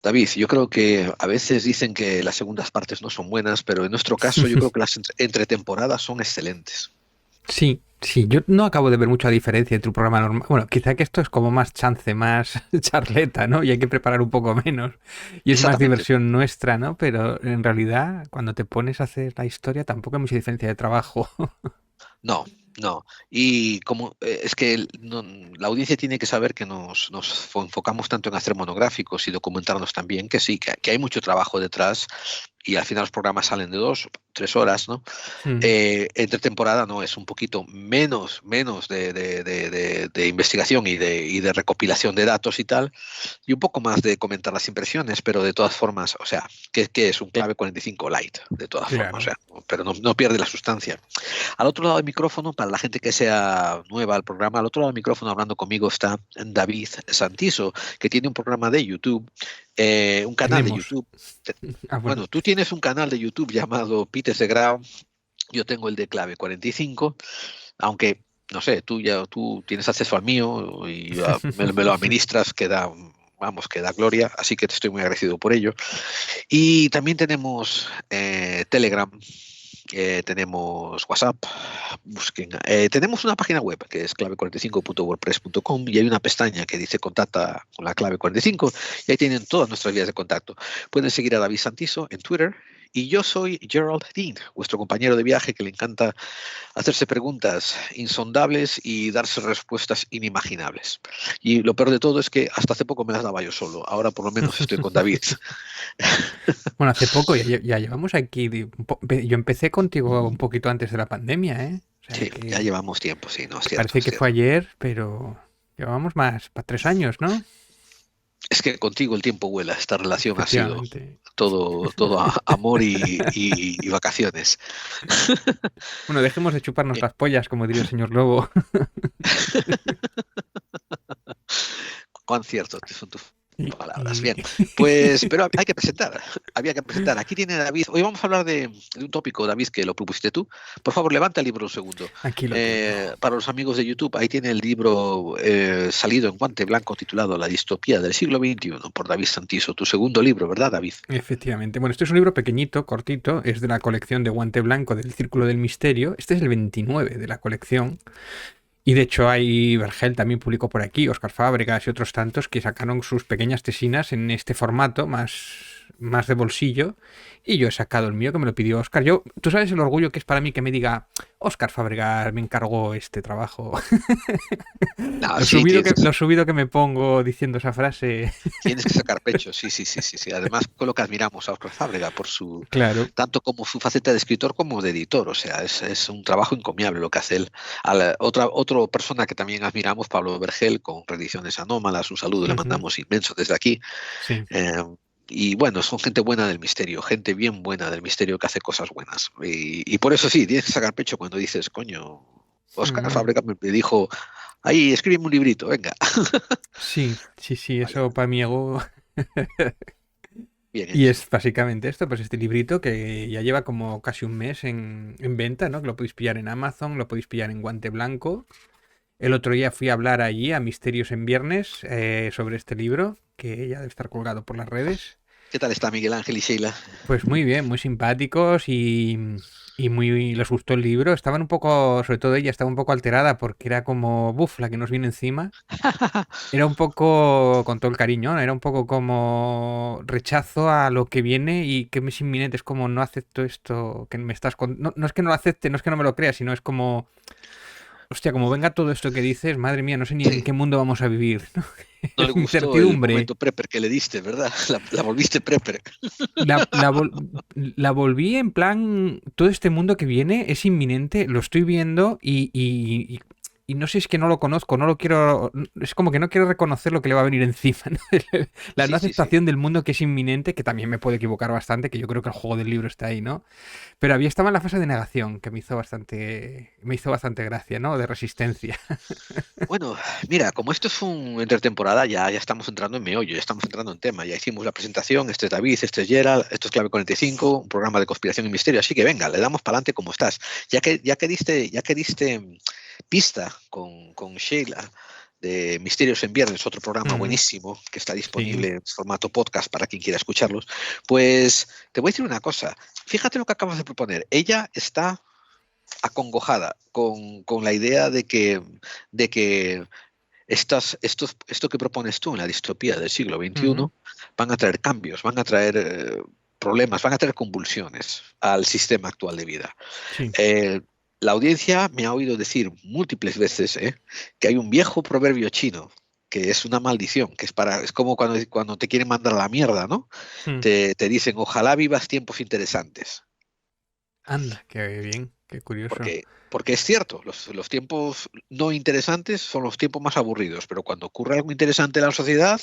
David, yo creo que a veces dicen que las segundas partes no son buenas, pero en nuestro caso yo creo que las entretemporadas son excelentes. Sí, sí, yo no acabo de ver mucha diferencia entre un programa normal. Bueno, quizá que esto es como más chance, más charleta, ¿no? Y hay que preparar un poco menos. Y es más Exactamente. diversión nuestra, ¿no? Pero en realidad, cuando te pones a hacer la historia, tampoco hay mucha diferencia de trabajo. No, no. Y como es que la audiencia tiene que saber que enfocamos tanto en hacer monográficos y documentarnos también, que sí, que hay mucho trabajo detrás y al final los programas salen de 2, 3 horas, ¿no? Mm, Entre temporada no, es un poquito menos de investigación y de recopilación de datos y tal, y un poco más de comentar las impresiones, pero de todas formas, o sea, que es un clave 45 light, de todas formas, o claro. sea, pero no pierde la sustancia. Al otro lado del micrófono, para la gente que sea nueva al programa, al otro lado del micrófono hablando conmigo está David Santiso, que tiene un programa de YouTube, un canal de Tenemos. YouTube. Ah, bueno. Bueno, tú tienes un canal de YouTube llamado Peter Segrao, yo tengo el de Clave 45, aunque, no sé, tú tienes acceso al mío y me lo administras, vamos, que da gloria, así que te estoy muy agradecido por ello. Y también tenemos Telegram, tenemos WhatsApp, tenemos una página web que es clave45.wordpress.com y hay una pestaña que dice contacta con la clave 45 y cinco y ahí tienen todas nuestras vías de contacto. Pueden seguir a David Santiso en Twitter y yo soy Gerald Dean, vuestro compañero de viaje que le encanta hacerse preguntas insondables y darse respuestas inimaginables. Y lo peor de todo es que hasta hace poco me las daba yo solo, ahora por lo menos estoy con David. Bueno, hace poco ya llevamos aquí. Yo empecé contigo un poquito antes de la pandemia, ¿eh? O sea Sí, ya llevamos tiempo, sí, no, es que cierto, parece es que fue cierto. ayer, pero llevamos más para 3 años, ¿no? Es que contigo el tiempo vuela, esta relación ha sido Efectivamente. todo amor y vacaciones. Bueno, dejemos de chuparnos Bien. las pollas, como diría el señor Lobo. Cuán ciertos son tus Y, palabras. y- Bien, pues, pero hay que presentar, había que presentar. Aquí tiene David, hoy vamos a hablar de un tópico, David, que lo propusiste tú. Por favor, levanta el libro un segundo. Aquí lo tengo. Para los amigos de YouTube, ahí tiene el libro salido en guante blanco titulado La distopía del siglo XXI por David Santiso, tu segundo libro, ¿verdad, David? Efectivamente. Bueno, este es un libro pequeñito, cortito, es de la colección de Guante Blanco del Círculo del Misterio. Este es el 29 de la colección. Y de hecho hay, Vergel también publicó por aquí, Óscar Fábregas y otros tantos que sacaron sus pequeñas tesinas en este formato más de bolsillo. Y yo he sacado el mío que me lo pidió Óscar. Tú sabes el orgullo que es para mí que me diga, Óscar Fábregas me encargó este trabajo. Ah, Lo sí, subido lo subido que me pongo diciendo esa frase. tienes que sacar pecho, sí, sí, sí, sí, sí. Además, con lo que admiramos a Oscar Fábrega por Claro. tanto como su faceta de escritor como de editor, o sea, es un trabajo encomiable lo que hace él. Otra persona que también admiramos, Pablo Vergel, con Reediciones Anómalas, un saludo le Ujú. mandamos inmenso desde aquí. Sí. Eh, y bueno, son gente buena del misterio, gente bien buena del misterio que hace cosas buenas. Y por eso sí, tienes que sacar pecho cuando dices, coño, Oscar Ujú. Fábrega me dijo, ahí, escríbeme un librito, venga. Sí, sí, sí, Vale, eso para mí ego. bien Y hecho. es básicamente esto, pues este librito que ya lleva como casi un mes en venta, ¿no? Que lo podéis pillar en Amazon, lo podéis pillar en Guante Blanco. El otro día fui a hablar allí a Misterios en Viernes sobre este libro, que ya debe estar colgado por las redes. ¿Qué tal está Miguel Ángel y Sheila? Pues muy bien, muy simpáticos y muy les gustó el libro. Estaban un poco, sobre todo ella, estaba un poco alterada porque era como, buf, la que nos viene encima. Era un poco, con todo el cariño, ¿no? Era un poco como rechazo a lo que viene y que es inminente. Es como, no acepto esto que me estás contando. No, no es que no lo acepte, no es que no me lo crea, sino es como, hostia, como venga todo esto que dices, madre mía, no sé ni en Sí, qué mundo vamos a vivir, ¿no? no le gustó el Incertidumbre. momento prepper que le diste, ¿verdad? La volviste prepper. La, la, vol- la volví en plan, todo este mundo que viene es inminente, lo estoy viendo y no sé, es que no lo conozco, no lo quiero, es como que no quiero reconocer lo que le va a venir encima, ¿no? La no Sí, sí, sí. aceptación del mundo que es inminente, que también me puede equivocar bastante, que yo creo que el juego del libro está ahí, ¿no? Pero había estaba en la fase de negación, que me hizo bastante gracia, ¿no? De resistencia. Bueno, mira, como esto es un intertemporada, ya estamos entrando en meollo, ya estamos entrando en tema. Ya hicimos la presentación, este es David, este es Gerald, esto es Clave 45, un programa de conspiración y misterio. Así que venga, le damos para adelante como estás. Ya que diste pista con Sheila de Misterios en Viernes, otro programa Ujú. buenísimo que está Sí. disponible en formato podcast para quien quiera escucharlos, pues te voy a decir una cosa. Fíjate lo que acabas de proponer. Ella está acongojada con la idea de que esto que propones tú en la distopía del siglo Ujú. XXI van a traer cambios, van a traer problemas, van a traer convulsiones al sistema actual de vida. Sí. Eh, la audiencia me ha oído decir múltiples veces que hay un viejo proverbio chino que es una maldición, es como cuando te quieren mandar a la mierda, ¿no? Mm. Te dicen, ojalá vivas tiempos interesantes. Anda, qué bien, qué curioso. Porque es cierto, los tiempos no interesantes son los tiempos más aburridos, pero cuando ocurre algo interesante en la sociedad,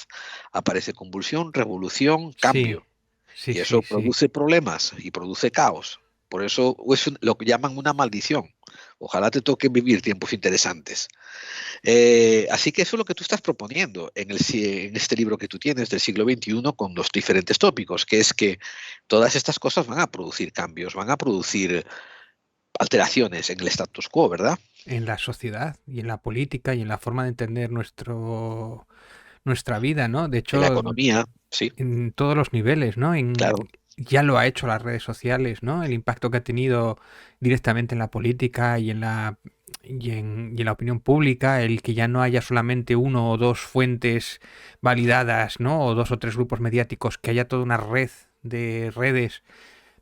aparece convulsión, revolución, Sí, cambio. sí, Y sí, eso sí. produce problemas y produce caos. Por eso lo que llaman una maldición. Ojalá te toque vivir tiempos interesantes. Así que eso es lo que tú estás proponiendo en este libro que tú tienes del siglo XXI con los diferentes tópicos, que es que todas estas cosas van a producir cambios, van a producir alteraciones en el status quo, ¿verdad? En la sociedad y en la política y en la forma de entender nuestra vida, ¿no? De En la hecho, economía, sí, en todos los niveles, ¿no? claro. Ya lo ha hecho las redes sociales, ¿no? El impacto que ha tenido directamente en la política y en la opinión pública, el que ya no haya solamente uno o dos fuentes validadas, ¿no? O dos o tres grupos mediáticos, que haya toda una red de redes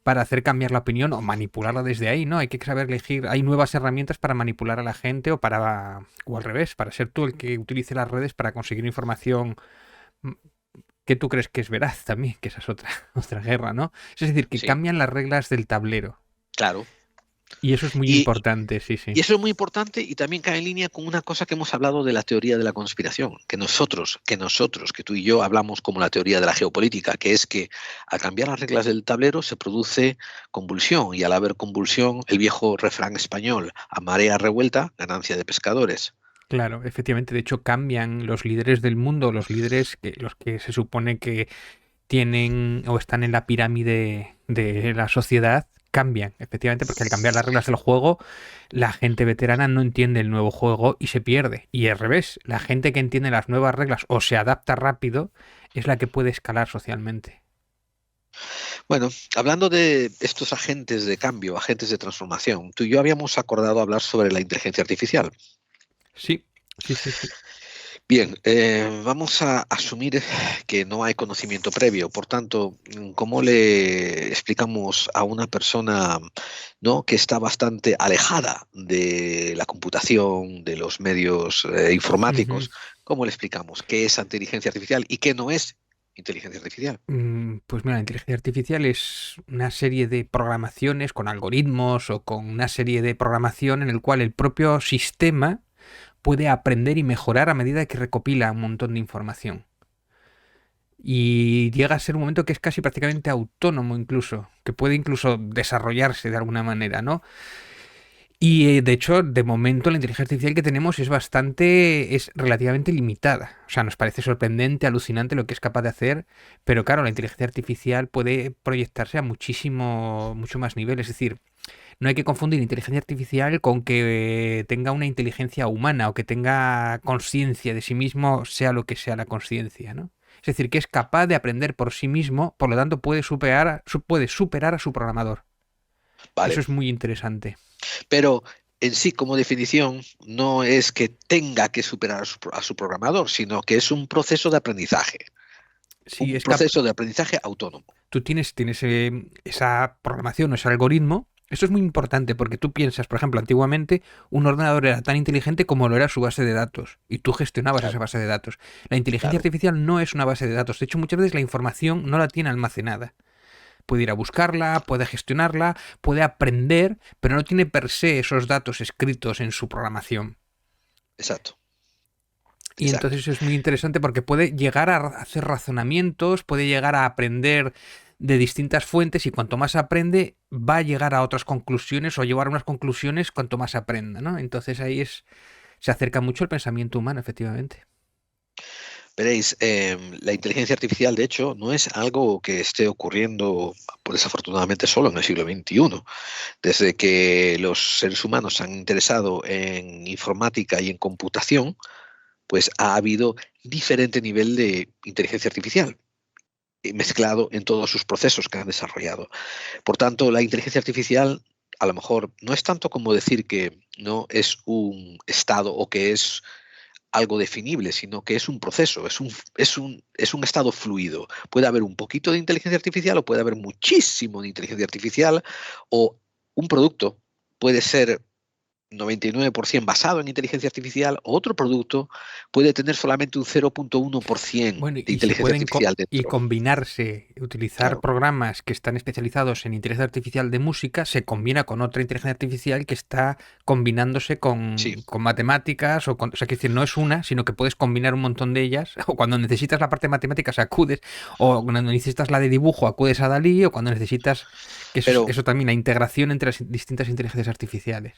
para hacer cambiar la opinión o manipularla desde ahí, ¿no? Hay que saber elegir, hay nuevas herramientas para manipular a la gente o al revés, para ser tú el que utilice las redes para conseguir información que tú crees que es veraz también, que esa es otra, otra guerra, ¿no? Es decir, que Sí, cambian las reglas del tablero. claro. Y eso es muy Y, importante, sí, sí. y eso es muy importante y también cae en línea con una cosa que hemos hablado de la teoría de la conspiración, que tú y yo hablamos como la teoría de la geopolítica, que es que al cambiar las reglas del tablero se produce convulsión y al haber convulsión, el viejo refrán español, a marea revuelta, ganancia de pescadores. Claro, efectivamente. De hecho, cambian los líderes del mundo, los que se supone que tienen o están en la pirámide de la sociedad, cambian, efectivamente, porque al cambiar las reglas del juego, la gente veterana no entiende el nuevo juego y se pierde. Y al revés, la gente que entiende las nuevas reglas o se adapta rápido es la que puede escalar socialmente. Bueno, hablando de estos agentes de cambio, agentes de transformación, tú y yo habíamos acordado hablar sobre la inteligencia artificial. Sí, sí, sí, sí. Bien, vamos a asumir que no hay conocimiento previo. Por tanto, ¿cómo le explicamos a una persona, ¿no?, que está bastante alejada de la computación, de los medios Ujú. informáticos? ¿Cómo le explicamos qué es inteligencia artificial y qué no es inteligencia artificial? Pues mira, la inteligencia artificial es una serie de programaciones con algoritmos o con una serie de programación en el cual el propio sistema puede aprender y mejorar a medida que recopila un montón de información. Y llega a ser un momento que es casi prácticamente autónomo incluso, que puede incluso desarrollarse de alguna manera, ¿no? Y de hecho, de momento la inteligencia artificial que tenemos es relativamente limitada. O sea, nos parece sorprendente, alucinante lo que es capaz de hacer, pero claro, la inteligencia artificial puede proyectarse a mucho más niveles. Es decir, no hay que confundir inteligencia artificial con que tenga una inteligencia humana o que tenga conciencia de sí mismo, sea lo que sea la conciencia, ¿no? Es decir, que es capaz de aprender por sí mismo, por lo tanto puede superar a su programador. Vale, Eso es muy interesante. pero en sí, como definición, no es que tenga que superar a su programador, sino que es un proceso de aprendizaje, Si un es cap proceso de aprendizaje autónomo. Tú tienes esa programación o ese algoritmo. Eso es muy importante porque tú piensas, por ejemplo, antiguamente un ordenador era tan inteligente como lo era su base de datos y tú gestionabas esa Claro, base de datos. La inteligencia claro, artificial no es una base de datos. De hecho, muchas veces la información no la tiene almacenada. Puede ir a buscarla, puede gestionarla, puede aprender, pero no tiene per se esos datos escritos en su programación. exacto, Y exacto. entonces es muy interesante porque puede llegar a hacer razonamientos, puede llegar a aprender de distintas fuentes y cuanto más aprende va a llegar a otras conclusiones o a llevar a unas conclusiones cuanto más aprenda, ¿no? Entonces se acerca mucho el pensamiento humano, efectivamente. Veréis, la inteligencia artificial, de hecho, no es algo que esté ocurriendo, pues, desafortunadamente, solo en el siglo XXI. Desde que los seres humanos se han interesado en informática y en computación, pues ha habido diferente nivel de inteligencia artificial mezclado en todos sus procesos que han desarrollado. Por tanto, la inteligencia artificial a lo mejor no es tanto como decir que no es un estado o que es algo definible, sino que es un proceso, es un estado fluido. Puede haber un poquito de inteligencia artificial o puede haber muchísimo de inteligencia artificial, o un producto puede ser 99% basado en inteligencia artificial, o otro producto puede tener solamente un 0,1% Bueno, de y se inteligencia pueden artificial y dentro. combinarse, utilizar Claro, programas que están especializados en inteligencia artificial de música, se combina con otra inteligencia artificial que está combinándose sí, con matemáticas, o sea, que decir, no es una, sino que puedes combinar un montón de ellas, o cuando necesitas la parte de matemáticas acudes, o cuando necesitas la de dibujo acudes a Dalí, o cuando necesitas, que pero eso también, la integración entre las distintas inteligencias artificiales.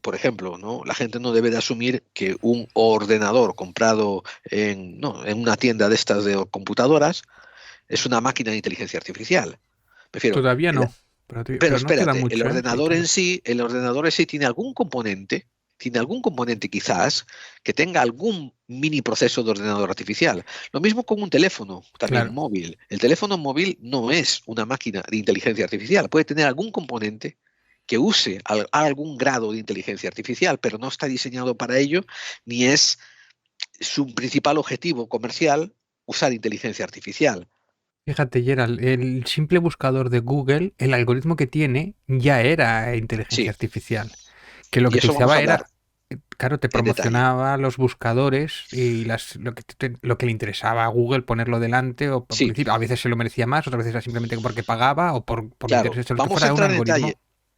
por ejemplo, ¿no? La gente no debe de asumir que un ordenador comprado en, no, en una tienda de estas de computadoras es una máquina de inteligencia artificial. Prefiero, Todavía no, pero, pero pero no queda espérate, mucho, ¿eh? Que claro. el ordenador en sí tiene algún componente quizás que tenga algún mini proceso de ordenador artificial. Lo mismo con un teléfono, también Claro. móvil. El teléfono móvil no es una máquina de inteligencia artificial, puede tener algún componente que use algún grado de inteligencia artificial, pero no está diseñado para ello, ni es su principal objetivo comercial usar inteligencia artificial. Fíjate, Gerald, el simple buscador de Google, el algoritmo que tiene ya era inteligencia Sí, artificial. Que lo y que eso vamos a utilizaba hablar era, claro, te en detalle. promocionaba los buscadores y lo que le interesaba a Google ponerlo delante, o por Sí, principio, a veces se lo merecía más, otras veces era simplemente porque pagaba o por claro, meterse en lo que fuera, era un algoritmo.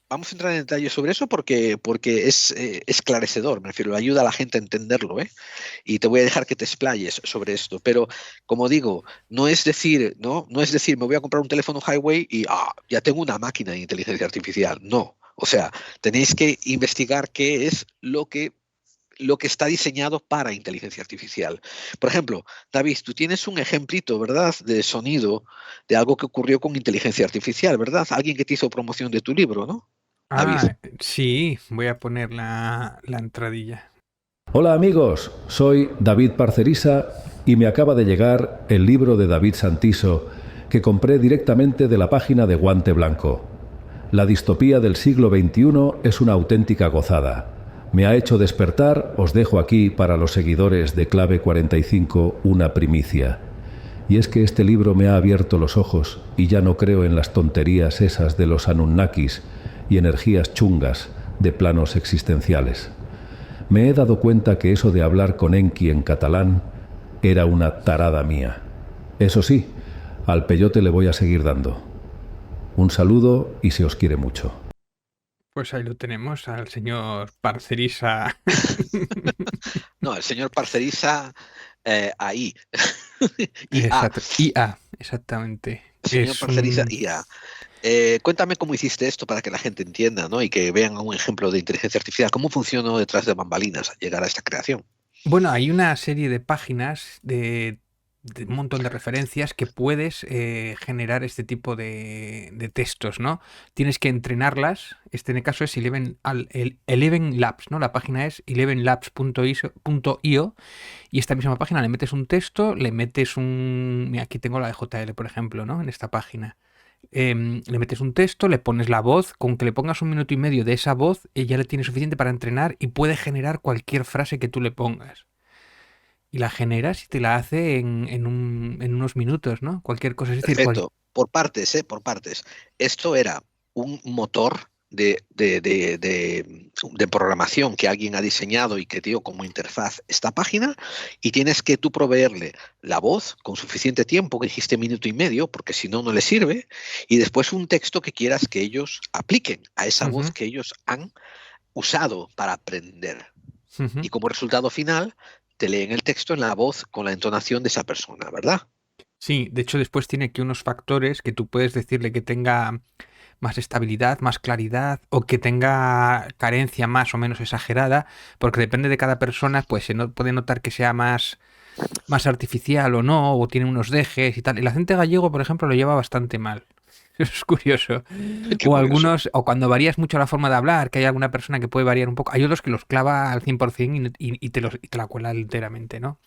vamos a entrar en detalle sobre eso porque es esclarecedor, me refiero, ayuda a la gente a entenderlo, ¿eh? Y te voy a dejar que te explayes sobre esto. Pero, como digo, no es decir, me voy a comprar un teléfono Highway y ya tengo una máquina de inteligencia artificial. No. O sea, tenéis que investigar qué es lo que está diseñado para inteligencia artificial. Por ejemplo, David, tú tienes un ejemplito, ¿verdad?, de sonido de algo que ocurrió con inteligencia artificial, ¿verdad? Alguien que te hizo promoción de tu libro, ¿no? David. Sí, voy a poner la entradilla. Hola amigos, soy David Parcerisa y me acaba de llegar el libro de David Santiso que compré directamente de la página de Guante Blanco. La distopía del siglo XXI es una auténtica gozada. Me ha hecho despertar, os dejo aquí para los seguidores de Clave 45 una primicia. Y es que este libro me ha abierto los ojos y ya no creo en las tonterías esas de los Anunnakis y energías chungas de planos existenciales. Me he dado cuenta que eso de hablar con Enki en catalán era una tarada mía. Eso sí, al peyote le voy a seguir dando. Un saludo y se os quiere mucho. Pues ahí lo tenemos, al señor Parcerisa. No, el señor Parcerisa, ahí. IA. Exacto. IA, exactamente. El señor Es Parcerisa, un... IA. Cuéntame cómo hiciste esto para que la gente entienda, ¿no? Y que vean un ejemplo de inteligencia artificial. ¿Cómo funcionó detrás de bambalinas al llegar a esta creación? Bueno, hay una serie de páginas de un montón de referencias que puedes generar este tipo de textos, ¿no? Tienes que entrenarlas. Este en el caso es Eleven Labs, ¿no? La página es elevenlabs.io y esta misma página le metes un texto, le metes un... Mira, aquí tengo la de JL, por ejemplo, ¿no? En esta página. Le metes un texto, le pones la voz, con que le pongas 1 minuto y medio de esa voz, ya le tiene suficiente para entrenar y puede generar cualquier frase que tú le pongas. Y la generas y te la hace en unos minutos, ¿no? Cualquier cosa, es decir, Perfecto. Por partes, ¿eh? Por partes. Esto era un motor de programación que alguien ha diseñado y que dio como interfaz esta página, y tienes que tú proveerle la voz con suficiente tiempo, que dijiste 1 minuto y medio, porque si no, no le sirve, y después un texto que quieras que ellos apliquen a esa voz Ujú, que ellos han usado para aprender. Y ujú. como resultado final, te leen el texto en la voz con la entonación de esa persona, ¿verdad? Sí, de hecho después tiene aquí unos factores que tú puedes decirle que tenga más estabilidad, más claridad o que tenga carencia más o menos exagerada, porque depende de cada persona, pues puede notar que sea más artificial o no, o tiene unos dejes y tal. El acento gallego, por ejemplo, lo lleva bastante mal. Eso es curioso. Qué O curioso. algunos, o cuando varías mucho la forma de hablar, que hay alguna persona que puede variar un poco. Hay otros que los clava al 100% y te la cuela enteramente, ¿no?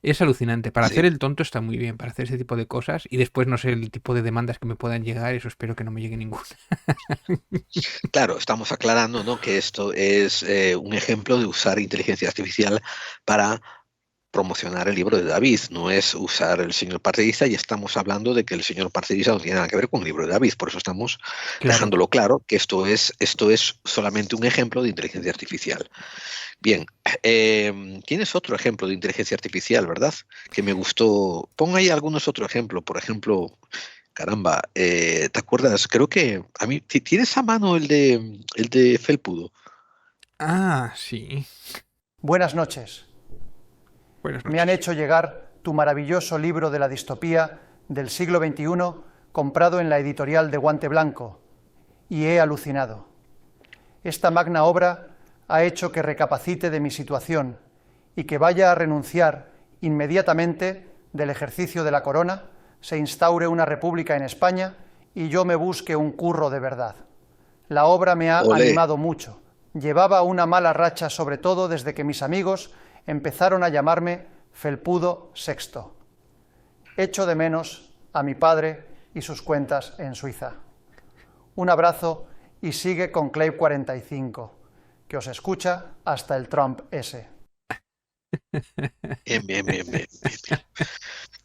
Es alucinante. Para hacer Sí. el tonto está muy bien, para hacer ese tipo de cosas. Y después, no sé, el tipo de demandas que me puedan llegar, eso espero que no me llegue ninguna. Claro, estamos aclarando, ¿no?, que esto es un ejemplo de usar inteligencia artificial para promocionar el libro de David, no es usar el señor Parcerisa, y estamos hablando de que el señor Parcerisa no tiene nada que ver con el libro de David, por eso estamos Claro. dejándolo claro que esto es solamente un ejemplo de inteligencia artificial. Bien, tienes otro ejemplo de inteligencia artificial, ¿verdad? Que me gustó. Pon ahí algunos otros ejemplos, por ejemplo, caramba, ¿te acuerdas? Creo que a mí, ¿tienes a mano el de Felpudo? Ah, sí. Buenas noches. Buenas Me han noches. hecho llegar tu maravilloso libro de la distopía del siglo XXI, comprado en la editorial de Guante Blanco, y he alucinado. Esta magna obra ha hecho que recapacite de mi situación y que vaya a renunciar inmediatamente del ejercicio de la corona, se instaure una república en España y yo me busque un curro de verdad. La obra me ha Olé. animado mucho. Llevaba una mala racha, sobre todo desde que mis amigos empezaron a llamarme Felpudo VI. Echo de menos a mi padre y sus cuentas en Suiza. Un abrazo y sigue con Clave 45, que os escucha hasta el Trump ese. Bien, bien, bien, bien, bien, bien.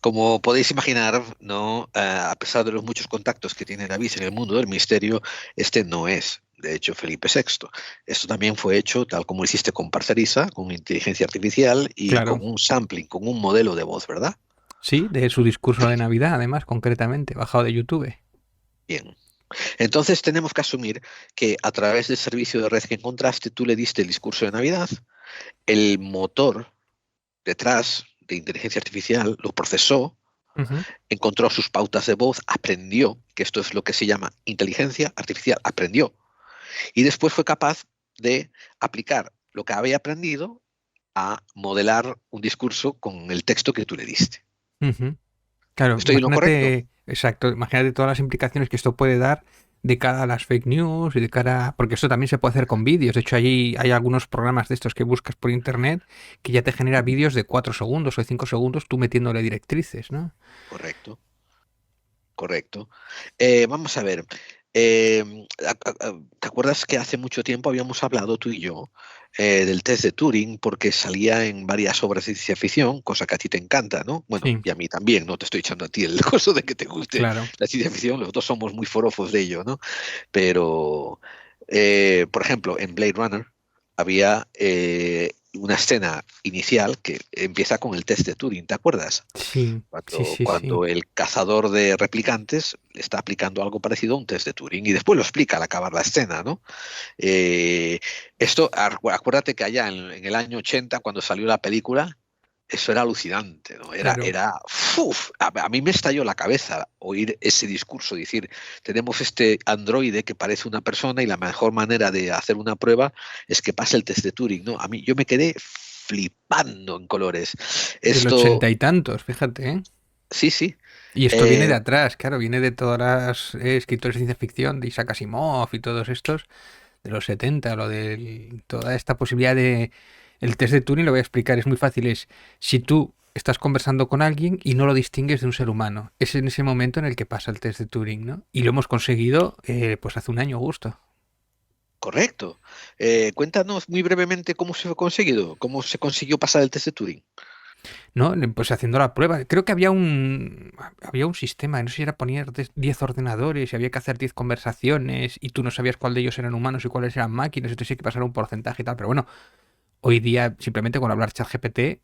Como podéis imaginar, ¿no? A pesar de los muchos contactos que tiene David en el mundo del misterio, este no es, de hecho, Felipe VI. Esto también fue hecho, tal como hiciste con Parcerisa, con inteligencia artificial y con Claro. un sampling, con un modelo de voz, ¿verdad? Sí, de su discurso de Navidad, además, concretamente, bajado de YouTube. Bien. Entonces tenemos que asumir que a través del servicio de red que encontraste, tú le diste el discurso de Navidad, el motor detrás de inteligencia artificial lo procesó, Ujú. encontró sus pautas de voz, aprendió, que esto es lo que se llama inteligencia artificial, aprendió, y después fue capaz de aplicar lo que había aprendido a modelar un discurso con el texto que tú le diste. Ujú. Claro, ¿Estoy en lo correcto? imagínate, exacto, imagínate todas las implicaciones que esto puede dar de cara a las fake news y de cara, porque esto también se puede hacer con vídeos. De hecho, allí hay algunos programas de estos que buscas por internet que ya te genera vídeos de 4 segundos o de 5 segundos tú metiéndole directrices, ¿no? Correcto, correcto. Vamos a ver. ¿Te acuerdas que hace mucho tiempo habíamos hablado tú y yo del test de Turing porque salía en varias obras de ciencia ficción, cosa que a ti te encanta, ¿no? Bueno, Sí, y a mí también, no te estoy echando a ti el coso de que te guste claro. la ciencia ficción, los dos somos muy forofos de ello, ¿no? Pero, por ejemplo, en Blade Runner había una escena inicial que empieza con el test de Turing, ¿te acuerdas? Sí, sí, Cuando, sí, sí. cuando el cazador de replicantes le está aplicando algo parecido a un test de Turing y después lo explica al acabar la escena, ¿no? Eh, acuérdate que allá en el año 80, cuando salió la película, eso era alucinante, ¿no? Claro. A mí me estalló la cabeza oír ese discurso, decir, tenemos este androide que parece una persona y la mejor manera de hacer una prueba es que pase el test de Turing, ¿no? A mí yo me quedé flipando en colores. Del Esto, 80 y tantos, fíjate, ¿eh? sí, sí. Y esto viene eh, de atrás, claro, viene de todas las escritores de ciencia ficción, de Isaac Asimov y todos estos, de los 70, lo de toda esta posibilidad de... El test de Turing lo voy a explicar, es muy fácil, es si tú estás conversando con alguien y no lo distingues de un ser humano, es en ese momento en el que pasa el test de Turing, ¿no? Y lo hemos conseguido pues hace un año justo. Correcto. Cuéntanos muy brevemente cómo se ha conseguido, cómo se consiguió pasar el test de Turing. ¿No? Pues haciendo la prueba. Creo que había un sistema, no sé si era poner 10 ordenadores y había que hacer 10 conversaciones y tú no sabías cuál de ellos eran humanos y cuáles eran máquinas, entonces hay que pasar un porcentaje y tal. Pero bueno, hoy día simplemente con hablar ChatGPT,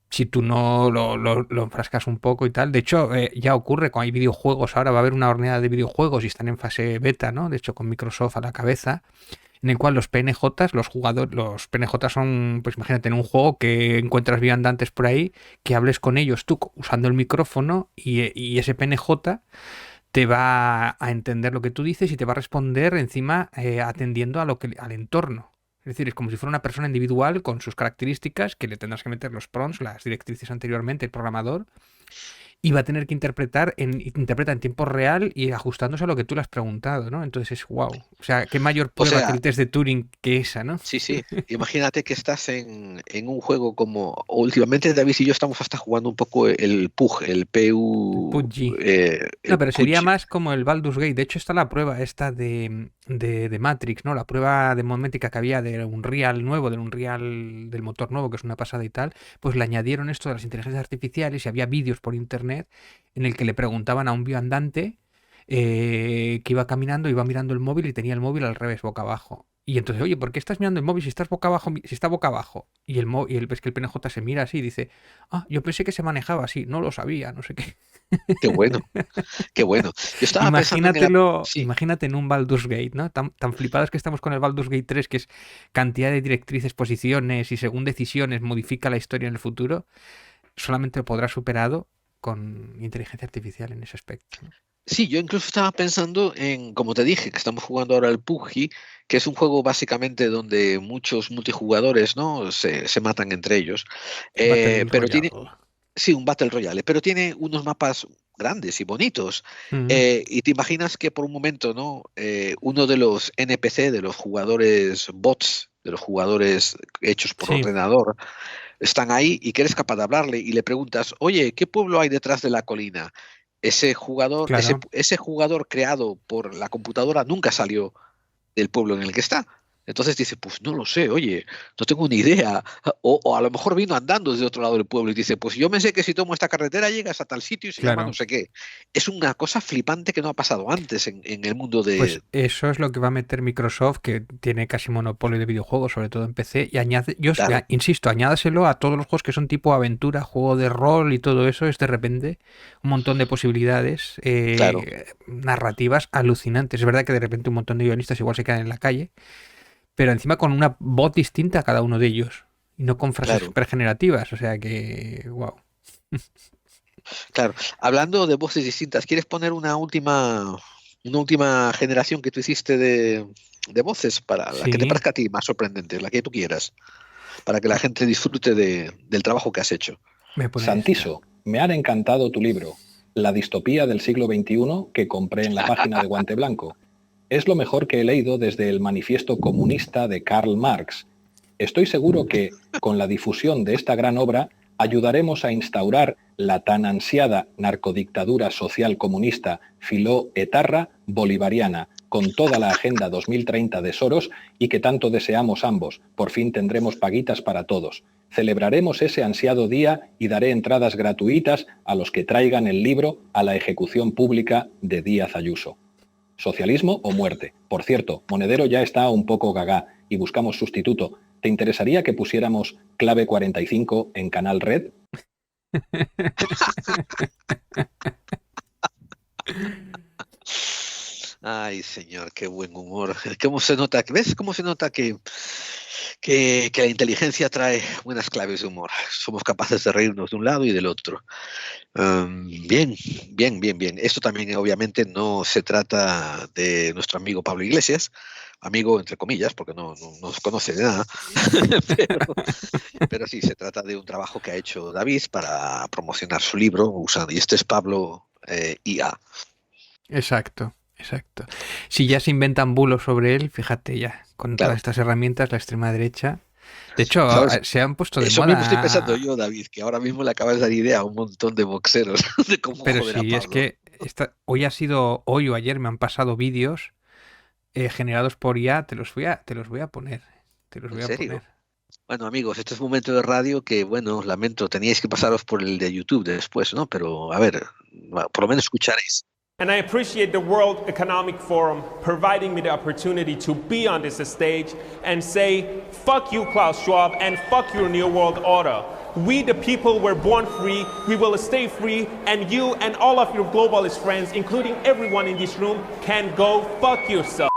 si tú no lo enfrascas un poco y tal, de hecho ya ocurre cuando hay videojuegos, ahora va a haber una horneada de videojuegos y están en fase beta, ¿no? De hecho con Microsoft a la cabeza en el cual los PNJs, los PNJs son, pues imagínate, en un juego que encuentras viandantes por ahí, que hables con ellos tú usando el micrófono y ese PNJ te va a entender lo que tú dices y te va a responder encima atendiendo al entorno. Es decir, es como si fuera una persona individual con sus características que le tendrás que meter los prompts, las directrices anteriormente, el programador, y va a tener que interpreta en tiempo real y ajustándose a lo que tú le has preguntado, ¿no? Entonces es wow. O sea, qué mayor O prueba que sea, el test de Turing que esa, ¿no? sí. Imagínate que estás en un juego como. Últimamente, David y yo estamos hasta jugando un poco el PUG, el El PU. PUBG. El No, pero sería PUG. más como el Baldur's Gate. De hecho, está la prueba esta de Matrix, ¿no? La prueba de momentica que había de Unreal nuevo, del Unreal del motor nuevo, que es una pasada y tal. Pues le añadieron esto de las inteligencias artificiales y había vídeos por internet en el que le preguntaban a un viandante que iba caminando, iba mirando el móvil y tenía el móvil al revés, boca abajo. Y entonces, oye, ¿por qué estás mirando el móvil si estás boca abajo, si está boca abajo? Ves que el PNJ se mira así y dice, ah, yo pensé que se manejaba así, no lo sabía, no sé qué. Qué bueno, qué bueno. Yo estaba pensando en el. Imagínatelo, Sí, imagínate en un Baldur's Gate, ¿no? Tan flipados que estamos con el Baldur's Gate 3, que es cantidad de directrices, posiciones y según decisiones modifica la historia en el futuro, solamente lo podrá superado con inteligencia artificial en ese aspecto, ¿no? sí, yo incluso estaba pensando en, como te dije, que estamos jugando ahora el PUBG, que es un juego básicamente donde muchos multijugadores, ¿no? se matan entre ellos. Battle Pero tiene, Royale. sí, un Battle Royale, pero tiene unos mapas grandes y bonitos. Ujú. Y te imaginas que por un momento, ¿no? Uno de los NPC, de los jugadores bots, de los jugadores hechos por Sí, ordenador, están ahí y que eres capaz de hablarle y le preguntas, oye, ¿qué pueblo hay detrás de la colina? claro. Ese jugador creado por la computadora nunca salió del pueblo en el que está. Entonces dice, pues no lo sé, oye, no tengo ni idea. O a lo mejor vino andando desde otro lado del pueblo y dice, pues yo me sé que si tomo esta carretera llegas a tal sitio y se llama no Claro. sé qué. Es una cosa flipante que no ha pasado antes en el mundo Pues de. eso es lo que va a meter Microsoft, que tiene casi monopolio de videojuegos, sobre todo en PC, y Claro, insisto, añádaselo a todos los juegos que son tipo aventura, juego de rol y todo eso, es de repente un montón de posibilidades claro, narrativas alucinantes. Es verdad que de repente un montón de guionistas igual se quedan en la calle, pero encima con una voz distinta a cada uno de ellos, y no con frases claro, supergenerativas, o sea que, wow. claro. Hablando de voces distintas, ¿quieres poner una última generación que tú hiciste de voces para la que te Sí, parezca a ti más sorprendente, la que tú quieras, para que la gente disfrute del trabajo que has hecho? me pone esta. Santiso, me ha encantado tu libro, La distopía del siglo XXI, que compré en la página de Guante Blanco. Es lo mejor que he leído desde el Manifiesto Comunista de Karl Marx. Estoy seguro que, con la difusión de esta gran obra, ayudaremos a instaurar la tan ansiada narcodictadura social comunista filó-etarra bolivariana, con toda la Agenda 2030 de Soros y que tanto deseamos ambos. Por fin tendremos paguitas para todos. Celebraremos ese ansiado día y daré entradas gratuitas a los que traigan el libro a la ejecución pública de Díaz Ayuso. ¿Socialismo o muerte? Por cierto, Monedero ya está un poco gagá y buscamos sustituto. ¿Te interesaría que pusiéramos Clave 45 en Canal Red? Ay, señor, qué buen humor. ¿Cómo se nota? ¿Ves cómo se nota que la inteligencia trae buenas claves de humor? Somos capaces de reírnos de un lado y del otro. Bien, bien, bien, bien. Esto también obviamente no se trata de nuestro amigo Pablo Iglesias, amigo entre comillas, porque no nos conoce de nada, pero sí se trata de un trabajo que ha hecho David para promocionar su libro, y este es Pablo IA. Exacto, exacto. Si ya se inventan bulos sobre él, fíjate ya, con todas Claro, estas herramientas, la extrema derecha. De hecho, ¿sabes? se han puesto de Eso mismo estoy pensando moda, yo, David, que ahora mismo le acabas de dar idea a un montón de boxeros de cómo pero joder a sí, es Pablo. que hoy o ayer me han pasado vídeos generados por IA, te los voy a poner, te los ¿En voy a poner. serio? Bueno, amigos, este es un momento de radio que, bueno, lamento, teníais que pasaros por el de YouTube después, ¿no? Pero, a ver, por lo menos escucharéis. And I appreciate the World Economic Forum providing me the opportunity to be on this stage and say, fuck you, Klaus Schwab, and fuck your New World Order. We, the people, were born free, we will stay free, and you and all of your globalist friends, including everyone in this room, can go fuck yourself.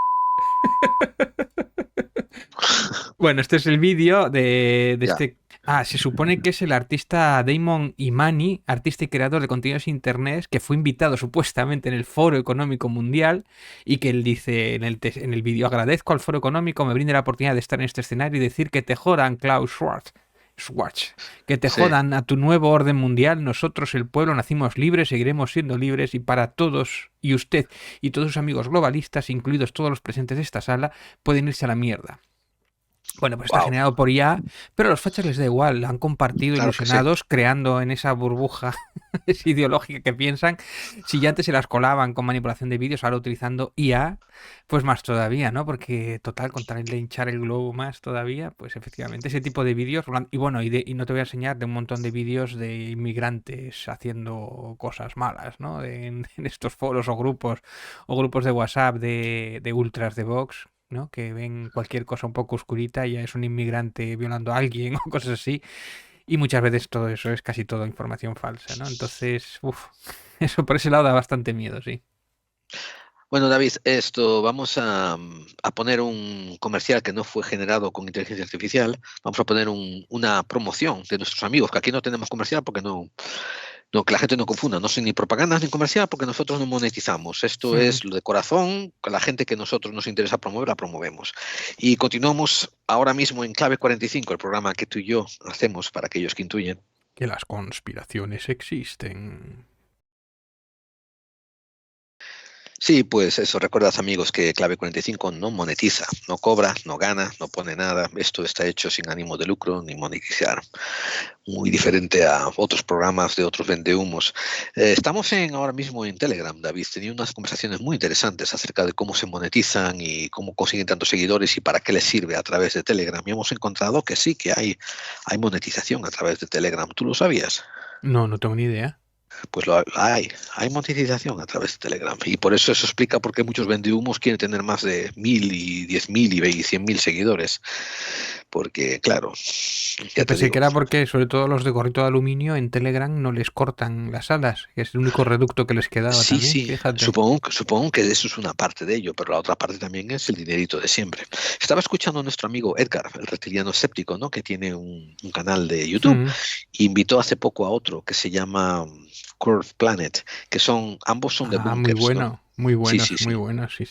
Bueno, este es el vídeo de Ya. este. Se supone que es el artista Damon Imani, artista y creador de contenidos en internet, que fue invitado supuestamente en el Foro Económico Mundial y que él dice en el vídeo: agradezco al Foro Económico, me brinde la oportunidad de estar en este escenario y decir que te jodan, Klaus Schwab. Swatch. Que te Sí. jodan a tu nuevo orden mundial. Nosotros, el pueblo, nacimos libres, seguiremos siendo libres y para todos, y usted y todos sus amigos globalistas, incluidos todos los presentes de esta sala, pueden irse a la mierda. Bueno, pues está Wow, generado por IA, pero a los fachas les da igual, han compartido claro que sí. ilusionados, creando en esa burbuja ideológica que piensan. Si ya antes se las colaban con manipulación de vídeos, ahora utilizando IA, pues más todavía, ¿no? Porque total, con tal de hinchar el globo más todavía, pues efectivamente ese tipo de vídeos, y bueno, y no te voy a enseñar de un montón de vídeos de inmigrantes haciendo cosas malas, ¿no? En estos foros o grupos de WhatsApp de ultras de Vox, ¿no? Que ven cualquier cosa un poco oscurita y ya es un inmigrante violando a alguien o cosas así. Y muchas veces todo eso es casi todo información falsa, ¿no? Entonces, eso por ese lado da bastante miedo, sí. Bueno, David, vamos a poner un comercial que no fue generado con inteligencia artificial. Vamos a poner una promoción de nuestros amigos, que aquí no tenemos comercial porque que la gente no confunda, no son ni propagandas ni comercial porque nosotros no monetizamos. Esto es lo de corazón, con la gente que nosotros nos interesa promover, la promovemos. Y continuamos ahora mismo en Clave 45, el programa que tú y yo hacemos para aquellos que intuyen que las conspiraciones existen. Sí, pues eso, recuerdas amigos que Clave 45 no monetiza, no cobra, no gana, no pone nada. Esto está hecho sin ánimo de lucro ni monetizar. Muy diferente a otros programas de otros vendehumos. Estamos ahora mismo en Telegram, David. Tenía unas conversaciones muy interesantes acerca de cómo se monetizan y cómo consiguen tantos seguidores y para qué les sirve a través de Telegram. Y hemos encontrado que sí, que hay monetización a través de Telegram. ¿Tú lo sabías? No tengo ni idea. Pues hay monetización a través de Telegram y por eso explica por qué muchos vendehumos quieren tener más de 1000 y 10.000 y 100.000 seguidores, porque claro, ya Yo te pensé que digo. era porque, sobre todo los de gorrito de aluminio, en Telegram no les cortan las alas, que es el único reducto que les quedaba Sí, también, sí, fíjate. supongo que eso es una parte de ello, pero la otra parte también es el dinerito de siempre. Estaba escuchando a nuestro amigo Edgar, el reptiliano escéptico, ¿no? Que tiene un canal de YouTube. Invitó hace poco a otro que se llama Curve Planet, que ambos son de Muy bunkers, ¿no? muy Sí, buenos, sí, muy sí. buenos, sí.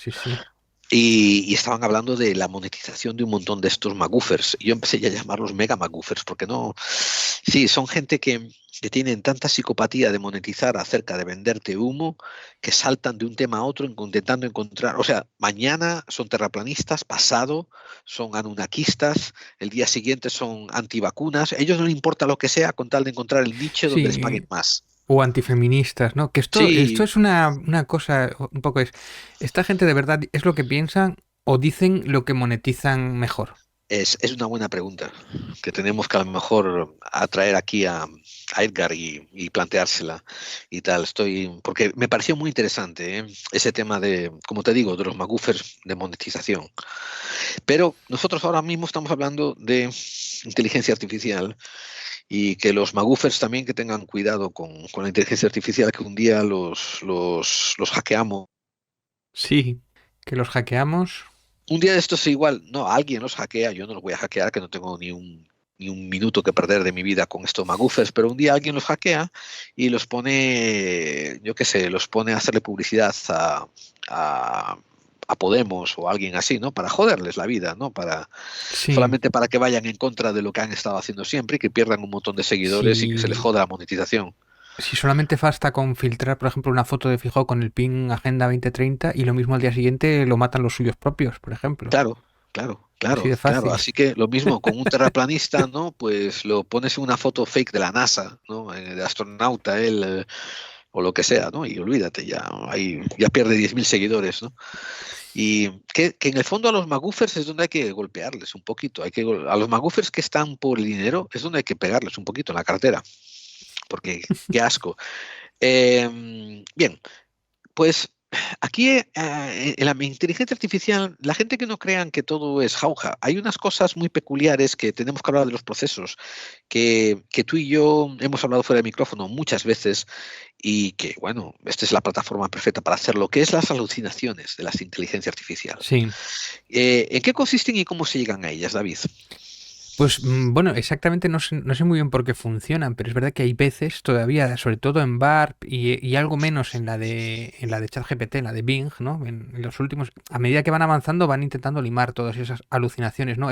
Y estaban hablando de la monetización de un montón de estos magufers. Yo empecé ya a llamarlos mega magufers, porque no. Sí, son gente que tienen tanta psicopatía de monetizar acerca de venderte humo, que saltan de un tema a otro intentando encontrar. O sea, mañana son terraplanistas, pasado son anunnakistas, el día siguiente son antivacunas. A ellos no les importa lo que sea con tal de encontrar el nicho donde les paguen Sí, más. o antifeministas, ¿no? Que esto Sí, es una cosa, un poco es, esta gente de verdad es lo que piensan o dicen lo que monetizan mejor. es una buena pregunta que tenemos que a lo mejor atraer aquí a Edgar y planteársela y tal. Porque me pareció muy interesante, ese tema de, como te digo, de los magufers de monetización. Pero nosotros ahora mismo estamos hablando de inteligencia artificial y que los magufers también que tengan cuidado con la inteligencia artificial, que un día los hackeamos. Sí, que los hackeamos. Un día de estos igual, no, alguien los hackea, yo no los voy a hackear, que no tengo ni un minuto que perder de mi vida con estos magufers, pero un día alguien los hackea y los pone, yo qué sé, los pone a hacerle publicidad a Podemos o a alguien así, ¿no? Para joderles la vida, ¿no? Sí, Solamente para que vayan en contra de lo que han estado haciendo siempre y que pierdan un montón de seguidores y que se les sí. joda la monetización. Si solamente basta con filtrar, por ejemplo, una foto de Feijóo con el pin Agenda 2030 y lo mismo al día siguiente lo matan los suyos propios, por ejemplo. Claro, claro, Así claro, de claro. fácil. Así que lo mismo con un terraplanista, ¿no? Pues lo pones en una foto fake de la NASA, ¿no? De astronauta, él, o lo que sea, ¿no? Y olvídate, ya pierde 10.000 seguidores, ¿no? Y que en el fondo a los magufers es donde hay que golpearles un poquito. A los magufers que están por el dinero es donde hay que pegarles un poquito en la cartera. Porque qué asco. Bien, pues aquí en la inteligencia artificial, la gente que no crean que todo es jauja, hay unas cosas muy peculiares que tenemos que hablar de los procesos, que tú y yo hemos hablado fuera de micrófono muchas veces y que, bueno, esta es la plataforma perfecta para hacerlo, que es las alucinaciones de la inteligencia artificial. Sí. ¿En qué consisten y cómo se llegan a ellas, David? Pues bueno, exactamente no sé muy bien por qué funcionan, pero es verdad que hay veces todavía, sobre todo en BARP y algo menos en la de ChatGPT, en la de Bing, ¿no? En los últimos, a medida que van avanzando van intentando limar todas esas alucinaciones, ¿no?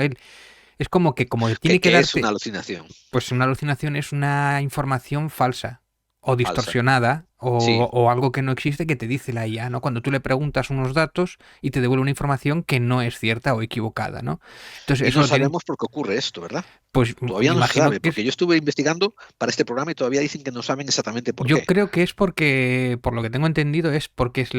Es como tiene que ¿Qué es darte... una alucinación? Pues una alucinación es una información falsa o Falsa. distorsionada Sí. o algo que no existe que te dice la IA, ¿no? Cuando tú le preguntas unos datos y te devuelve una información que no es cierta o equivocada, ¿no? Entonces, Y eso no lo tienen, sabemos por qué ocurre esto, ¿verdad? pues Todavía me no se imagino sabe, que es... porque yo estuve investigando para este programa y todavía dicen que no saben exactamente por Yo qué. creo que es porque, por lo que tengo entendido, es porque es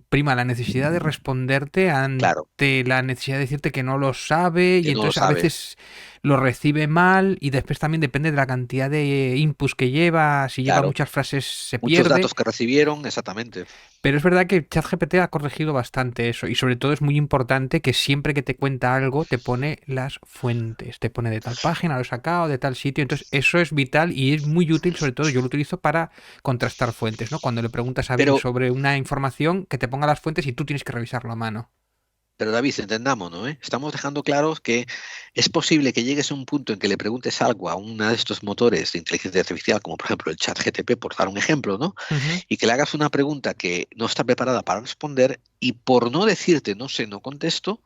prima la necesidad de responderte Claro, ante la necesidad de decirte que no lo sabe y que no lo entonces a sabe. veces lo recibe mal y después también depende de la cantidad de inputs que lleva. Si lleva Claro, muchas frases se muchos pierde. datos que recibieron, exactamente. Pero es verdad que ChatGPT ha corregido bastante eso y sobre todo es muy importante que siempre que te cuenta algo te pone las fuentes, te pone de tal página, lo he sacado, de tal sitio, entonces eso es vital y es muy útil, sobre todo yo lo utilizo para contrastar fuentes, ¿no? Cuando le preguntas a Bing Pero, sobre una información, que te ponga las fuentes y tú tienes que revisarlo a mano. pero David, entendámonos, ¿eh? Estamos dejando claro que es posible que llegues a un punto en que le preguntes algo a uno de estos motores de inteligencia artificial, como por ejemplo el ChatGPT, por dar un ejemplo, ¿no? Ujú. Y que le hagas una pregunta que no está preparada para responder y por no decirte no sé, no contesto,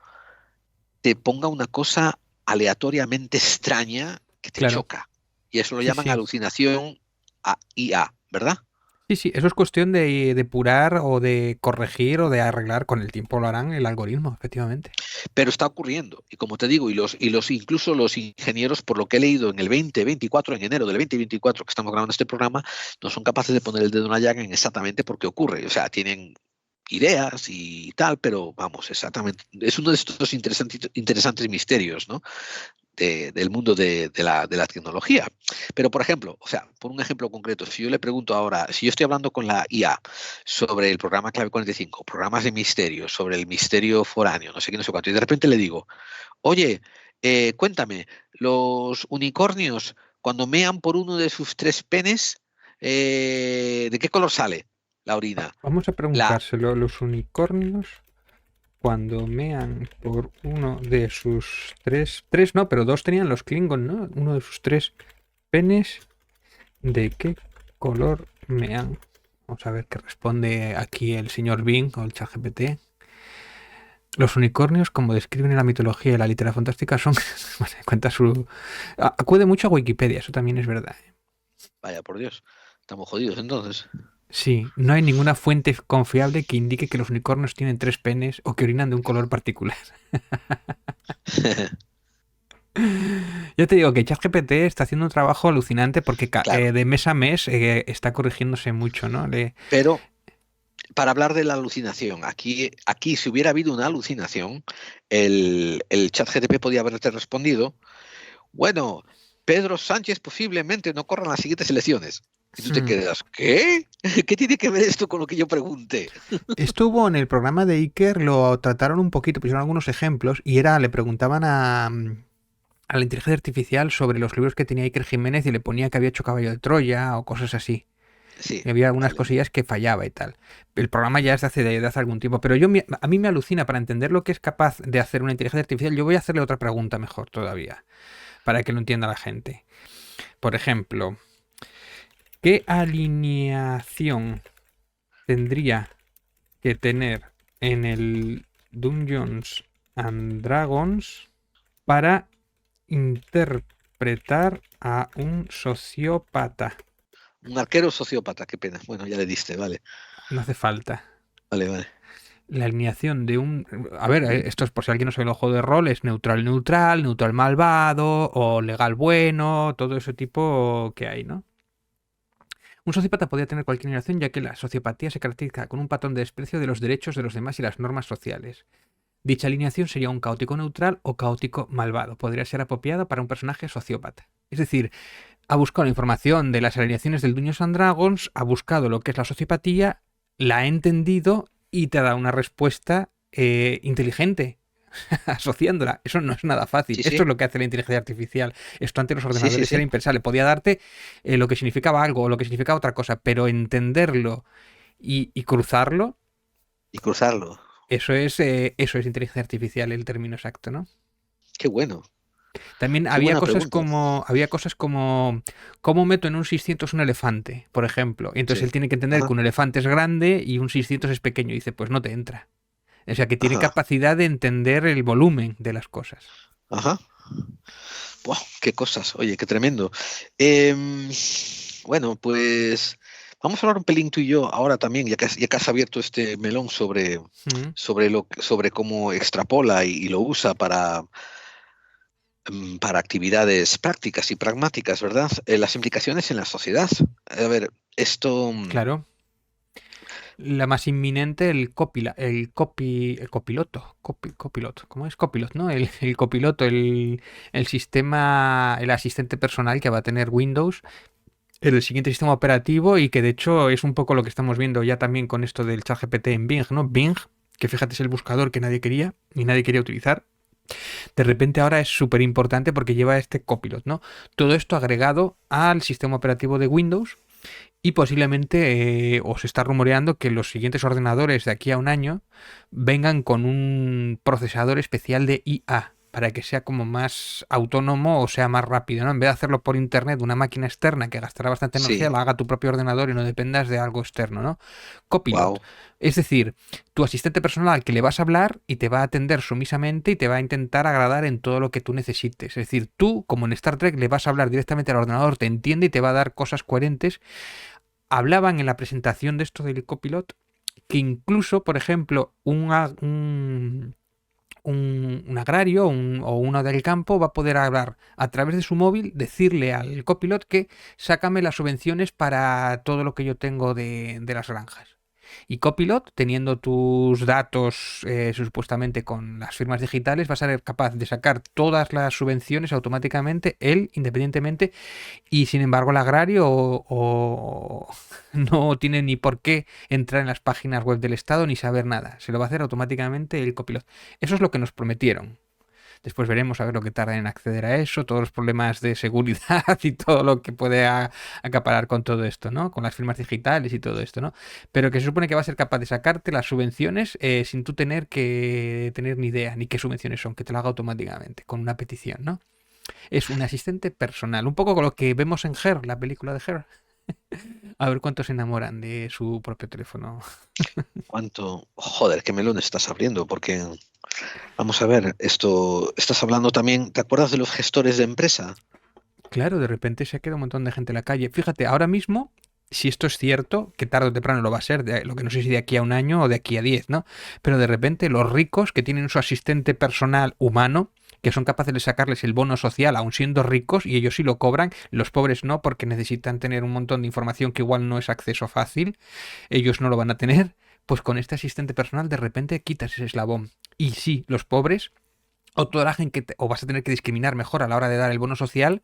te ponga una cosa aleatoriamente extraña que te Claro, choca. Y eso lo sí, llaman sí. alucinación a IA, ¿verdad? Sí, sí, eso es cuestión de depurar o de corregir o de arreglar, con el tiempo lo harán el algoritmo, efectivamente. Pero está ocurriendo. Y como te digo, incluso los ingenieros, por lo que he leído en el 2024, en enero del 2024 que estamos grabando este programa, no son capaces de poner el dedo en la llaga en exactamente por qué ocurre. O sea, tienen ideas y tal, pero vamos, exactamente. Es uno de estos interesantes misterios, ¿no? Del mundo de la tecnología. Pero, por ejemplo, o sea, por un ejemplo concreto, si yo le pregunto ahora, si yo estoy hablando con la IA sobre el programa Clave 45, programas de misterio, sobre el misterio foráneo, no sé qué, no sé cuánto, y de repente le digo, oye, cuéntame, los unicornios, cuando mean por uno de sus 3 penes, ¿de qué color sale la orina? Vamos a La, preguntárselo, los unicornios cuando mean por uno de sus tres no, pero dos tenían los Klingon, ¿no? Uno de sus 3 penes, ¿de qué color mean? Vamos a ver qué responde aquí el señor Bing o el ChatGPT. Los unicornios, como describen en la mitología y la literatura fantástica, son... bueno, cuenta su... Acude mucho a Wikipedia, eso también es verdad. vaya, por Dios, estamos jodidos entonces. Sí, no hay ninguna fuente confiable que indique que los unicornios tienen 3 penes o que orinan de un color particular. Yo te digo que ChatGPT está haciendo un trabajo alucinante porque Claro, de mes a mes está corrigiéndose mucho, ¿no? pero para hablar de la alucinación, aquí si hubiera habido una alucinación, el chat GTP podía haberte respondido, bueno, Pedro Sánchez posiblemente no corra en las siguientes elecciones. Y tú te quedas, ¿qué? ¿Qué tiene que ver esto con lo que yo pregunté? Estuvo en el programa de Iker, lo trataron un poquito, pusieron algunos ejemplos y le preguntaban a la inteligencia artificial sobre los libros que tenía Iker Jiménez y le ponía que había hecho Caballo de Troya o cosas así. Sí, Y había algunas vale. cosillas que fallaba y tal. El programa ya es de hace algún tiempo, pero a mí me alucina, para entender lo que es capaz de hacer una inteligencia artificial, yo voy a hacerle otra pregunta mejor todavía, para que lo entienda la gente. Por ejemplo, ¿qué alineación tendría que tener en el Dungeons and Dragons para interpretar a un sociópata? Un arquero sociópata, qué pena. Bueno, ya le diste, vale. No hace falta. Vale. La alineación de un... A ver, esto es por si alguien no sabe el juego de rol, es neutral malvado o legal bueno, todo ese tipo que hay, ¿no? Un sociópata podría tener cualquier alineación ya que la sociopatía se caracteriza con un patrón de desprecio de los derechos de los demás y las normas sociales. Dicha alineación sería un caótico neutral o caótico malvado. Podría ser apropiado para un personaje sociópata. Es decir, ha buscado la información de las alineaciones del Dungeons and Dragons, ha buscado lo que es la sociopatía, la ha entendido y te da una respuesta inteligente, asociándola. Eso no es nada fácil. Sí, Esto sí. es lo que hace la inteligencia artificial. Esto ante los Sí, ordenadores sí, era sí. impensable. Podía darte lo que significaba algo o lo que significaba otra cosa, pero entenderlo y cruzarlo, Y cruzarlo. eso es inteligencia artificial, el término exacto, ¿no? Qué bueno. También Qué había buena cosas pregunta. como ¿cómo meto en un 600 un elefante, por ejemplo? Y entonces Sí. él tiene que entender Ajá. que un elefante es grande y un 600 es pequeño. Y dice, pues no te entra. O sea, que tiene Ajá. capacidad de entender el volumen de las cosas. Ajá. Buah, qué cosas, oye, qué tremendo. Bueno, pues vamos a hablar un pelín tú y yo ahora también, ya que has abierto este melón Mm. sobre cómo extrapola y lo usa para actividades prácticas y pragmáticas, ¿verdad? Las implicaciones en la sociedad. A ver, esto, Claro. La más inminente, el copiloto, copilot, ¿cómo es? Copilot, ¿no? El copiloto, el sistema, el asistente personal que va a tener Windows, el siguiente sistema operativo y que de hecho es un poco lo que estamos viendo ya también con esto del ChatGPT en Bing, ¿no? Bing, que fíjate es el buscador que nadie quería y nadie quería utilizar. De repente ahora es súper importante porque lleva este copilot, ¿no? Todo esto agregado al sistema operativo de Windows y posiblemente os está rumoreando que los siguientes ordenadores de aquí a un año vengan con un procesador especial de IA para que sea como más autónomo o sea más rápido, ¿no? En vez de hacerlo por internet, una máquina externa que gastará bastante energía, sí, lo haga tu propio ordenador y no dependas de algo externo, ¿no? Copilot. wow, Es decir, tu asistente personal al que le vas a hablar y te va a atender sumisamente y te va a intentar agradar en todo lo que tú necesites. Es decir, tú, como en Star Trek, le vas a hablar directamente al ordenador, te entiende y te va a dar cosas coherentes. Hablaban en la presentación de esto del copilot que incluso, por ejemplo, un agrario o uno del campo va a poder hablar a través de su móvil, decirle al copilot que sácame las subvenciones para todo lo que yo tengo de las granjas. Y Copilot, teniendo tus datos supuestamente con las firmas digitales, va a ser capaz de sacar todas las subvenciones automáticamente, él independientemente, y sin embargo el agrario no tiene ni por qué entrar en las páginas web del Estado ni saber nada. Se lo va a hacer automáticamente el Copilot. Eso es lo que nos prometieron. Después veremos a ver lo que tarda en acceder a eso, todos los problemas de seguridad y todo lo que puede acaparar con todo esto, ¿no? Con las firmas digitales y todo esto, ¿no? Pero que se supone que va a ser capaz de sacarte las subvenciones sin tú tener que tener ni idea ni qué subvenciones son, que te lo haga automáticamente con una petición, ¿no? Es un asistente personal, un poco con lo que vemos en Her, la película de Her. A ver cuántos se enamoran de su propio teléfono. joder, qué melón estás abriendo, porque vamos a ver, estás hablando también, ¿te acuerdas de los gestores de empresa? Claro, de repente se queda un montón de gente en la calle. Fíjate, ahora mismo, si esto es cierto, que tarde o temprano lo va a ser, lo que no sé si de aquí a un año o de aquí a 10, ¿no? Pero de repente los ricos que tienen su asistente personal humano, que son capaces de sacarles el bono social aun siendo ricos, y ellos sí lo cobran, los pobres no, porque necesitan tener un montón de información que igual no es acceso fácil, ellos no lo van a tener, pues con este asistente personal de repente quitas ese eslabón. Y sí, los pobres o toda la gente o vas a tener que discriminar mejor a la hora de dar el bono social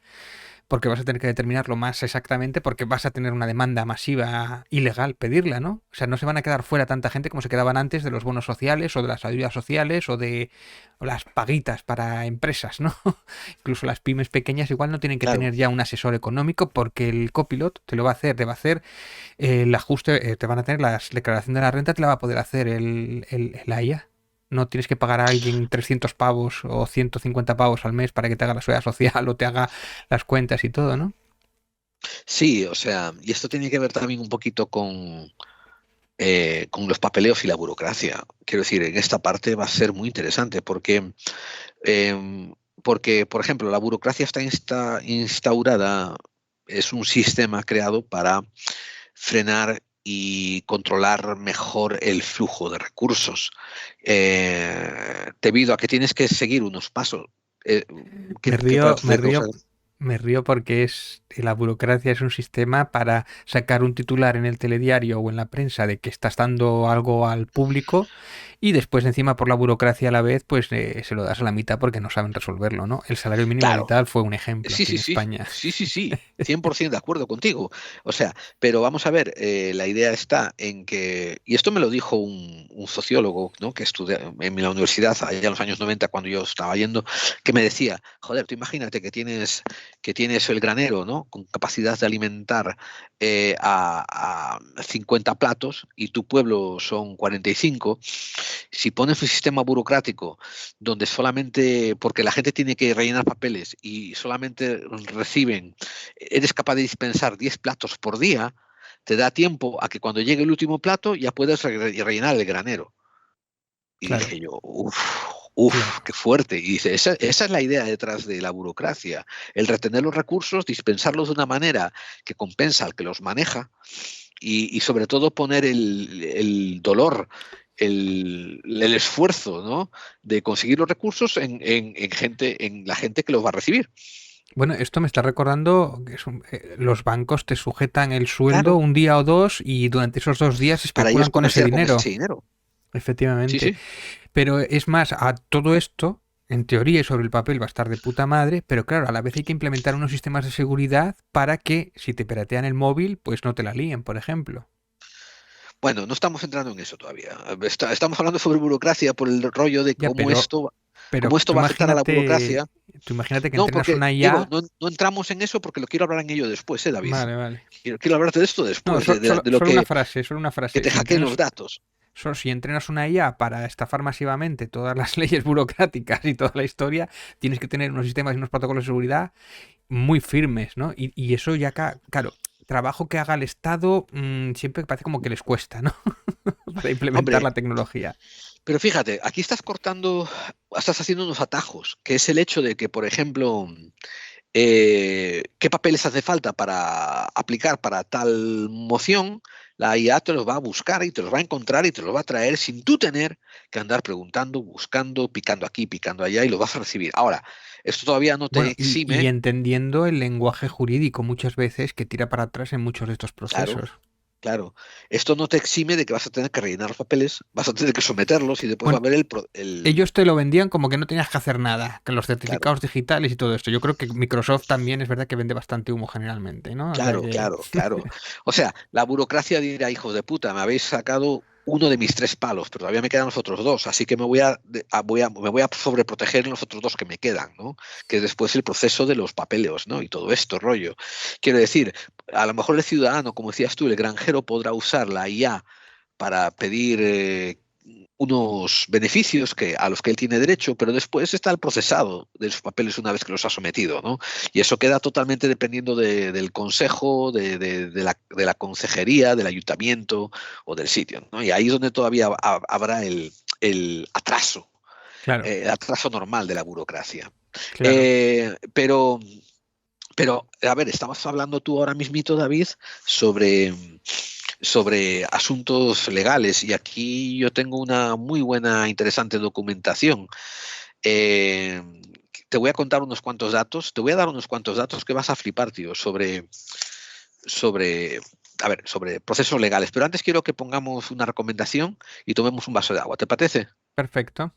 porque vas a tener que determinarlo más exactamente porque vas a tener una demanda masiva ilegal pedirla, ¿no? O sea, no se van a quedar fuera tanta gente como se quedaban antes de los bonos sociales o de las ayudas sociales o las paguitas para empresas, ¿no? Incluso las pymes pequeñas igual no tienen que Claro. tener ya un asesor económico porque el copilot te lo va a hacer, te va a hacer el ajuste, te van a tener la declaración de la renta, te la va a poder hacer la IA. No tienes que pagar a alguien 300 pavos o 150 pavos al mes para que te haga la seguridad social o te haga las cuentas y todo, ¿no? Sí, o sea, y esto tiene que ver también un poquito con los papeleos y la burocracia. Quiero decir, en esta parte va a ser muy interesante eh, porque por ejemplo, la burocracia está instaurada, es un sistema creado para frenar y controlar mejor el flujo de recursos, debido a que tienes que seguir unos pasos. eh, Me ¿Qué río, pedazo me de río, cosas? me río porque la burocracia es un sistema para sacar un titular en el telediario o en la prensa de que estás dando algo al público y después encima por la burocracia a la vez pues se lo das a la mitad porque no saben resolverlo, ¿no? El salario mínimo Claro. vital fue un ejemplo Sí, aquí sí, en sí, España. sí, sí, sí, 100% de acuerdo contigo. O sea, pero vamos a ver, la idea está en que, y esto me lo dijo un sociólogo, ¿no? Que estudió en la universidad allá en los años 90 cuando yo estaba yendo, que me decía, joder, tú imagínate que tienes el granero, ¿no? Con capacidad de alimentar a 50 platos y tu pueblo son 45. Si pones un sistema burocrático donde solamente, porque la gente tiene que rellenar papeles y solamente eres capaz de dispensar 10 platos por día, te da tiempo a que cuando llegue el último plato ya puedas rellenar el granero. Y Claro. dije yo, uff, Uf, qué fuerte. Y dice, esa es la idea detrás de la burocracia, el retener los recursos, dispensarlos de una manera que compensa al que los maneja y sobre todo poner el dolor, el esfuerzo, ¿no?, de conseguir los recursos en la gente que los va a recibir. Bueno, esto me está recordando que los bancos te sujetan el sueldo Claro, un día o dos y durante esos 2 días para ellos especulan con ese comerciar con dinero. ese dinero. Sí, Efectivamente. sí. Pero es más, a todo esto, en teoría y sobre el papel va a estar de puta madre, pero claro, a la vez hay que implementar unos sistemas de seguridad para que si te piratean el móvil, pues no te la líen, por ejemplo. Bueno, no estamos entrando en eso todavía. Estamos hablando sobre burocracia por el rollo de Ya, pero cómo esto va a afectar a la burocracia. tú imagínate que No, entrenas porque una digo, IA. no entramos en eso porque lo quiero hablar en ello después, David. Vale, vale. Quiero hablarte de esto No, después, de lo solo una frase, solo una que frase. te hackeen los datos. Si entrenas una IA para estafar masivamente todas las leyes burocráticas y toda la historia, tienes que tener unos sistemas y unos protocolos de seguridad muy firmes, ¿no? Y eso ya, claro, trabajo que haga el Estado siempre parece como que les cuesta, ¿no? Para implementar Hombre, la tecnología. pero fíjate, aquí estás haciendo unos atajos, que es el hecho de que, por ejemplo, qué papeles hace falta para aplicar para tal moción, la IA te los va a buscar y te los va a encontrar y te los va a traer sin tú tener que andar preguntando, buscando, picando aquí, picando allá y lo vas a recibir. Ahora, esto todavía no te Bueno, y exime, entendiendo el lenguaje jurídico muchas veces que tira para atrás en muchos de estos claro, procesos. claro, esto no te exime de que vas a tener que rellenar los papeles, vas a tener que someterlos y después va a Bueno, haber ellos te lo vendían como que no tenías que hacer nada, que los claro, certificados digitales y todo esto. Yo creo que Microsoft también es verdad que vende bastante humo generalmente, ¿no? O sea claro, que... claro, claro. O sea, la burocracia dirá, hijos de puta, me habéis sacado uno de mis 3 palos, pero todavía me quedan los otros 2, así que me voy a sobreproteger en los otros 2 que me quedan, ¿no? Que es después el proceso de los papeles, ¿no? Y todo esto, rollo. Quiero decir, a lo mejor el ciudadano, como decías tú, el granjero podrá usar la IA para pedir unos beneficios a los que él tiene derecho, pero después está el procesado de sus papeles una vez que los ha sometido, ¿no? Y eso queda totalmente dependiendo del consejo, de la consejería, del ayuntamiento o del sitio, ¿no? Y ahí es donde todavía habrá el Claro, atraso normal de la burocracia. claro. Pero, a ver, estamos hablando tú ahora mismito, David, sobre asuntos legales y aquí yo tengo una muy buena, interesante documentación. Eh, Te voy a contar unos cuantos datos, te voy a dar unos cuantos datos que vas a flipar, tío, sobre procesos legales. Pero antes quiero que pongamos una recomendación y tomemos un vaso de agua. ¿Te parece? Perfecto.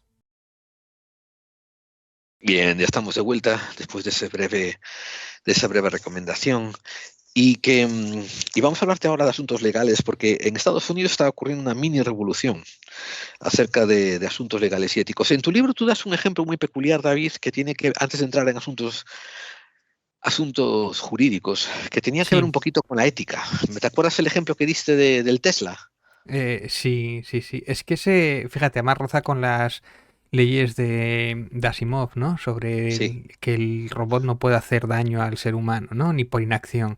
Bien, ya estamos de vuelta después de esa breve recomendación. Y vamos a hablarte ahora de asuntos legales, porque en Estados Unidos está ocurriendo una mini revolución acerca de asuntos legales y éticos. En tu libro tú das un ejemplo muy peculiar, David, que tiene que, antes de entrar en asuntos jurídicos, que tenía que ver Sí, un poquito con la ética. ¿Te acuerdas el ejemplo que diste del Tesla? sí, sí, sí. Es que fíjate, además roza con las leyes de Asimov, ¿no? Sobre Sí. que el robot no puede hacer daño al ser humano, ¿no? Ni por inacción.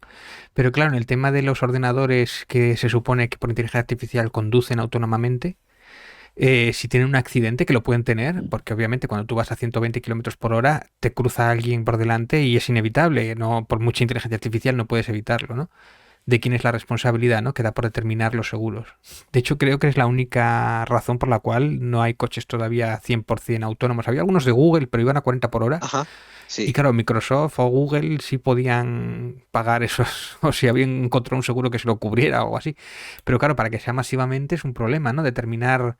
Pero claro, en el tema de los ordenadores que se supone que por inteligencia artificial conducen autónomamente, si tienen un accidente, que lo pueden tener, porque obviamente cuando tú vas a 120 kilómetros por hora, te cruza alguien por delante y es inevitable, no, por mucha inteligencia artificial no puedes evitarlo, ¿no? De quién es la responsabilidad, ¿no? Queda por determinar los seguros. De hecho, creo que es la única razón por la cual no hay coches todavía 100% autónomos. Había algunos de Google, pero iban a 40 por hora. Ajá. Y Sí. claro, Microsoft o Google sí podían pagar esos, o si habían encontrado un seguro que se lo cubriera o así. Pero claro, para que sea masivamente es un problema, ¿no? Determinar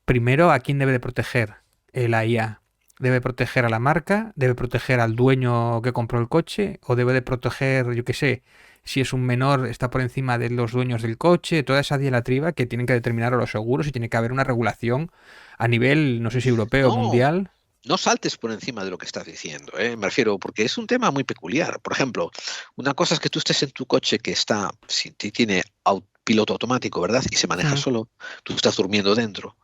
primero a quién debe de proteger la IA. ¿Debe proteger a la marca? ¿Debe proteger al dueño que compró el coche? ¿O debe de proteger, yo qué sé, si es un menor, está por encima de los dueños del coche? Toda esa diatriba que tienen que determinar los seguros y tiene que haber una regulación a nivel, no sé si europeo o No, mundial. no saltes por encima de lo que estás diciendo, ¿eh? Me refiero, porque es un tema muy peculiar. Por ejemplo, una cosa es que tú estés en tu coche que tiene piloto automático, ¿verdad? Y se maneja Mm, solo, tú estás durmiendo dentro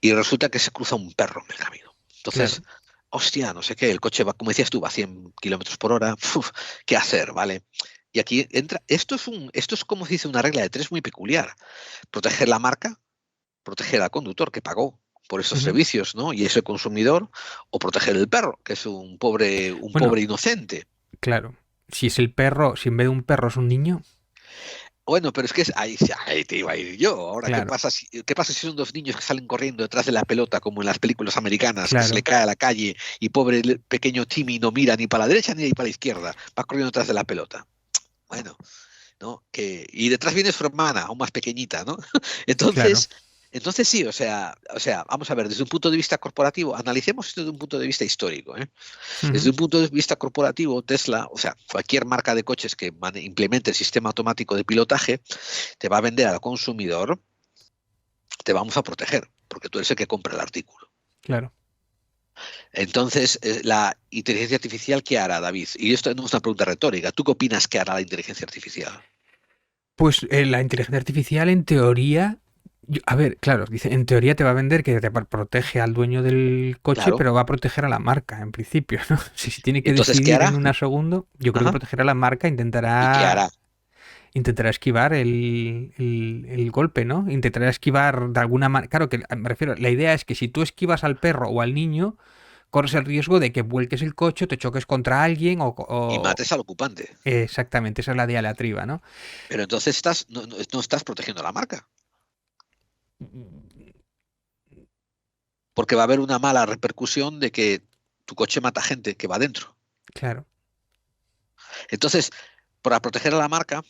y resulta que se cruza un perro en el camino. Entonces, claro. hostia, no sé qué, el coche va, como decías tú, va a 100 kilómetros por hora, uf, ¿qué hacer, vale? Y aquí entra, esto es como se dice una regla de 3 muy peculiar. Proteger la marca, proteger al conductor que pagó por esos Ujú. servicios, ¿no? Y ese consumidor, o proteger el perro, que es un pobre Bueno, inocente. claro. Si es el perro, si en vez de un perro es un niño, Bueno, pero es que ahí te iba a ir yo. Ahora, claro, qué pasa si son dos niños que salen corriendo detrás de la pelota, como en las películas americanas, que se le claro. cae a la calle y pobre pequeño Timmy no mira ni para la derecha ni para la izquierda, va corriendo detrás de la pelota? Bueno, ¿no? Y detrás viene su hermana, aún más pequeñita, ¿no? Claro. Entonces sí, vamos a ver, desde un punto de vista corporativo, analicemos esto desde un punto de vista histórico, ¿eh? Desde Ujú. un punto de vista corporativo, Tesla, o sea, cualquier marca de coches que implemente el sistema automático de pilotaje, te va a vender al consumidor, te vamos a proteger, porque tú eres el que compra el artículo. Claro. Entonces, la inteligencia artificial, ¿qué hará, David? Y esto no es una pregunta retórica. ¿Tú qué opinas que hará la inteligencia artificial? Pues la inteligencia artificial, en teoría, a ver, claro, dice, en teoría te va a vender que te protege al dueño del coche, Claro. pero va a proteger a la marca, en principio, ¿no? Si tiene que Entonces, ¿qué decidir en hará? un segundo, yo creo que Ajá. protegerá a la marca, ¿Y qué hará? intentará esquivar el golpe, ¿no? Intentará esquivar de alguna manera. Claro, que me refiero, la idea es que si tú esquivas al perro o al niño, corres el riesgo de que vuelques el coche, te choques contra alguien Y mates al ocupante. exactamente, esa es la diatriba, ¿no? Pero entonces no estás protegiendo a la marca, porque va a haber una mala repercusión de que tu coche mata gente que va dentro. Claro, Entonces, para proteger a la marca,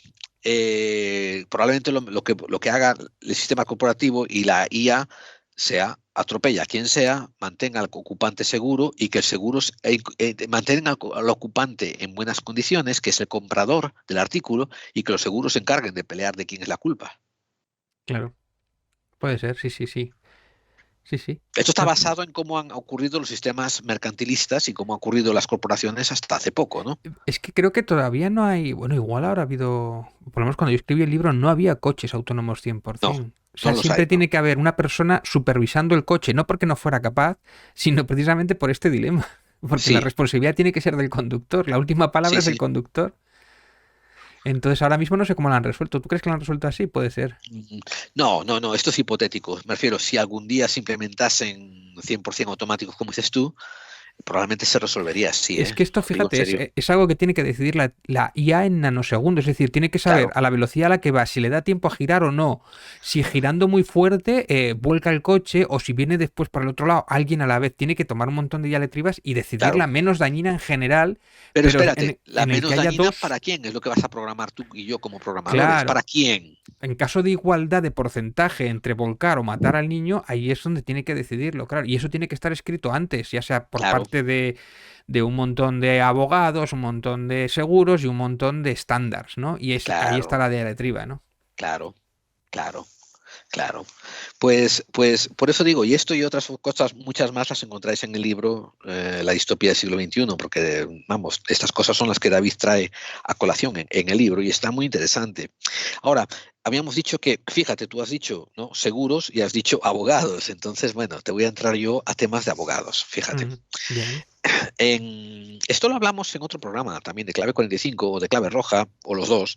probablemente lo que haga el sistema corporativo y la IA sea atropella a quien sea, mantenga al ocupante seguro y que el seguro mantenga al ocupante en buenas condiciones, que es el comprador del artículo, y que los seguros se encarguen de pelear de quién es la culpa. claro. Puede ser, sí, sí, sí. Sí, sí. Esto está No, basado en cómo han ocurrido los sistemas mercantilistas y cómo han ocurrido las corporaciones hasta hace poco, ¿no? es que creo que todavía no hay. Bueno, igual ahora ha habido. Por lo menos cuando yo escribí el libro no había coches autónomos No, 100%. O no sea, los hay, siempre ¿no? tiene que haber una persona supervisando el coche, no porque no fuera capaz, sino precisamente por este dilema. Porque la Sí, responsabilidad tiene que ser del conductor. La última palabra sí, es del sí. conductor. Entonces ahora mismo no sé cómo lo han resuelto. ¿Tú crees que lo han resuelto así? Puede ser. No, esto es hipotético. Me refiero, si algún día se implementasen 100% automáticos, como dices tú, probablemente se resolvería así, Es ¿eh? que esto, Lo digo en fíjate, serio. es algo que tiene que decidir la IA en nanosegundos. Es decir, tiene que saber Claro, a la velocidad a la que va, si le da tiempo a girar o no. Si girando muy fuerte vuelca el coche o si viene después por el otro lado alguien a la vez. Tiene que tomar un montón de diatripas y decidir claro. la menos dañina en general, Pero pero espérate, la en el que menos haya dañina dos. para quién es lo que vas a programar tú y yo como programadores. Claro, ¿Para quién? en caso de igualdad de porcentaje entre volcar o matar al niño, ahí es donde tiene que decidirlo, claro. Y eso tiene que estar escrito antes, ya sea por Claro, parte de un montón de abogados, un montón de seguros y un montón de estándares, ¿no? Y ahí está claro, la diatriba, ¿no? claro, claro. Claro, pues por eso digo, y esto y otras cosas, muchas más las encontráis en el libro La distopía del siglo XXI, porque, vamos, estas cosas son las que David trae a colación en el libro y está muy interesante. Ahora, habíamos dicho que, fíjate, tú has dicho, ¿no? Seguros y has dicho abogados, entonces, bueno, te voy a entrar yo a temas de abogados, fíjate. Bien. Esto lo hablamos en otro programa también de clave 45 o de clave roja, o los dos,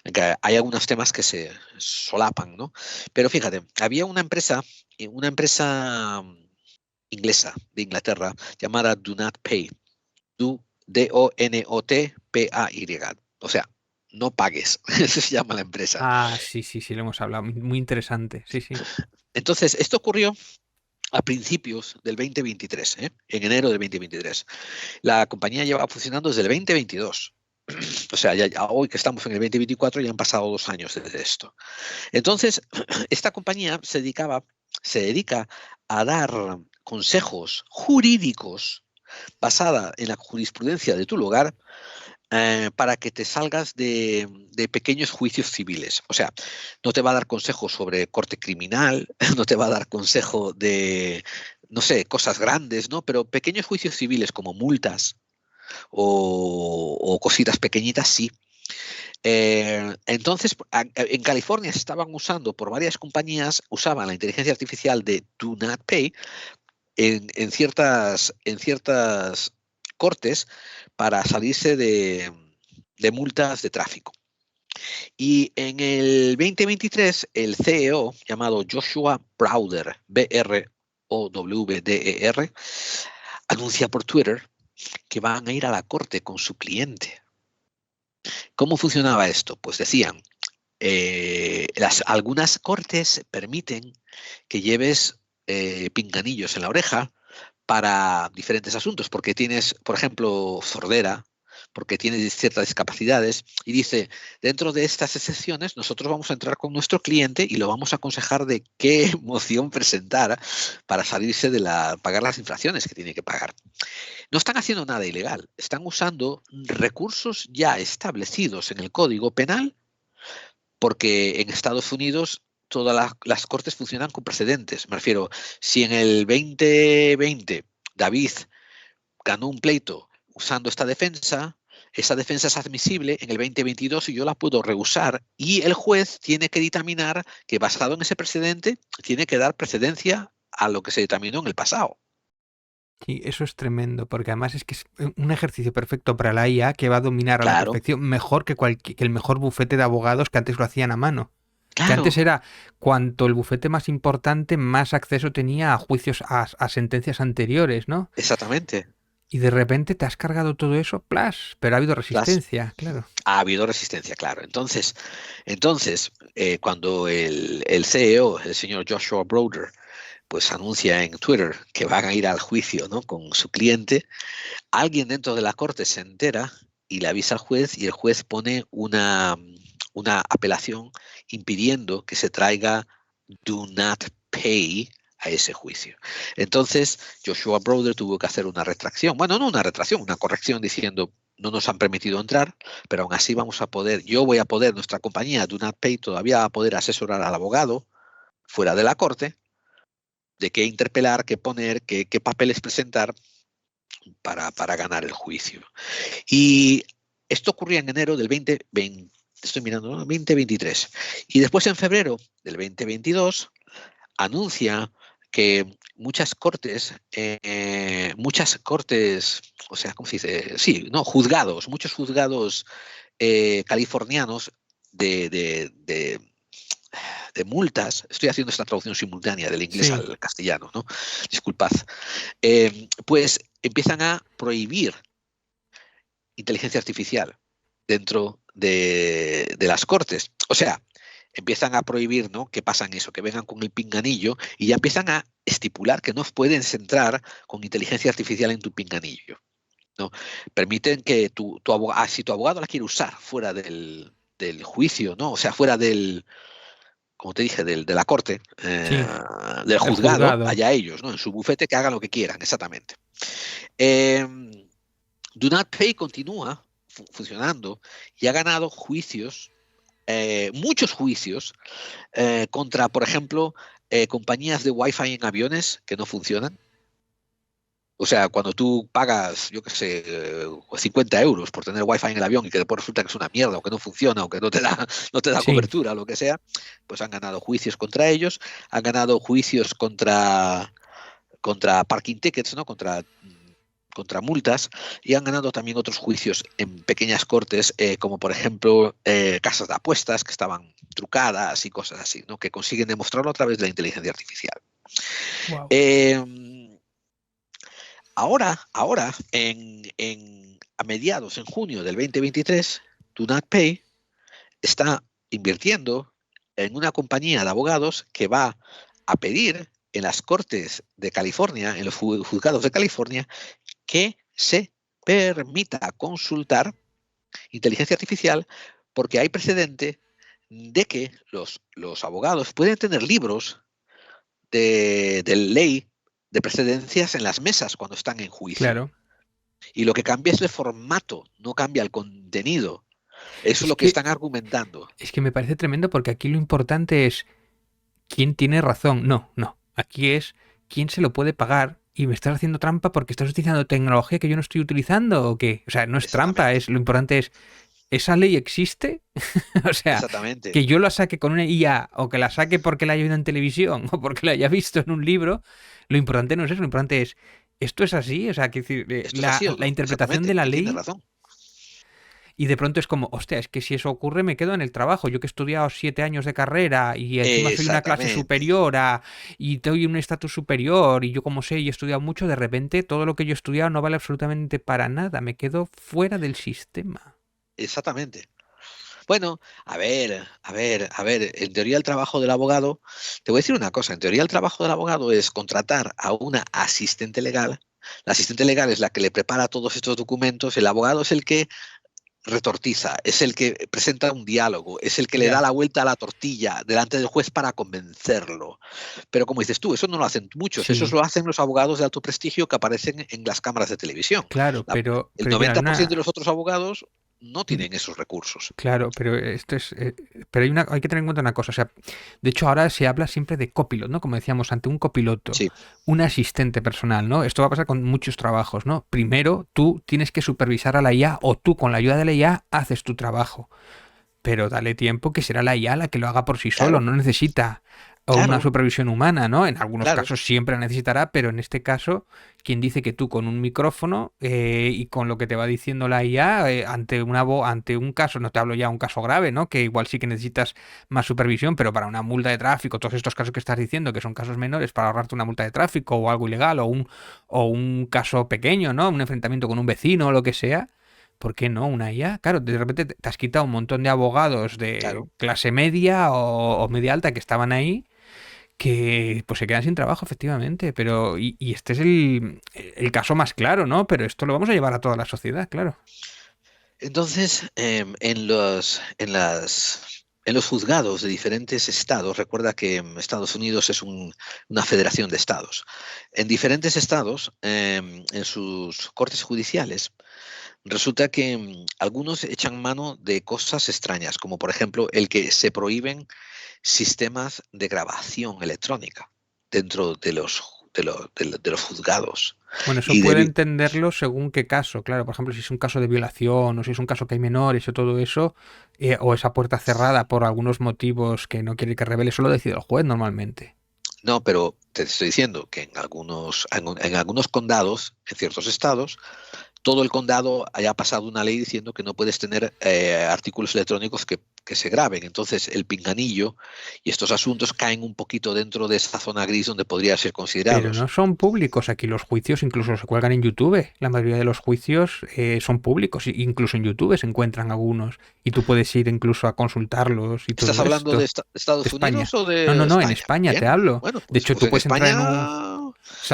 en que hay algunos temas que se solapan, ¿no? Pero fíjate, había una empresa inglesa de Inglaterra llamada Do Not Pay, D-O-N-O-T-P-A-Y. O sea, no pagues, eso se llama la empresa. Ah, sí, sí, sí, lo hemos hablado. Muy interesante, sí, sí. Entonces, esto ocurrió a principios del 2023, en enero del 2023. La compañía lleva funcionando desde el 2022. O sea, ya hoy que estamos en el 2024 ya han pasado 2 años desde esto. Entonces, esta compañía se dedica a dar consejos jurídicos basada en la jurisprudencia de tu lugar para que te salgas de pequeños juicios civiles. O sea, no te va a dar consejos sobre corte criminal, no te va a dar consejo de, no sé, cosas grandes, ¿no? Pero pequeños juicios civiles como multas o cositas pequeñitas, sí. Entonces, en California se estaban usando por varias compañías, usaban la inteligencia artificial de Do Not Pay en ciertas cortes para salirse de multas de tráfico. Y en el 2023, el CEO llamado Joshua Browder, WDER, anuncia por Twitter que van a ir a la corte con su cliente. ¿Cómo funcionaba esto? Pues decían, algunas cortes permiten que lleves pinganillos en la oreja para diferentes asuntos, porque tienes, por ejemplo, sordera, porque tienes ciertas discapacidades, y dice, dentro de estas excepciones, nosotros vamos a entrar con nuestro cliente y lo vamos a aconsejar de qué moción presentar para salirse de pagar las infracciones que tiene que pagar. No están haciendo nada ilegal, están usando recursos ya establecidos en el Código Penal, porque en Estados Unidos todas las cortes funcionan con precedentes. Me refiero, si en el 2020 David ganó un pleito usando esta defensa, esa defensa es admisible en el 2022 y yo la puedo rehusar, y el juez tiene que dictaminar que basado en ese precedente tiene que dar precedencia a lo que se determinó en el pasado. Sí, eso es tremendo, porque además es que es un ejercicio perfecto para la IA que va a dominar a la Claro, perfección, mejor que el mejor bufete de abogados que antes lo hacían a mano. Que antes claro, era cuanto el bufete más importante, más acceso tenía a juicios, a sentencias anteriores, ¿no? exactamente. Y de repente te has cargado todo eso, ¡plas! Pero ha habido Las- resistencia, claro. Ha habido resistencia, claro. Entonces cuando el CEO, el señor Joshua Broder, pues anuncia en Twitter que van a ir al juicio, ¿no?, con su cliente, alguien dentro de la corte se entera y le avisa al juez, y el juez pone una apelación impidiendo que se traiga do not pay a ese juicio. Entonces, Joshua Broder tuvo que hacer una retracción. Bueno, no una retracción, una corrección diciendo, no nos han permitido entrar, pero aún así yo voy a poder, nuestra compañía Do Not Pay todavía va a poder asesorar al abogado fuera de la corte de qué interpelar, qué poner, qué papeles presentar para ganar el juicio. Y esto ocurría en enero del 2020, estoy mirando, ¿no?, 2023. Y después en febrero del 2022 anuncia que muchas cortes, o sea, ¿cómo se dice? Sí, no, juzgados, muchos juzgados californianos de multas, estoy haciendo esta traducción simultánea del inglés Sí, al castellano, ¿no? Disculpad. Pues empiezan a prohibir inteligencia artificial dentro de las cortes. O sea, empiezan a prohibir, ¿no?, que pasan eso, que vengan con el pinganillo, y ya empiezan a estipular que no pueden entrar con inteligencia artificial en tu pinganillo, ¿no? Permiten que si tu abogado la quiere usar fuera del juicio, ¿no?, o sea, fuera como te dije, de la corte, sí, del el juzgado, juzgado. allá ellos, ¿no?, en su bufete, que hagan lo que quieran, exactamente. Eh, Do Not Pay continúa funcionando y ha ganado juicios, muchos juicios, contra, por ejemplo, compañías de Wi-Fi en aviones que no funcionan. O sea, cuando tú pagas, yo qué sé, 50 euros por tener Wi-Fi en el avión y que después resulta que es una mierda, o que no funciona, o que no te da Sí, cobertura, o lo que sea, pues han ganado juicios contra ellos, han ganado juicios contra parking tickets, ¿no?, contra multas, y han ganado también otros juicios en pequeñas cortes, como por ejemplo casas de apuestas que estaban trucadas y cosas así, ¿no?, que consiguen demostrarlo a través de la inteligencia artificial. wow. Ahora, a mediados, en junio del 2023, Do Not Pay está invirtiendo en una compañía de abogados que va a pedir en las cortes de California, en los juzgados de California, que se permita consultar inteligencia artificial, porque hay precedente de que los abogados pueden tener libros de ley de precedencias en las mesas cuando están en juicio. Claro. Y lo que cambia es el formato, no cambia el contenido. Eso es lo que están argumentando. Es que me parece tremendo, porque aquí lo importante es quién tiene razón. No. Aquí es quién se lo puede pagar, y me estás haciendo trampa porque estás utilizando tecnología que yo no estoy utilizando, ¿o qué? O sea, no es trampa, lo importante es, ¿esa ley existe? O sea, Exactamente. que yo la saque con una IA, o que la saque porque la haya oído en televisión, o porque la haya visto en un libro, lo importante no es eso, lo importante es, ¿esto es así? O sea, que decir, ¿Esto es así o no? la interpretación Exactamente. de la Y tienes ley. razón. Y de pronto es como, hostia, es que si eso ocurre me quedo en el trabajo. Yo que he estudiado 7 años de carrera y encima soy una clase Exactamente. superior y doy un estatus superior y yo como sé y he estudiado mucho, de repente todo lo que yo he estudiado no vale absolutamente para nada. Me quedo fuera del sistema. Exactamente. Bueno, a ver, en teoría el trabajo del abogado, te voy a decir una cosa, en teoría el trabajo del abogado es contratar a una asistente legal. La asistente legal es la que le prepara todos estos documentos, el abogado es el que retortiza, es el que presenta un diálogo, es el que le da Ya, la vuelta a la tortilla delante del juez para convencerlo. Pero como dices tú, eso no lo hacen muchos, eso sí, lo hacen los abogados de alto prestigio que aparecen en las cámaras de televisión. claro, La- el pero mira, 90% de los otros abogados no tienen esos recursos. claro, pero esto es, pero hay que tener en cuenta una cosa, o sea, de hecho ahora se habla siempre de copilot, ¿no? Como decíamos, ante un copiloto, Sí, un asistente personal, ¿no? Esto va a pasar con muchos trabajos, ¿no? Primero, tú tienes que supervisar a la IA o tú con la ayuda de la IA haces tu trabajo. Pero dale tiempo que será la IA la que lo haga por sí solo, claro, no necesita o una claro, supervisión humana, ¿no? En algunos claro. casos siempre la necesitará, pero en este caso, quien dice que tú con un micrófono y con lo que te va diciendo la IA ante un caso, no te hablo ya de un caso grave, ¿no? Que igual sí que necesitas más supervisión, pero para una multa de tráfico, todos estos casos que estás diciendo, que son casos menores, para ahorrarte una multa de tráfico o algo ilegal o un caso pequeño, ¿no? Un enfrentamiento con un vecino o lo que sea. ¿Por qué no una IA? Claro, de repente te has quitado un montón de abogados de Claro. clase media o media alta que estaban ahí, que pues se quedan sin trabajo, efectivamente. Pero, y este es el caso más claro, ¿no? Pero esto lo vamos a llevar a toda la sociedad, claro. Entonces, en los juzgados de diferentes estados, recuerda que Estados Unidos es una federación de estados. En diferentes estados, en sus cortes judiciales, resulta que algunos echan mano de cosas extrañas, como por ejemplo el que se prohíben sistemas de grabación electrónica dentro de los juzgados. Bueno, eso Y puede debi- entenderlo según qué caso. Claro, por ejemplo, si es un caso de violación o si es un caso que hay menores o todo eso, o esa puerta cerrada por algunos motivos que no quiere que revele, eso lo decide el juez normalmente. no, pero te estoy diciendo que en algunos condados, en ciertos estados, todo el condado haya pasado una ley diciendo que no puedes tener artículos electrónicos que se graben. Entonces, el pinganillo y estos asuntos caen un poquito dentro de esa zona gris donde podrían ser Pero no considerados. son públicos. Aquí los juicios incluso se cuelgan en YouTube. La mayoría de los juicios son públicos. Incluso en YouTube se encuentran algunos. Y tú puedes ir incluso a consultarlos y ¿Estás todo hablando de esto. De Estados España. Unidos o No, no, de no, en España? España te Bien. hablo. Bueno, De pues, hecho, pues tú en puedes entrar España, en un...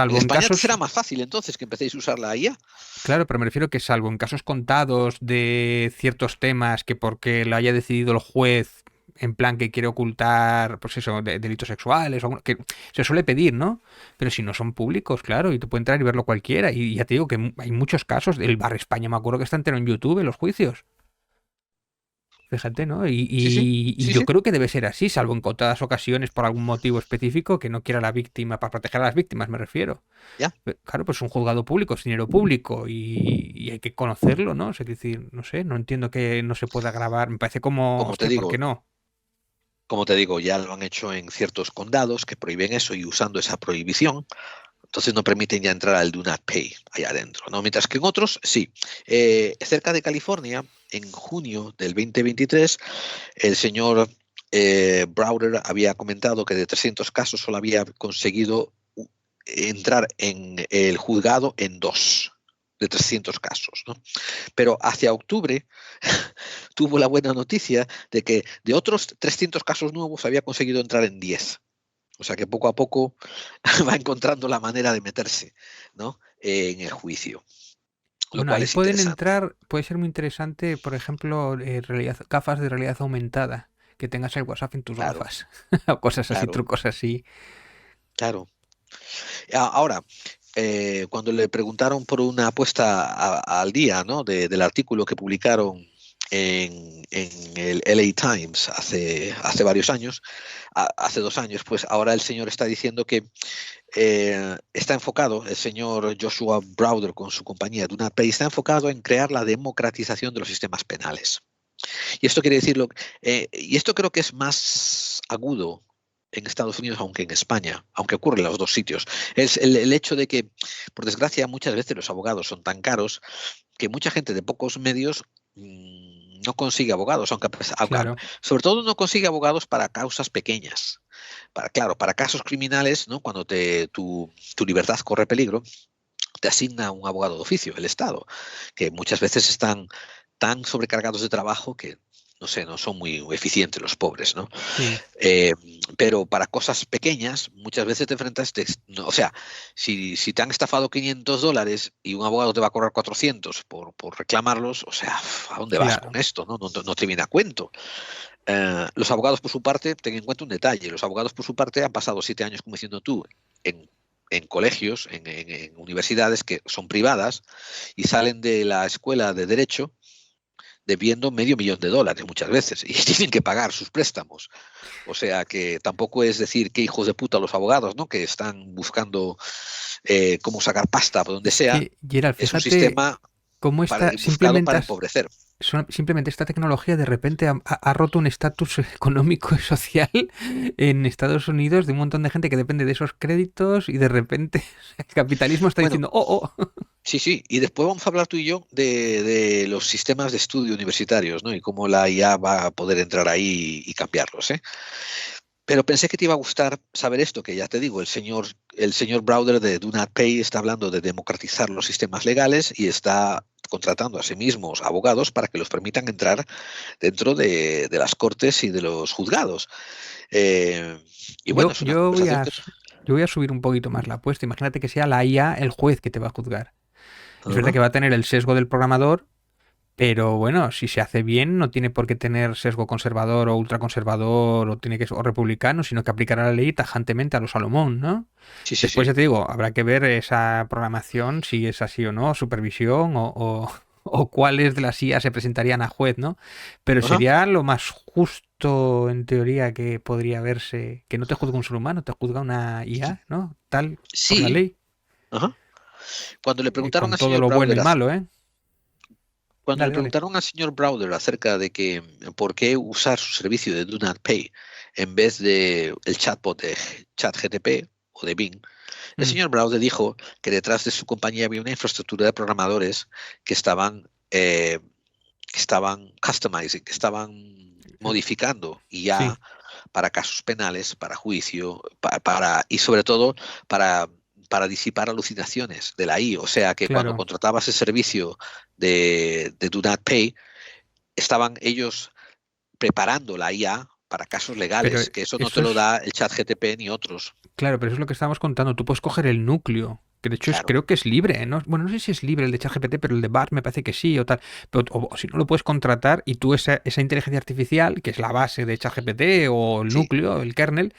en Salvo en España casos... será más fácil entonces que empecéis a usar la IA. Claro, pero me refiero que salvo en casos contados de ciertos temas que porque lo haya decidido el juez en plan que quiere ocultar, pues eso, delitos sexuales, o que se suele pedir, ¿no? Pero si no son públicos, claro, y tú puedes entrar y verlo cualquiera. Y ya te digo que hay muchos casos, el Bar España me acuerdo que está entero en YouTube, los juicios. Fíjate, ¿no? Sí, sí, Y sí, yo sí, creo que debe ser así, salvo en contadas ocasiones por algún motivo específico que no quiera la víctima, para proteger a las víctimas, me refiero. ya. Claro, pues un juzgado público es dinero público y hay que conocerlo, ¿no? Es decir, no sé, no entiendo que no se pueda grabar. Me parece como, Como te hostia, ¿por qué digo, no? como te digo, ya lo han hecho en ciertos condados que prohíben eso y usando esa prohibición, entonces no permiten ya entrar al Do Not Pay allá adentro, ¿no? Mientras que en otros, sí. Cerca de California, en junio del 2023, el señor Browder había comentado que de 300 casos solo había conseguido entrar en el juzgado en 2 de 300 casos, ¿no? Pero hacia octubre tuvo la buena noticia de que de otros 300 casos nuevos había conseguido entrar en 10. O sea que poco a poco va encontrando la manera de meterse, ¿no? En el juicio, lo Bueno, cual ahí es pueden interesante. entrar, puede ser muy interesante, por ejemplo, gafas de realidad aumentada, que tengas el WhatsApp en tus Claro, gafas, o cosas así, claro, trucos así. claro. Ahora, cuando le preguntaron por una apuesta al día, ¿no? Del artículo que publicaron en el LA Times hace varios años, hace 2 años, pues ahora el señor está diciendo que está enfocado, el señor Joshua Browder con su compañía DoNotPay, está enfocado en crear la democratización de los sistemas penales. Y esto quiere decirlo, y esto creo que es más agudo en Estados Unidos, aunque en España, aunque ocurre en los dos sitios. Es el hecho de que, por desgracia, muchas veces los abogados son tan caros que mucha gente de pocos medios no consigue abogados, aunque Claro, sobre todo no consigue abogados para causas pequeñas. Claro, para casos criminales, ¿no? Cuando tu libertad corre peligro, te asigna un abogado de oficio, el Estado, que muchas veces están tan sobrecargados de trabajo que, no sé, no son muy eficientes los pobres, ¿no? sí, Pero para cosas pequeñas, muchas veces te enfrentas, o sea, si te han estafado $500 y un abogado te va a cobrar 400 por reclamarlos, o sea, ¿a dónde vas claro. con esto? No te viene a cuento. Los abogados, por su parte, ten en cuenta un detalle, los abogados, por su parte, han pasado 7 años, como diciendo tú, en colegios, en universidades que son privadas y salen de la escuela de Derecho debiendo $500,000 muchas veces y tienen que pagar sus préstamos. O sea que tampoco es decir que hijos de puta los abogados, ¿no? Que están buscando cómo sacar pasta por donde Es sea. que, Gerald, Es un fíjate sistema cómo está, buscado para empobrecer. simplemente esta tecnología de repente ha roto un estatus económico y social en Estados Unidos de un montón de gente que depende de esos créditos y de repente el capitalismo está Bueno, diciendo, oh, oh. sí, y después vamos a hablar tú y yo de los sistemas de estudio universitarios, ¿no? Y cómo la IA va a poder entrar ahí y cambiarlos, ¿eh? Pero pensé que te iba a gustar saber esto, que ya te digo, el señor Browder de Do Not Pay está hablando de democratizar los sistemas legales y está contratando a sí mismos abogados para que los permitan entrar dentro de las cortes y de los juzgados. Y bueno, es una Yo conversación que... voy a subir un poquito más la apuesta. Imagínate que sea la IA el juez que te va a juzgar. Es verdad Ajá. que va a tener el sesgo del programador, pero bueno, si se hace bien, no tiene por qué tener sesgo conservador o ultraconservador o tiene que o republicano, sino que aplicará la ley tajantemente a lo Salomón, ¿no? Sí, Después ya te digo, habrá que ver esa programación, si es así o no, supervisión o cuáles de las IA se presentarían a juez, ¿no? Pero Ajá. sería lo más justo en teoría que podría verse, que no te juzga un ser humano, te juzga una IA, ¿no? Tal por la Sí. ley, Ajá. Cuando le preguntaron con al todo señor lo bueno y Browder malo, ¿eh? Cuando le Dale, dale. preguntaron al señor Browder acerca de que por qué usar su servicio de Do Not Pay en vez de el chatbot de ChatGPT o de Bing, el Mm, señor Browder dijo que detrás de su compañía había una infraestructura de programadores que estaban customizing, que estaban modificando sí, IA para casos penales, para juicio, y sobre todo para disipar alucinaciones de la IA. O sea que cuando claro. contratabas el servicio de Do Not Pay, estaban ellos preparando la IA para casos Pero legales, que eso no te eso lo es, da el chat GTP ni otros. claro, pero eso es lo que estábamos contando. Tú puedes coger el núcleo, que de hecho Claro, creo que es libre, ¿no? Bueno, no sé si es libre el de ChatGPT, pero el de BART me parece que sí o tal. Pero, o si no lo puedes contratar y tú esa inteligencia artificial, que es la base de ChatGPT o el sí, núcleo, el kernel,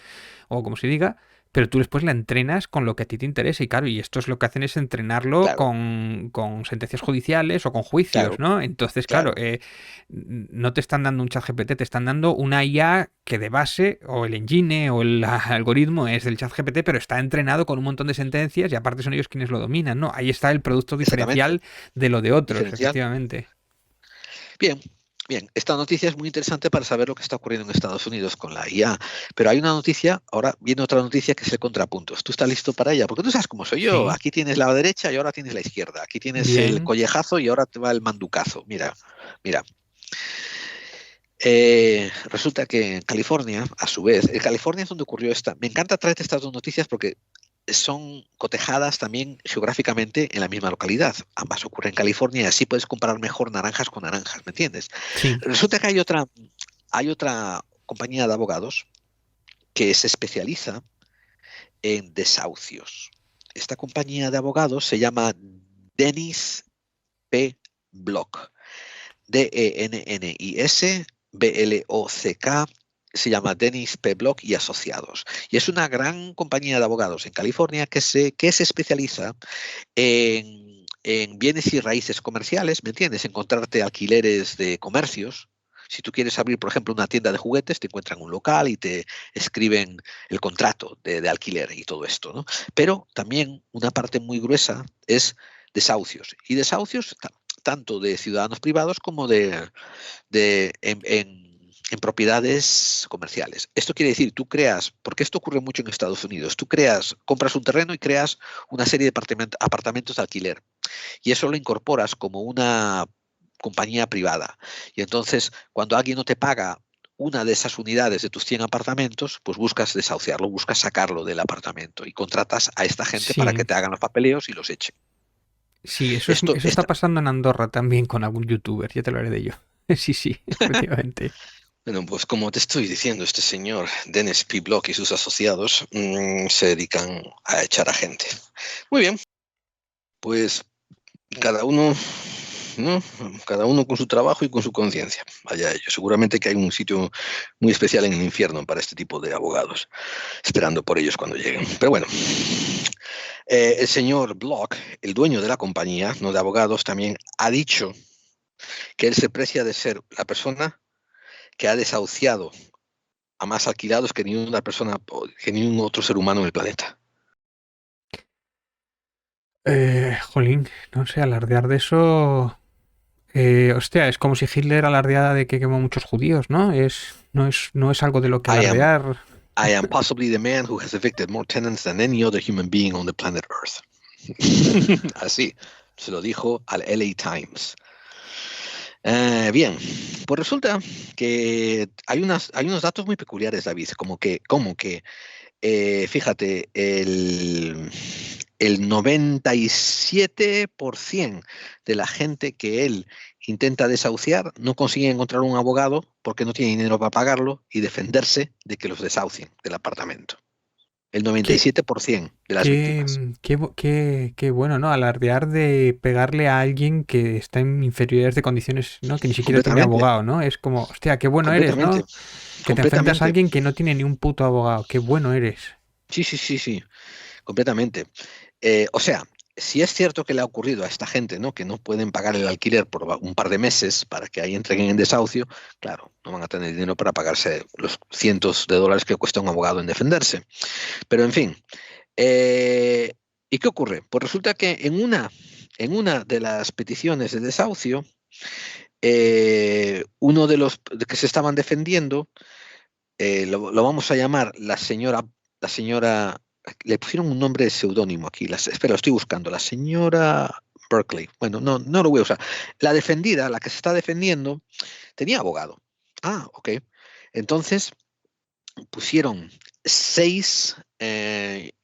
o como se diga, pero tú después la entrenas con lo que a ti te interese. Y claro, y esto es lo que hacen es entrenarlo claro, con sentencias judiciales o con juicios, claro, ¿no? Entonces, claro, claro, no te están dando un chat GPT, te están dando una IA que de base, o el engine o el algoritmo es del chat GPT, pero está entrenado con un montón de sentencias y aparte son ellos quienes lo dominan, ¿no? Ahí está el producto exactamente, diferencial de lo de otros, diferencial. efectivamente. Bien, bien, esta noticia es muy interesante para saber lo que está ocurriendo en Estados Unidos con la IA, pero hay una noticia, ahora viene otra noticia que es el contrapunto. ¿Tú estás listo para ella? Porque tú sabes cómo soy yo, Sí, aquí tienes la derecha y ahora tienes la izquierda, aquí tienes el bien. collejazo y ahora te va el manducazo. Mira, mira. Resulta que en California, a su vez, en California es donde ocurrió esta. Me encanta traerte estas dos noticias porque son cotejadas también geográficamente en la misma localidad. Ambas ocurren en California y así puedes comparar mejor naranjas con naranjas, ¿me entiendes? Sí, Resulta que hay otra compañía de abogados que se especializa en desahucios. Esta compañía de abogados se llama Dennis P. Block. Dennis Block, se llama Dennis P. Block y Asociados. Y es una gran compañía de abogados en California que se especializa en bienes y raíces comerciales, ¿me entiendes? Encontrarte alquileres de comercios. Si tú quieres abrir, por ejemplo, una tienda de juguetes, te encuentran un local y te escriben el contrato de alquiler y todo esto, ¿no? Pero también una parte muy gruesa es desahucios. Y desahucios tanto de ciudadanos privados como en propiedades comerciales. Esto quiere decir, tú creas, porque esto ocurre mucho en Estados Unidos, compras un terreno y creas una serie de apartamentos de alquiler y eso lo incorporas como una compañía privada. Y entonces, cuando alguien no te paga una de esas unidades de tus 100 apartamentos, pues buscas desahuciarlo, buscas sacarlo del apartamento y contratas a esta gente para que Sí, te hagan los papeleos y los echen. sí, Esto, eso está pasando en Andorra también con algún youtuber, ya te hablaré de ello. Sí, sí, efectivamente. Bueno, pues como te estoy diciendo, este señor Dennis P. Block y sus asociados se dedican a echar a gente. Muy bien, pues cada uno, ¿no? Cada uno con su trabajo y con su conciencia. Vaya ello. Seguramente que hay un sitio muy especial en el infierno para este tipo de abogados, esperando por ellos cuando lleguen. Pero bueno, el señor Block, el dueño de la compañía, no de abogados, también ha dicho que él se precia de ser la persona que ha desahuciado a más alquilados que ninguna persona, que ningún otro ser humano en el planeta. Jolín, no sé, alardear de eso. Hostia, es como si Hitler alardeara de que quemó muchos judíos, ¿no? No es algo de lo que alardear. I am possibly the man who has evicted more tenants than any other human being on the planet Earth. Así, se lo dijo al LA Times. Bien, pues resulta que hay unos datos muy peculiares, David, como que fíjate, el 97% de la gente que él intenta desahuciar no consigue encontrar un abogado porque no tiene dinero para pagarlo y defenderse de que los desahucien del apartamento. El 97% de las víctimas. Qué bueno, ¿no? Alardear de pegarle a alguien que está en inferioridades de condiciones, ¿no? Que ni siquiera tiene Completamente, abogado, ¿no? Es como, hostia, qué bueno eres, completamente, ¿no? Que te enfrentas a completamente. alguien que no tiene ni un puto abogado. Qué bueno eres. Sí, completamente. O sea, si es cierto que le ha ocurrido a esta gente, ¿no? Que no pueden pagar el alquiler por un par de meses para que ahí entren en desahucio, claro, no van a tener dinero para pagarse los cientos de dólares que cuesta un abogado en defenderse. Pero en fin, ¿y qué ocurre? Pues resulta que en una de las peticiones de desahucio, uno de los que se estaban defendiendo, lo vamos a llamar la señora, le pusieron un nombre de seudónimo aquí, espera, lo estoy buscando, la señora Berkeley. Bueno, no lo voy a usar. La defendida, la que se está defendiendo, tenía abogado. Ah, ok. Entonces pusieron 6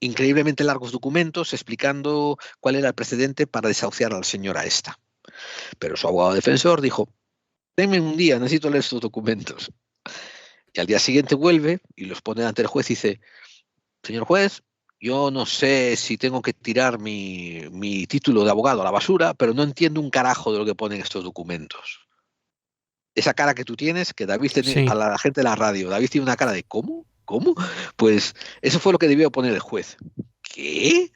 increíblemente largos documentos explicando cuál era el precedente para desahuciar a la señora esta. Pero su abogado defensor dijo, denme un día, necesito leer estos documentos. Y al día siguiente vuelve y los pone ante el juez y dice, señor juez, yo no sé si tengo que tirar mi título de abogado a la basura, pero no entiendo un carajo de lo que ponen estos documentos. Esa cara que tú tienes, que David tiene, Sí. a la gente de la radio, David tiene una cara de ¿cómo? ¿Cómo? Pues eso fue lo que debió poner el juez. ¿Qué?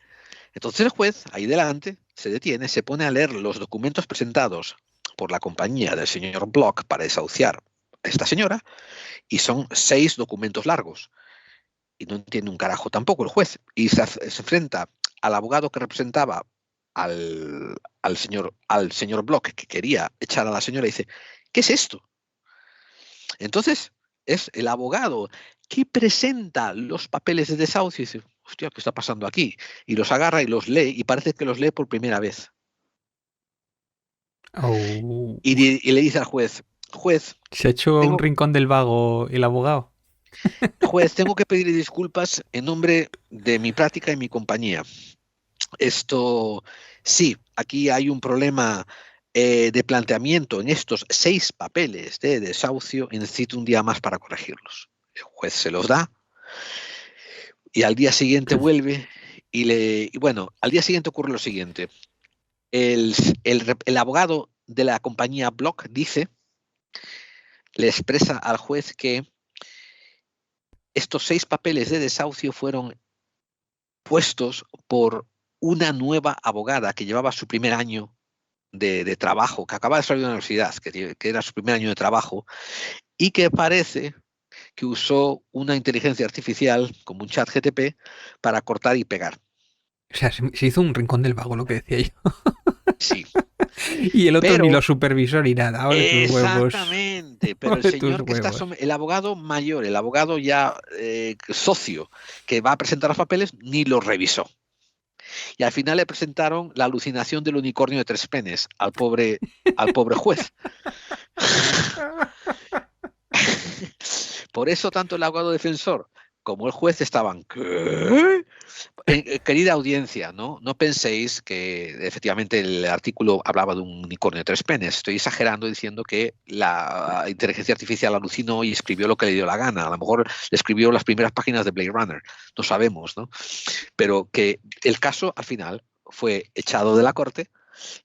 Entonces el juez, ahí delante, se detiene, se pone a leer los documentos presentados por la compañía del señor Block para desahuciar a esta señora, y son 6 documentos largos. Y no entiende un carajo tampoco el juez. Y se enfrenta al abogado que representaba al señor Block, que quería echar a la señora, y dice, ¿qué es esto? Entonces, es el abogado que presenta los papeles de desahucio y dice, hostia, ¿qué está pasando aquí? Y los agarra y los lee, y parece que los lee por primera vez. Oh. Y le dice al juez, Se ha hecho un rincón del vago el abogado. Juez, tengo que pedirle disculpas en nombre de mi práctica y mi compañía. Esto, sí, aquí hay un problema de planteamiento en estos 6 papeles de desahucio y necesito un día más para corregirlos. El juez se los da y al día siguiente vuelve y bueno, al día siguiente ocurre lo siguiente. El abogado de la compañía Block le expresa al juez que estos 6 papeles de desahucio fueron puestos por una nueva abogada que llevaba su primer año de trabajo, que acaba de salir de la universidad, que era su primer año de trabajo, y que parece que usó una inteligencia artificial, como un chat GTP, para cortar y pegar. O sea, se hizo un rincón del vago, lo que decía yo. Sí. Y el otro ni lo supervisó ni nada. Ole tus huevos. Exactamente, pero el señor que está, el abogado mayor, el abogado ya socio, que va a presentar los papeles, ni los revisó. Y al final le presentaron la alucinación del unicornio de 3 penes al pobre juez. Por eso tanto el abogado defensor como el juez estaban, ¿qué? Querida audiencia, ¿no? No penséis que efectivamente el artículo hablaba de un unicornio de 3 penes. Estoy exagerando diciendo que la inteligencia artificial alucinó y escribió lo que le dio la gana. A lo mejor le escribió las primeras páginas de Blade Runner. No sabemos, ¿no? Pero que el caso al final fue echado de la corte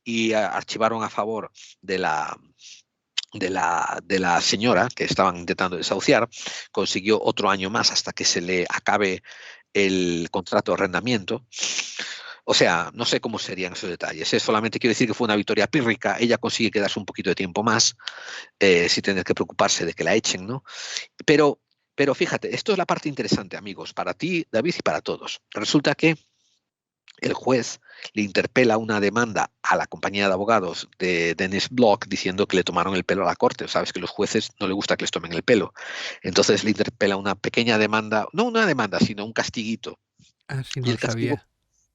y archivaron a favor de la señora que estaban intentando desahuciar. Consiguió otro año más hasta que se le acabe el contrato de arrendamiento. O sea, no sé cómo serían esos detalles. Solamente quiero decir que fue una victoria pírrica. Ella consigue quedarse un poquito de tiempo más sin tener que preocuparse de que la echen, ¿no? Pero fíjate, esto es la parte interesante, amigos, para ti, David, y para todos. Resulta que el juez le interpela una demanda a la compañía de abogados de Dennis Block diciendo que le tomaron el pelo a la corte. Sabes que a los jueces no les gusta que les tomen el pelo. Entonces le interpela una pequeña demanda, no una demanda, sino un castiguito. Ah, sí, no lo sabía.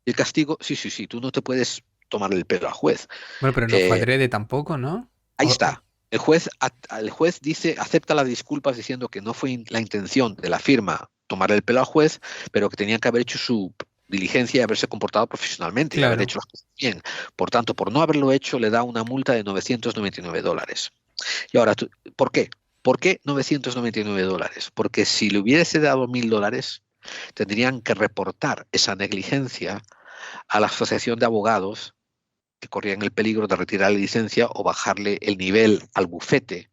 El castigo, sí, tú no te puedes tomar el pelo al juez. Bueno, pero no fue adrede tampoco, ¿no? Ahí está. El juez dice, acepta las disculpas diciendo que no fue la intención de la firma tomar el pelo al juez, pero que tenían que haber hecho su diligencia y haberse comportado profesionalmente, Claro. y haber hecho las cosas bien. Por tanto, por no haberlo hecho, le da una multa de $999. Y ahora, ¿por qué? ¿Por qué $999? Porque si le hubiese dado $1.000, tendrían que reportar esa negligencia a la asociación de abogados que corrían el peligro de retirar la licencia o bajarle el nivel al bufete.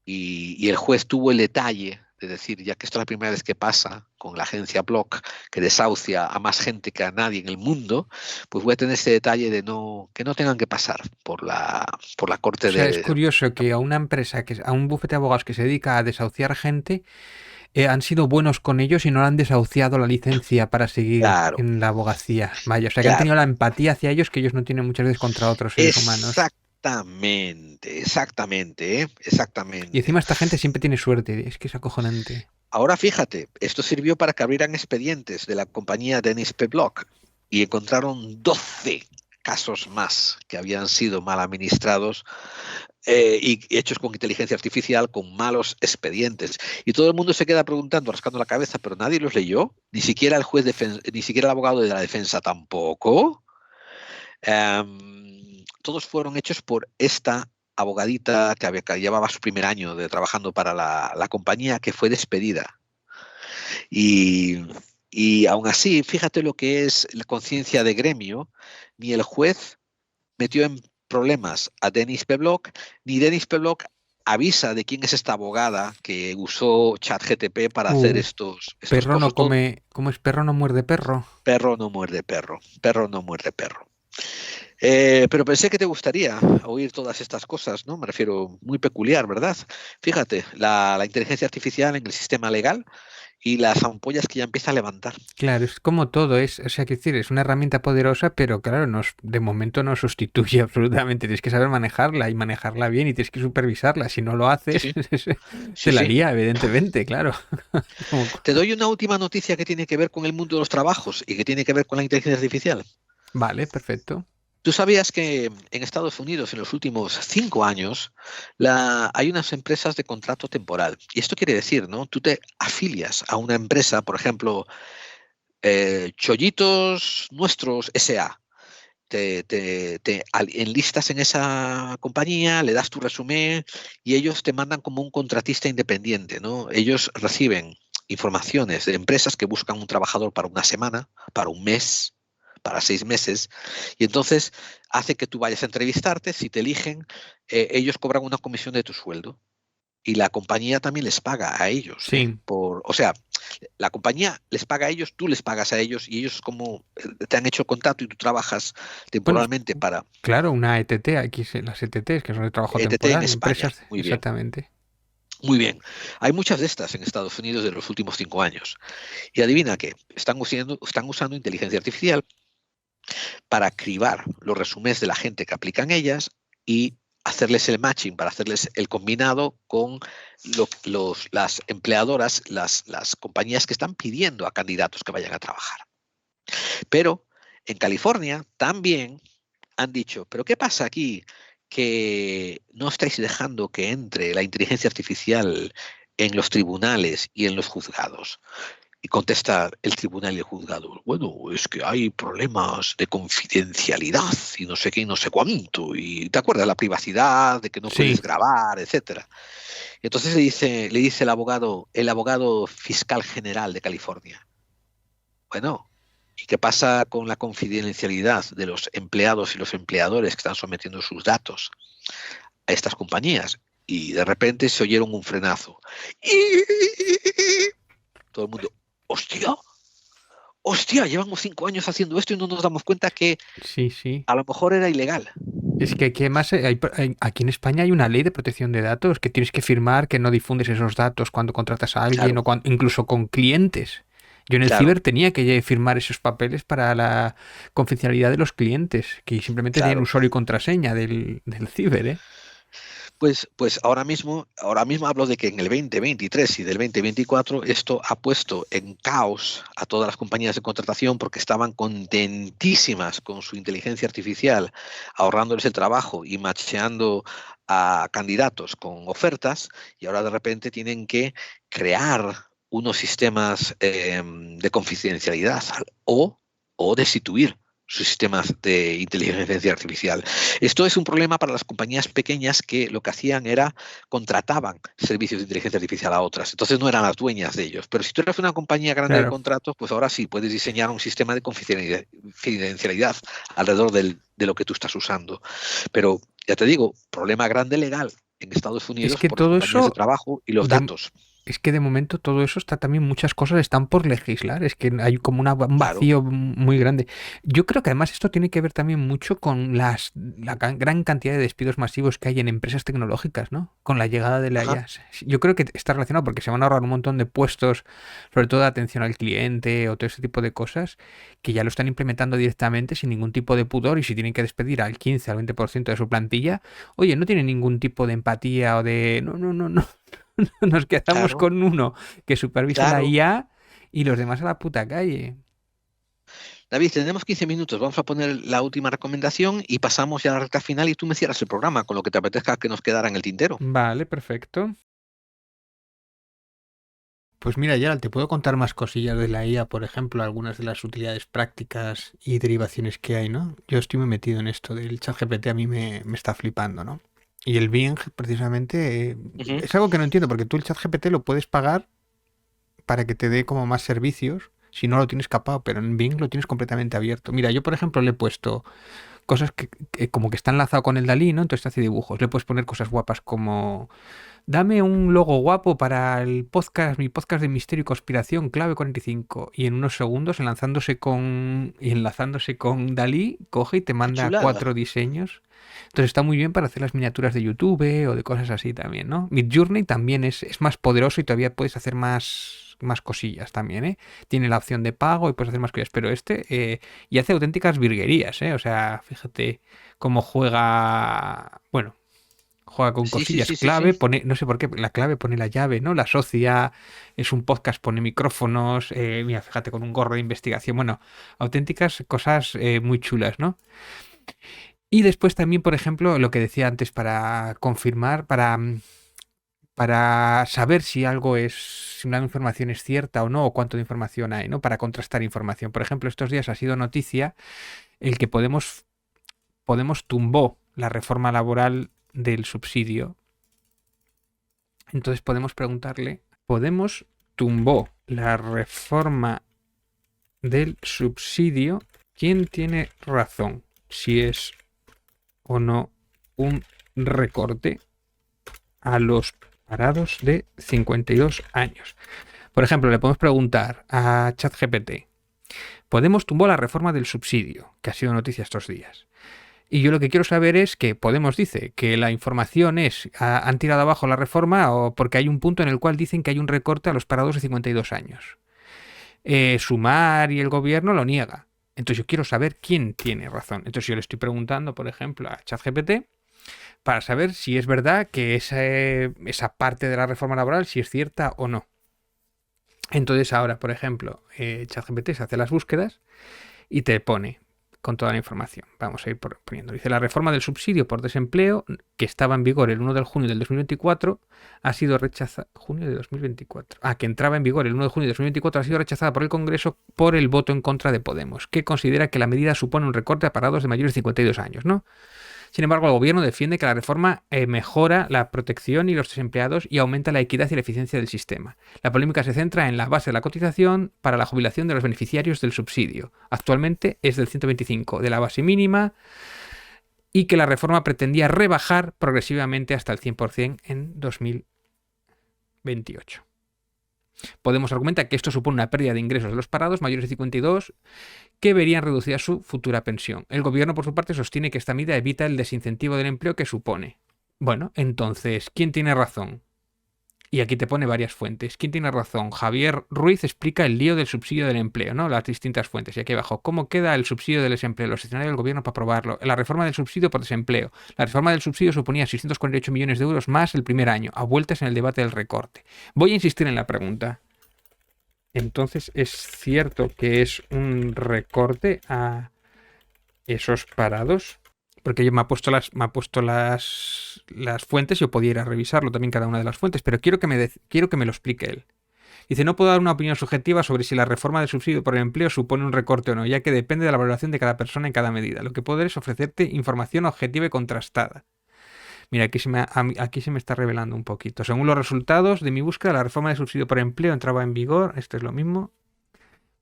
Y el juez tuvo el detalle de decir, ya que esto es la primera vez que pasa con la agencia Block, que desahucia a más gente que a nadie en el mundo, pues voy a tener ese detalle de que no tengan que pasar por la corte. O sea, es curioso que a una empresa, a un bufete de abogados que se dedica a desahuciar gente, han sido buenos con ellos y no le han desahuciado la licencia para seguir en la abogacía. Vaya, o sea, que han tenido la empatía hacia ellos que ellos no tienen muchas veces contra otros seres humanos. Exactamente. Y encima esta gente siempre tiene suerte, es que es acojonante. Ahora fíjate, esto sirvió para que abrieran expedientes de la compañía Dennis P. Block y encontraron 12 casos más que habían sido mal administrados y hechos con inteligencia artificial, con malos expedientes. Y todo el mundo se queda preguntando, rascando la cabeza, pero nadie los leyó, ni siquiera el juez, ni siquiera el abogado de la defensa tampoco. Todos fueron hechos por esta abogadita que llevaba su primer año trabajando para la compañía, que fue despedida. Y aún así, fíjate lo que es la conciencia de gremio, ni el juez metió en problemas a Dennis P. Block, ni Dennis P. Block avisa de quién es esta abogada que usó ChatGPT para hacer estos perro cosas. No come, ¿cómo es? Perro no muerde perro. Perro no muerde perro. Perro no muerde perro. Pero pensé que te gustaría oír todas estas cosas, ¿no? Me refiero, muy peculiar, ¿verdad? Fíjate, la inteligencia artificial en el sistema legal y las ampollas que ya empieza a levantar. Claro, es como todo, o sea, que decir, es una herramienta poderosa, pero claro, de momento no sustituye absolutamente. Tienes que saber manejarla y manejarla bien y tienes que supervisarla. Si no lo haces, se la lía, evidentemente, claro. Te doy una última noticia que tiene que ver con el mundo de los trabajos y que tiene que ver con la inteligencia artificial. Vale, perfecto. ¿Tú sabías que en Estados Unidos en los últimos 5 años hay unas empresas de contrato temporal? Y esto quiere decir, ¿no? Tú te afilias a una empresa, por ejemplo, Chollitos Nuestros S.A. Te enlistas en esa compañía, le das tu resumen y ellos te mandan como un contratista independiente, ¿no? Ellos reciben informaciones de empresas que buscan un trabajador para una semana, para un mes, para 6 meses, y entonces hace que tú vayas a entrevistarte. Si te eligen, ellos cobran una comisión de tu sueldo y la compañía también les paga a ellos. Sí. O sea, la compañía les paga a ellos, tú les pagas a ellos y ellos como te han hecho el contrato y tú trabajas temporalmente para... Claro, una ETT, aquí las ETTs, que son de trabajo ETT temporal. en España. Empresas, muy bien. Exactamente. Muy bien. Hay muchas de estas en Estados Unidos de los últimos 5 años. Y adivina qué, están usando inteligencia artificial para cribar los resúmenes de la gente que aplican ellas y hacerles el matching, para hacerles el combinado con las empleadoras, las compañías que están pidiendo a candidatos que vayan a trabajar. Pero en California también han dicho, ¿pero qué pasa aquí? Que no estáis dejando que entre la inteligencia artificial en los tribunales y en los juzgados. Y contesta el tribunal y el juzgado, bueno, es que hay problemas de confidencialidad y no sé qué y no sé cuánto. Y te acuerdas, la privacidad, de que no puedes Sí. grabar, etcétera. Y entonces le dice el abogado fiscal general de California, bueno, ¿y qué pasa con la confidencialidad de los empleados y los empleadores que están sometiendo sus datos a estas compañías? Y de repente se oyeron un frenazo. Todo el mundo, hostia, llevamos 5 años haciendo esto y no nos damos cuenta que Sí. a lo mejor era ilegal. Es que aquí además aquí en España hay una ley de protección de datos que tienes que firmar que no difundes esos datos cuando contratas a alguien Claro, o incluso con clientes. Yo en el claro, ciber tenía que firmar esos papeles para la confidencialidad de los clientes, que simplemente tenían claro. usuario y contraseña del ciber, ¿eh? Pues ahora mismo hablo de que en el 2023 y del 2024 esto ha puesto en caos a todas las compañías de contratación porque estaban contentísimas con su inteligencia artificial, ahorrándoles el trabajo y macheando a candidatos con ofertas, y ahora de repente tienen que crear unos sistemas de confidencialidad o destituir sus sistemas de inteligencia artificial. Esto es un problema para las compañías pequeñas que lo que hacían era contrataban servicios de inteligencia artificial a otras. Entonces no eran las dueñas de ellos. Pero si tú eres una compañía grande de Claro. contratos, pues ahora sí puedes diseñar un sistema de confidencialidad alrededor de lo que tú estás usando. Pero ya te digo, problema grande legal en Estados Es Unidos que por las todo compañías de eso, trabajo y los de, datos. es que de momento todo eso está también, muchas cosas están por legislar, es que hay como un Claro. vacío muy grande. Yo creo que además esto tiene que ver también mucho con gran cantidad de despidos masivos que hay en empresas tecnológicas, ¿no? Con la llegada de la Ajá. IA. Yo creo que está relacionado porque se van a ahorrar un montón de puestos, sobre todo de atención al cliente o todo ese tipo de cosas, que ya lo están implementando directamente sin ningún tipo de pudor, y si tienen que despedir al 15 al 20% de su plantilla, oye, no tienen ningún tipo de empatía o de... No. Nos quedamos Claro, con uno que supervisa la claro. IA y los demás a la puta calle. David, tenemos 15 minutos. Vamos a poner la última recomendación y pasamos ya a la recta final y tú me cierras el programa con lo que te apetezca que nos quedara en el tintero. Vale, perfecto. Pues mira, ya te puedo contar más cosillas de la IA, por ejemplo, algunas de las utilidades prácticas y derivaciones que hay, ¿no? Yo estoy muy metido en esto del ChatGPT, a mí me está flipando, ¿no? Y el Bing, precisamente, Ujú. es algo que no entiendo, porque tú el ChatGPT lo puedes pagar para que te dé como más servicios si no lo tienes capado, pero en Bing lo tienes completamente abierto. Mira, yo por ejemplo le he puesto cosas que como que está enlazado con el Dalí, ¿no? Entonces te hace dibujos. Le puedes poner cosas guapas como dame un logo guapo para el podcast, mi podcast de misterio y conspiración, clave 45. Y en unos segundos, enlazándose con Dalí, coge y te Qué manda chulada. 4 diseños. Entonces está muy bien para hacer las miniaturas de YouTube o de cosas así también, ¿no? Midjourney también es más poderoso y todavía puedes hacer más cosillas también, ¿eh? Tiene la opción de pago y puedes hacer más cosillas, pero y hace auténticas virguerías, ¿eh? O sea, fíjate cómo juega, bueno, juega con Sí, sí, cosillas sí, sí, clave, sí. pone, no sé por qué, la clave pone la llave, ¿no? La asocia, es un podcast, pone micrófonos, mira, fíjate, con un gorro de investigación, bueno, auténticas cosas muy chulas, ¿no? Y después también, por ejemplo, lo que decía antes, para confirmar, para saber si si una información es cierta o no, o cuánto de información hay, ¿no? Para contrastar información. Por ejemplo, estos días ha sido noticia el que Podemos tumbó la reforma laboral del subsidio. Entonces podemos preguntarle, Podemos tumbó la reforma del subsidio, ¿quién tiene razón? Si es o no un recorte a los parados de 52 años. Por ejemplo, le podemos preguntar a ChatGPT, Podemos tumbó la reforma del subsidio, que ha sido noticia estos días. Y yo lo que quiero saber es que Podemos dice que la información han tirado abajo la reforma o porque hay un punto en el cual dicen que hay un recorte a los parados de 52 años. Sumar y el gobierno lo niega. Entonces yo quiero saber quién tiene razón. Entonces yo le estoy preguntando, por ejemplo, a ChatGPT para saber si es verdad que esa parte de la reforma laboral, si es cierta o no. Entonces ahora, por ejemplo, ChatGPT se hace las búsquedas Y te pone con toda la información. Vamos a ir poniendo. Dice, la reforma del subsidio por desempleo, que estaba en vigor el 1 de junio del 2024, ha sido rechazada... Junio de 2024. Que entraba en vigor el 1 de junio de 2024, ha sido rechazada por el Congreso por el voto en contra de Podemos, que considera que la medida supone un recorte a parados de mayores de 52 años, ¿no? Sin embargo, el gobierno defiende que la reforma mejora la protección y los desempleados y aumenta la equidad y la eficiencia del sistema. La polémica se centra en la base de la cotización para la jubilación de los beneficiarios del subsidio. Actualmente es del 125 de la base mínima y que la reforma pretendía rebajar progresivamente hasta el 100% en 2028. Podemos argumentar que esto supone una pérdida de ingresos de los parados mayores de 52 que verían reducida su futura pensión. El gobierno, por su parte, sostiene que esta medida evita el desincentivo del empleo que supone. Bueno, entonces, ¿quién tiene razón? Y aquí te pone varias fuentes. ¿Quién tiene razón? Javier Ruiz explica el lío del subsidio del empleo, ¿no? Las distintas fuentes. Y aquí abajo, ¿cómo queda el subsidio del desempleo? Los escenarios del gobierno para aprobarlo. La reforma del subsidio por desempleo. La reforma del subsidio suponía 648 millones de euros más el primer año, a vueltas en el debate del recorte. Voy a insistir en la pregunta. Entonces, ¿es cierto que es un recorte a esos parados? Porque yo me ha puesto las fuentes, yo podía ir a revisarlo también cada una de las fuentes, pero quiero que me lo explique él. Dice, no puedo dar una opinión subjetiva sobre si la reforma del subsidio por el empleo supone un recorte o no, ya que depende de la valoración de cada persona en cada medida. Lo que puedo es ofrecerte información objetiva y contrastada. Mira, aquí se me está revelando un poquito. Según los resultados de mi búsqueda, la reforma del subsidio por empleo entraba en vigor. Esto es lo mismo.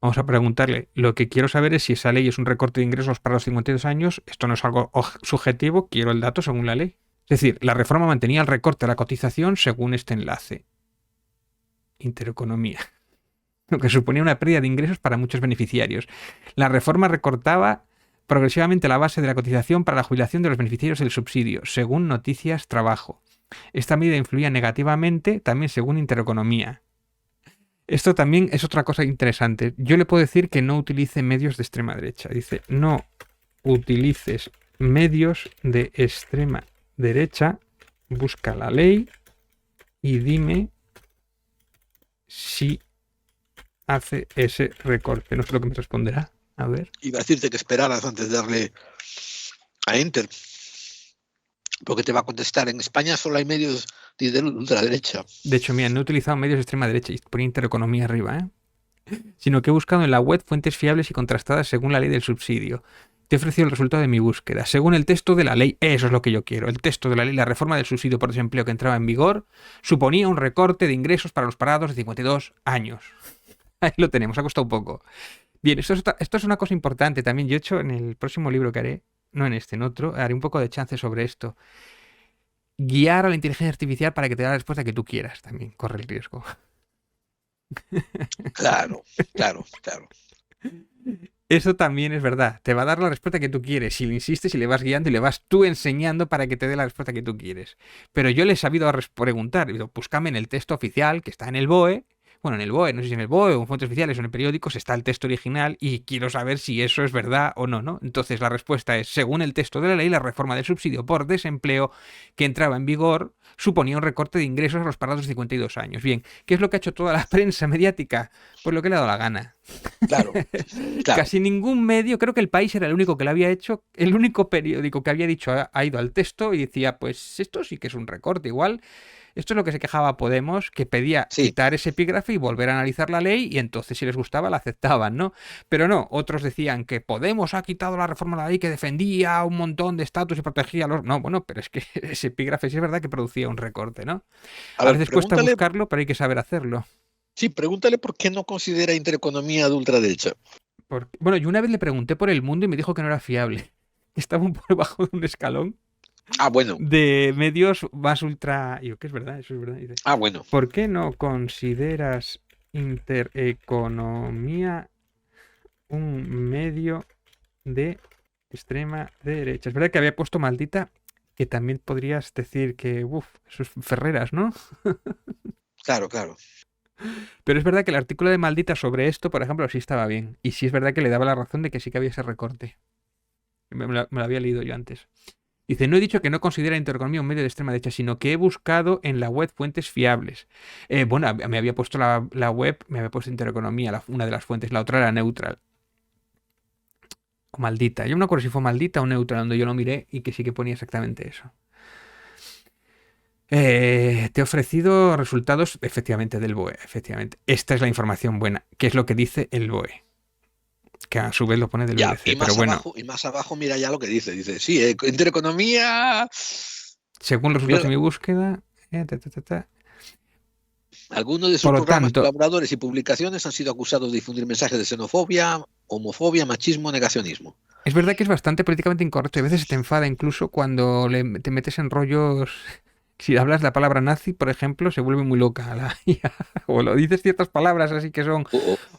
Vamos a preguntarle. Lo que quiero saber es si esa ley es un recorte de ingresos para los 52 años. Esto no es algo subjetivo. Quiero el dato según la ley. Es decir, la reforma mantenía el recorte de la cotización según este enlace. Intereconomía. Lo que suponía una pérdida de ingresos para muchos beneficiarios. La reforma recortaba progresivamente la base de la cotización para la jubilación de los beneficiarios del subsidio, según Noticias Trabajo. Esta medida influía negativamente también según Intereconomía. Esto también es otra cosa interesante. Yo le puedo decir que no utilice medios de extrema derecha. Dice, no utilices medios de extrema derecha, busca la ley y dime si hace ese recorte. No sé lo que me responderá. A ver. Iba a decirte que esperaras antes de darle a Enter, porque te va a contestar. En España solo hay medios de ultraderecha. De hecho, mira, no he utilizado medios de extrema derecha y ponía Intereconomía arriba, sino que he buscado en la web fuentes fiables y contrastadas según la ley del subsidio. Te he ofrecido el resultado de mi búsqueda. Según el texto de la ley, eso es lo que yo quiero. El texto de la ley, la reforma del subsidio por desempleo que entraba en vigor, suponía un recorte de ingresos para los parados de 52 años. Ahí lo tenemos, ha costado un poco. Bien, esto es una cosa importante también. Yo he hecho en el próximo libro que haré, no en este, en otro, haré un poco de chance sobre esto. Guiar a la inteligencia artificial para que te dé la respuesta que tú quieras también. Corre el riesgo. Claro. Eso también es verdad. Te va a dar la respuesta que tú quieres. Si le insistes y le vas guiando y le vas tú enseñando para que te dé la respuesta que tú quieres. Pero yo le he sabido preguntar. Búscame en el texto oficial que está en el BOE. Bueno, en el BOE, no sé si en el BOE o en fuentes oficiales o en periódicos está el texto original y quiero saber si eso es verdad o no, ¿no? Entonces la respuesta es, según el texto de la ley, la reforma del subsidio por desempleo que entraba en vigor suponía un recorte de ingresos a los parados de 52 años. Bien, ¿qué es lo que ha hecho toda la prensa mediática? Pues lo que le ha dado la gana. Claro. Casi ningún medio, creo que El País era el único que lo había hecho, el único periódico que había dicho ha ido al texto y decía, pues esto sí que es un recorte igual. Esto es lo que se quejaba Podemos, que pedía quitar ese epígrafe y volver a analizar la ley y entonces si les gustaba la aceptaban, ¿no? Pero no, otros decían que Podemos ha quitado la reforma de la ley que defendía un montón de estatus y protegía a los... No, bueno, pero es que ese epígrafe sí es verdad que producía un recorte, ¿no? A veces cuesta buscarlo, pero hay que saber hacerlo. Sí, pregúntale por qué no considera Intereconomía de ultraderecha. Bueno, yo una vez le pregunté por El Mundo y me dijo que no era fiable. Estaba un poco debajo de un escalón. Bueno. De medios más ultra... Yo, que es verdad, eso es verdad. Dice, bueno. ¿Por qué no consideras Intereconomía un medio de extrema derecha? Es verdad que había puesto Maldita, que también podrías decir que, eso es Ferreras, ¿no? Claro. Pero es verdad que el artículo de Maldita sobre esto, por ejemplo, sí estaba bien. Y sí es verdad que le daba la razón de que sí que había ese recorte. Me lo había leído yo antes. Dice, no he dicho que no considera Intereconomía un medio de extrema derecha, sino que he buscado en la web fuentes fiables. Bueno, me había puesto la web, me había puesto Intereconomía, una de las fuentes, la otra era Neutral. O maldita. Yo no me acuerdo si fue maldita o neutra donde yo lo miré y que sí que ponía exactamente eso. Te he ofrecido resultados efectivamente del BOE. Efectivamente. Esta es la información buena. ¿Qué es lo que dice el BOE? Que a su vez lo pone del Ya, BBC. y más Pero bueno, abajo, y más abajo, mira ya lo que dice. Dice, sí, intereconomía. según los resultados de Mira, mi búsqueda... algunos de sus Por lo programas, tanto, colaboradores y publicaciones han sido acusados de difundir mensajes de xenofobia, homofobia, machismo, negacionismo. es verdad que es bastante políticamente incorrecto y a veces te enfada incluso cuando te metes en rollos. Si hablas la palabra nazi, por ejemplo, se vuelve muy loca la IA. O lo dices ciertas palabras así que son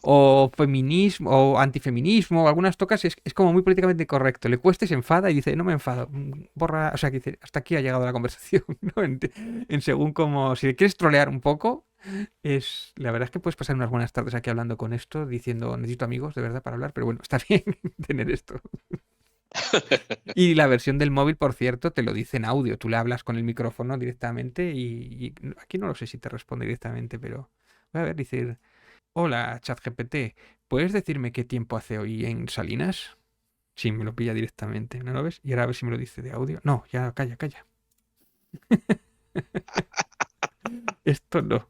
o feminismo o antifeminismo, o algunas tocas, es como muy políticamente incorrecto. Le cuesta y se enfada y dice, no me enfado, borra, o sea, que dice, hasta aquí ha llegado la conversación, ¿no? En según como, si le quieres trolear un poco, la verdad es que puedes pasar unas buenas tardes aquí hablando con esto, diciendo, necesito amigos de verdad para hablar, pero bueno, está bien tener esto. Y la versión del móvil, por cierto, te lo dice en audio. Tú le hablas con el micrófono directamente y aquí no lo sé si te responde directamente, pero voy a ver, decir, hola, ChatGPT, ¿puedes decirme qué tiempo hace hoy en Salinas? Sí, me lo pilla directamente, ¿no lo ves? Y ahora a ver si me lo dice de audio. No, ya, calla. Esto no.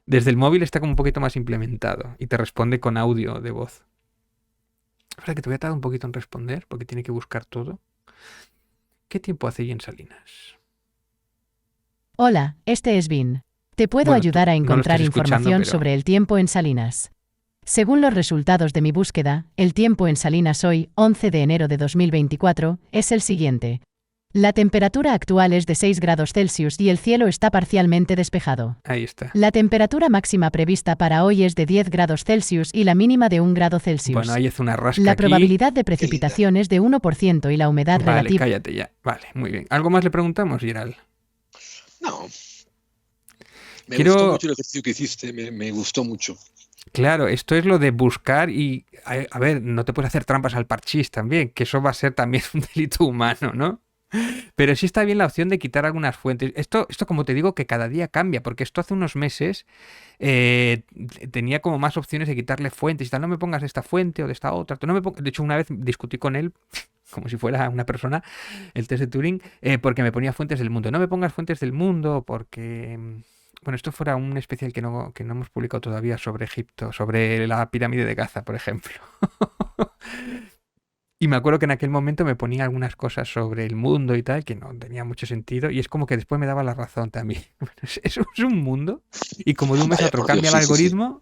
Desde el móvil está como un poquito más implementado y te responde con audio de voz. O sea que te voy a tardar un poquito en responder porque tiene que buscar todo. ¿Qué tiempo hace ahí en Salinas? Hola, este es Vin. Te puedo Bueno, ayudar a no lo encontrar estás escuchando, información pero... sobre el tiempo en Salinas. Según los resultados de mi búsqueda, el tiempo en Salinas hoy, 11 de enero de 2024, es el siguiente. La temperatura actual es de 6 grados Celsius y el cielo está parcialmente despejado. Ahí está. La temperatura máxima prevista para hoy es de 10 grados Celsius y la mínima de 1 grado Celsius. Bueno, ahí hace una rasca La aquí. probabilidad de precipitación es de 1% y la humedad Vale, relativa... cállate ya. Vale, muy bien. ¿Algo más le preguntamos, Giral? No. Me Quiero- gustó mucho el ejercicio que hiciste, me gustó mucho. Claro, esto es lo de buscar y... A ver, no te puedes hacer trampas al parchís también, que eso va a ser también un delito humano, ¿no? Pero sí está bien la opción de quitar algunas fuentes. Esto como te digo, que cada día cambia, porque esto hace unos meses tenía como más opciones de quitarle fuentes y tal. No me pongas de esta fuente o de esta otra. De hecho, una vez discutí con él, como si fuera una persona, el test de Turing, porque me ponía fuentes del mundo. No me pongas fuentes del mundo porque... Bueno, esto fuera un especial que no hemos publicado todavía sobre Egipto, sobre la pirámide de Gaza, por ejemplo. Y me acuerdo que en aquel momento me ponía algunas cosas sobre el mundo y tal, que no tenía mucho sentido, y es como que después me daba la razón también. Bueno, es un mundo, y como de un mes a Vaya, otro por Dios, cambia el sí, sí, sí. algoritmo.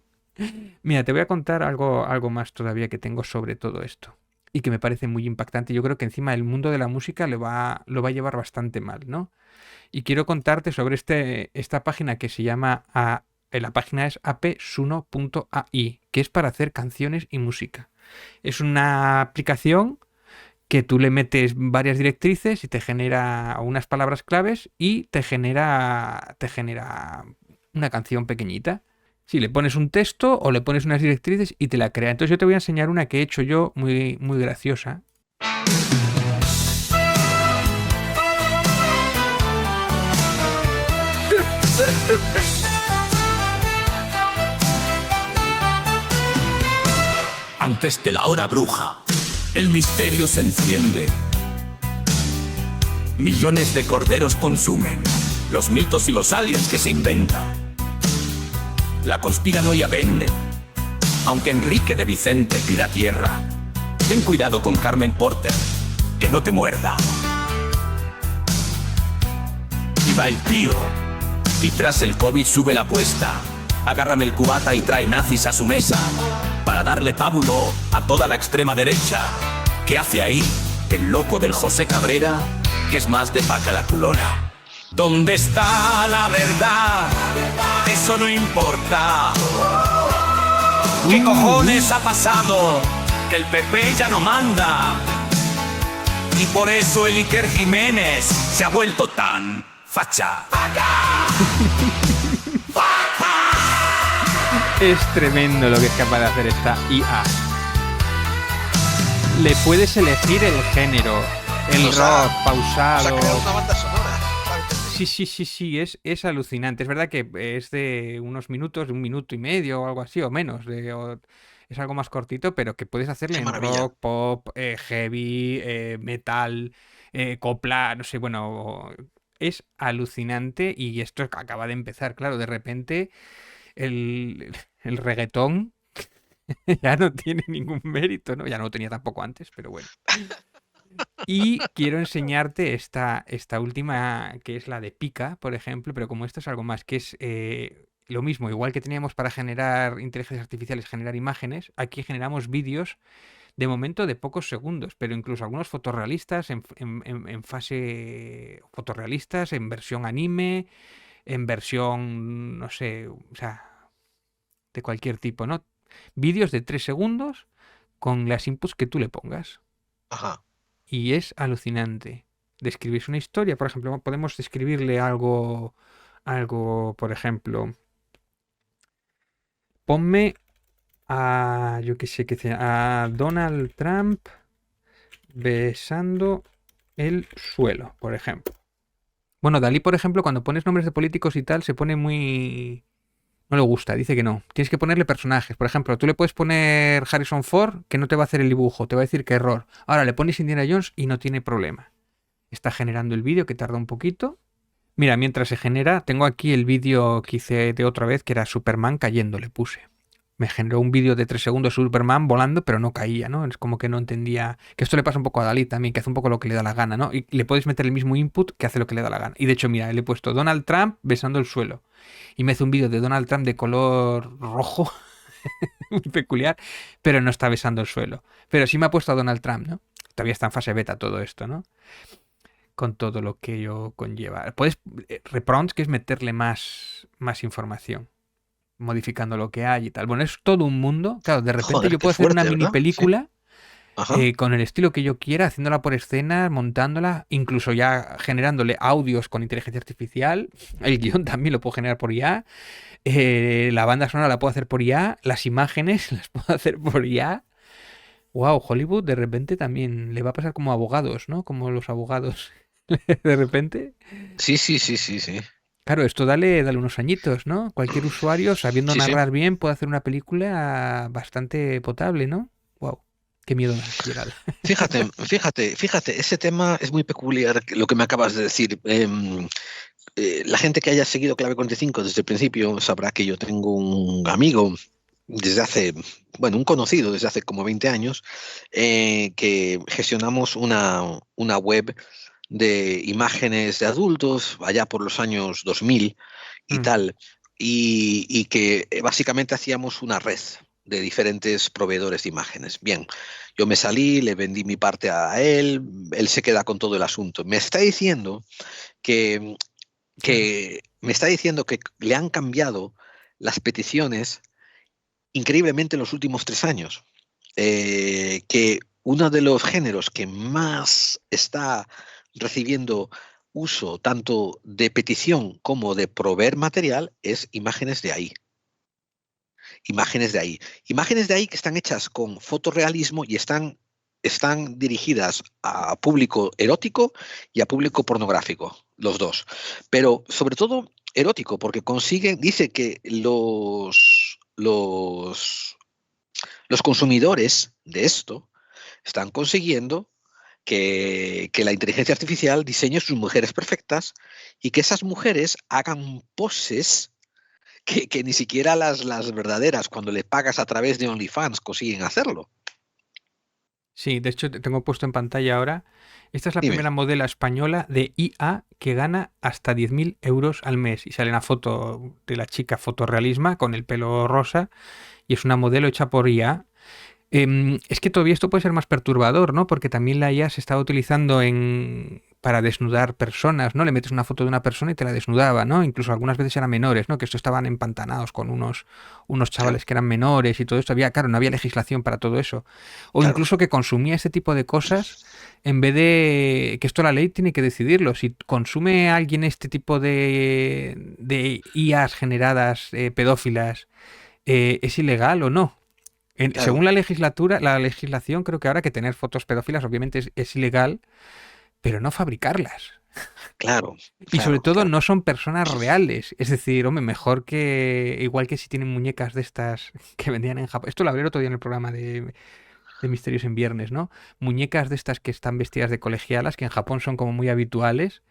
Mira, te voy a contar algo más todavía que tengo sobre todo esto, y que me parece muy impactante. Yo creo que encima el mundo de la música lo va a llevar bastante mal, ¿no? Y quiero contarte sobre esta página que se llama... la página es apsuno.ai, que es para hacer canciones y música. Es una aplicación que tú le metes varias directrices y te genera unas palabras claves y te genera una canción pequeñita. Si le pones un texto o le pones unas directrices y te la crea. Entonces yo te voy a enseñar una que he hecho yo muy, muy graciosa. Antes de la hora bruja, el misterio se enciende. Millones de corderos consumen los mitos y los aliens que se inventan. La conspiranoia vende, aunque Enrique de Vicente pida tierra. Ten cuidado con Carmen Porter, que no te muerda. Y va el tío, y tras el COVID sube la apuesta. Agárrame el cubata y trae nazis a su mesa, para darle pábulo a toda la extrema derecha. ¿Qué hace ahí el loco del José Cabrera, que es más de vaca la culona? ¿Dónde está la verdad? Eso no importa. ¿Qué cojones ha pasado? Que el PP ya no manda. Y por eso el Iker Jiménez se ha vuelto tan facha. Es tremendo lo que es capaz de hacer esta IA. Le puedes elegir el género, el Nos ha- rock, pausado. Nos ha creado una banda sonora. Claro que sí. Sí, es alucinante. Es verdad que es de unos minutos, de 1 minuto y medio o algo así, o menos. Es algo más cortito, pero que puedes hacerle Qué en maravilla. rock, pop, heavy, metal, copla, no sé, bueno, es alucinante y esto acaba de empezar, claro, de repente el reggaetón ya no tiene ningún mérito, ¿no? Ya no lo tenía tampoco antes, pero bueno. Y quiero enseñarte esta última, que es la de Pika, por ejemplo, pero como esto es algo más, que es lo mismo, igual que teníamos para generar inteligencias artificiales, generar imágenes, aquí generamos vídeos de momento de pocos segundos, pero incluso algunos fotorrealistas en fase fotorrealistas, en versión anime, en versión, no sé, o sea, de cualquier tipo, ¿no? Vídeos de 3 segundos con las inputs que tú le pongas. Ajá. Y es alucinante. Describís una historia, por ejemplo, podemos describirle algo, por ejemplo, ponme a, yo qué sé, a Donald Trump besando el suelo, por ejemplo. Bueno, Dalí, por ejemplo, cuando pones nombres de políticos y tal, se pone muy... No le gusta, dice que no. Tienes que ponerle personajes. Por ejemplo, tú le puedes poner Harrison Ford, que no te va a hacer el dibujo, te va a decir que error. Ahora le pones Indiana Jones y no tiene problema. Está generando el vídeo, que tarda un poquito. Mira, mientras se genera, tengo aquí el vídeo que hice de otra vez, que era Superman cayendo, le puse. Me generó un vídeo de 3 segundos de Superman volando, pero no caía, ¿no? Es como que no entendía... Que esto le pasa un poco a Dalí también, que hace un poco lo que le da la gana, ¿no? Y le puedes meter el mismo input que hace lo que le da la gana. Y de hecho, mira, le he puesto Donald Trump besando el suelo. Y me hace un vídeo de Donald Trump de color rojo, muy peculiar, pero no está besando el suelo. Pero sí me ha puesto a Donald Trump, ¿no? Todavía está en fase beta todo esto, ¿no? Con todo lo que ello conlleva. Puedes reprompts, que es meterle más información, modificando lo que hay y tal. Bueno, es todo un mundo. Claro, de repente Joder, yo qué puedo hacer una fuerte, mini ¿verdad? Sí. película Ajá. con el estilo que yo quiera, haciéndola por escenas, montándola, incluso ya generándole audios con inteligencia artificial. El guión también lo puedo generar por IA. La banda sonora la puedo hacer por IA. Las imágenes las puedo hacer por IA. Wow, Hollywood de repente también le va a pasar como abogados, ¿no? Como los abogados. De repente. Sí, sí, sí, sí, sí. Claro, esto dale unos añitos, ¿no? Cualquier usuario, sabiendo Sí, sí. narrar bien, puede hacer una película bastante potable, ¿no? Wow, qué miedo me ha llegado. Fíjate, ese tema es muy peculiar, lo que me acabas de decir. La gente que haya seguido Clave 45 desde el principio sabrá que yo tengo un amigo desde hace, bueno, un conocido desde hace como 20 años, que gestionamos una web de imágenes de adultos allá por los años 2000 y tal, y que básicamente hacíamos una red de diferentes proveedores de imágenes. Bien, yo me salí, le vendí mi parte a él se queda con todo el asunto. Me está diciendo que le han cambiado las peticiones increíblemente en los últimos 3 años. Que uno de los géneros que más está recibiendo uso tanto de petición como de proveer material es imágenes de ahí. Imágenes de ahí que están hechas con fotorrealismo y están dirigidas a público erótico y a público pornográfico, los dos. Pero sobre todo erótico, porque dice que los consumidores de esto están consiguiendo que la inteligencia artificial diseñe sus mujeres perfectas y que esas mujeres hagan poses que ni siquiera las verdaderas, cuando le pagas a través de OnlyFans, consiguen hacerlo. Sí, de hecho tengo puesto en pantalla ahora. Esta es la Dime. primera modelo española de IA que gana hasta 10.000 euros al mes. Y sale una foto de la chica fotorrealismo con el pelo rosa y es una modelo hecha por IA. Es que todavía esto puede ser más perturbador, ¿no? Porque también la IA se estaba utilizando para desnudar personas, ¿no? Le metes una foto de una persona y te la desnudaba, ¿no? Incluso algunas veces eran menores, ¿no? Que esto estaban empantanados con unos chavales que eran menores y todo esto. Claro, no había legislación para todo eso. O Claro. incluso que consumía este tipo de cosas en vez de... Que esto la ley tiene que decidirlo. Si consume alguien este tipo de IAs generadas pedófilas, ¿es ilegal o no? Claro. Según la legislación, creo que ahora que tener fotos pedófilas obviamente es ilegal, pero no fabricarlas. Claro, Y sobre claro, todo claro. no son personas reales. Es decir, hombre, mejor que... Igual que si tienen muñecas de estas que vendían en Japón. Esto lo hablé el otro día en el programa de Misterios en Viernes, ¿no? Muñecas de estas que están vestidas de colegialas, que en Japón son como muy habituales.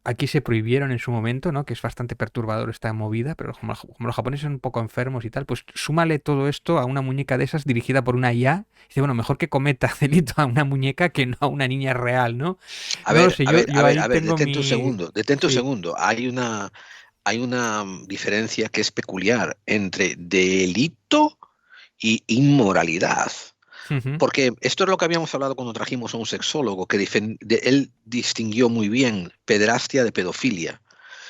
Aquí se prohibieron en su momento, ¿no? Que es bastante perturbador esta movida, pero como los japoneses son un poco enfermos y tal, pues súmale todo esto a una muñeca de esas dirigida por una IA. Dice, bueno, mejor que cometa delito a una muñeca que no a una niña real, ¿no? No lo sé, yo ahí tengo Detente un mi... segundo, detente un Sí. segundo. Hay una diferencia que es peculiar entre delito y inmoralidad. Ujú, Porque esto es lo que habíamos hablado cuando trajimos a un sexólogo, que él distinguió muy bien pederastia de pedofilia.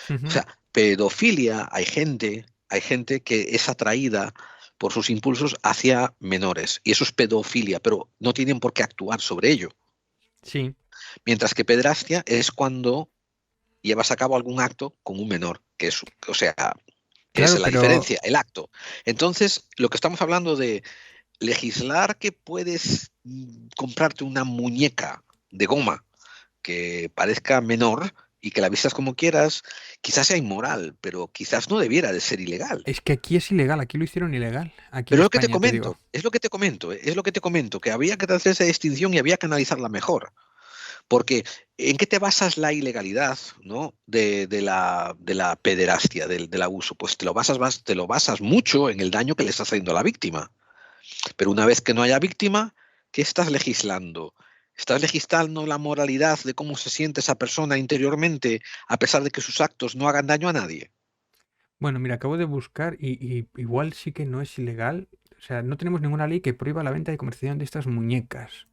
O ujú. sea, pedofilia, hay gente que es atraída por sus impulsos hacia menores, y eso es pedofilia, pero no tienen por qué actuar sobre ello. Sí, Mientras que pederastia es cuando llevas a cabo algún acto con un menor, que es, o sea, es claro, la pero diferencia, el acto. Entonces, lo que estamos hablando de legislar que puedes comprarte una muñeca de goma que parezca menor y que la vistas como quieras, quizás sea inmoral, pero quizás no debiera de ser ilegal. es que aquí es ilegal, aquí lo hicieron ilegal, aquí en Pero es lo que te España, te digo. comento, es lo que te comento, es lo que te comento, que había que hacer esa distinción y había que analizarla mejor. Porque ¿en qué te basas la ilegalidad, ¿no? de la pederastia, del abuso? Pues te lo basas mucho en el daño que le estás haciendo a la víctima. Pero una vez que no haya víctima, ¿qué estás legislando? ¿Estás legislando la moralidad de cómo se siente esa persona interiormente a pesar de que sus actos no hagan daño a nadie? Bueno, mira, acabo de buscar y igual sí que no es ilegal. O sea, no tenemos ninguna ley que prohíba la venta y comercialización de estas muñecas.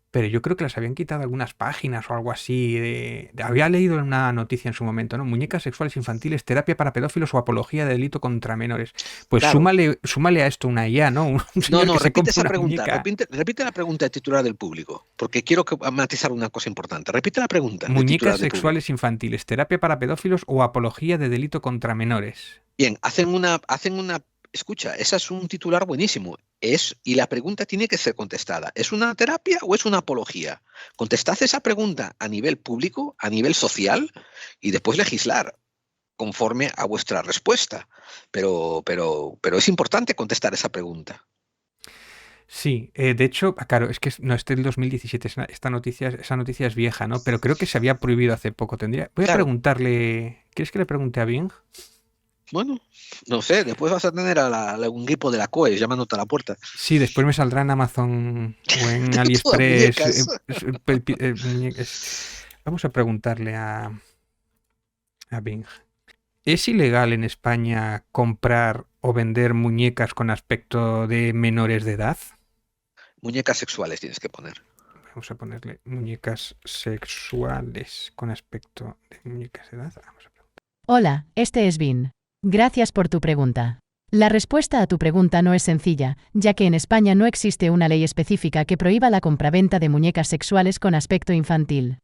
Pero yo creo que las habían quitado algunas páginas o algo así. Había leído en una noticia en su momento, ¿no? Muñecas sexuales infantiles, terapia para pedófilos o apología de delito contra menores. Pues Claro. súmale a esto una IA, ¿no? Un No, señor no, que se repite compra esa una pregunta. muñeca. Repite la pregunta de titular del público, porque quiero matizar una cosa importante. Repite la pregunta de Muñecas titular del público. sexuales infantiles, terapia para pedófilos o apología de delito contra menores. Bien, escucha, esa es un titular buenísimo. Y la pregunta tiene que ser contestada. ¿Es una terapia o es una apología? Contestad esa pregunta a nivel público, a nivel social, y después legislar conforme a vuestra respuesta. Pero es importante contestar esa pregunta. Sí, de hecho, claro, es que no, este es del 2017, esa noticia es vieja, ¿no? Pero creo que se había prohibido hace poco. Voy a Claro, preguntarle, ¿quieres que le pregunte a Bing? bueno, no sé, después vas a tener un equipo de la COE llamándote a la puerta. Sí, después me saldrá en Amazon o en Todas AliExpress. muñecas. Vamos a preguntarle a Bing. ¿Es ilegal en España comprar o vender muñecas con aspecto de menores de edad? Muñecas sexuales tienes que poner. Vamos a ponerle muñecas sexuales con aspecto de muñecas de edad. Vamos a preguntar. Hola, este es Vin. Gracias por tu pregunta. La respuesta a tu pregunta no es sencilla, ya que en España no existe una ley específica que prohíba la compraventa de muñecas sexuales con aspecto infantil.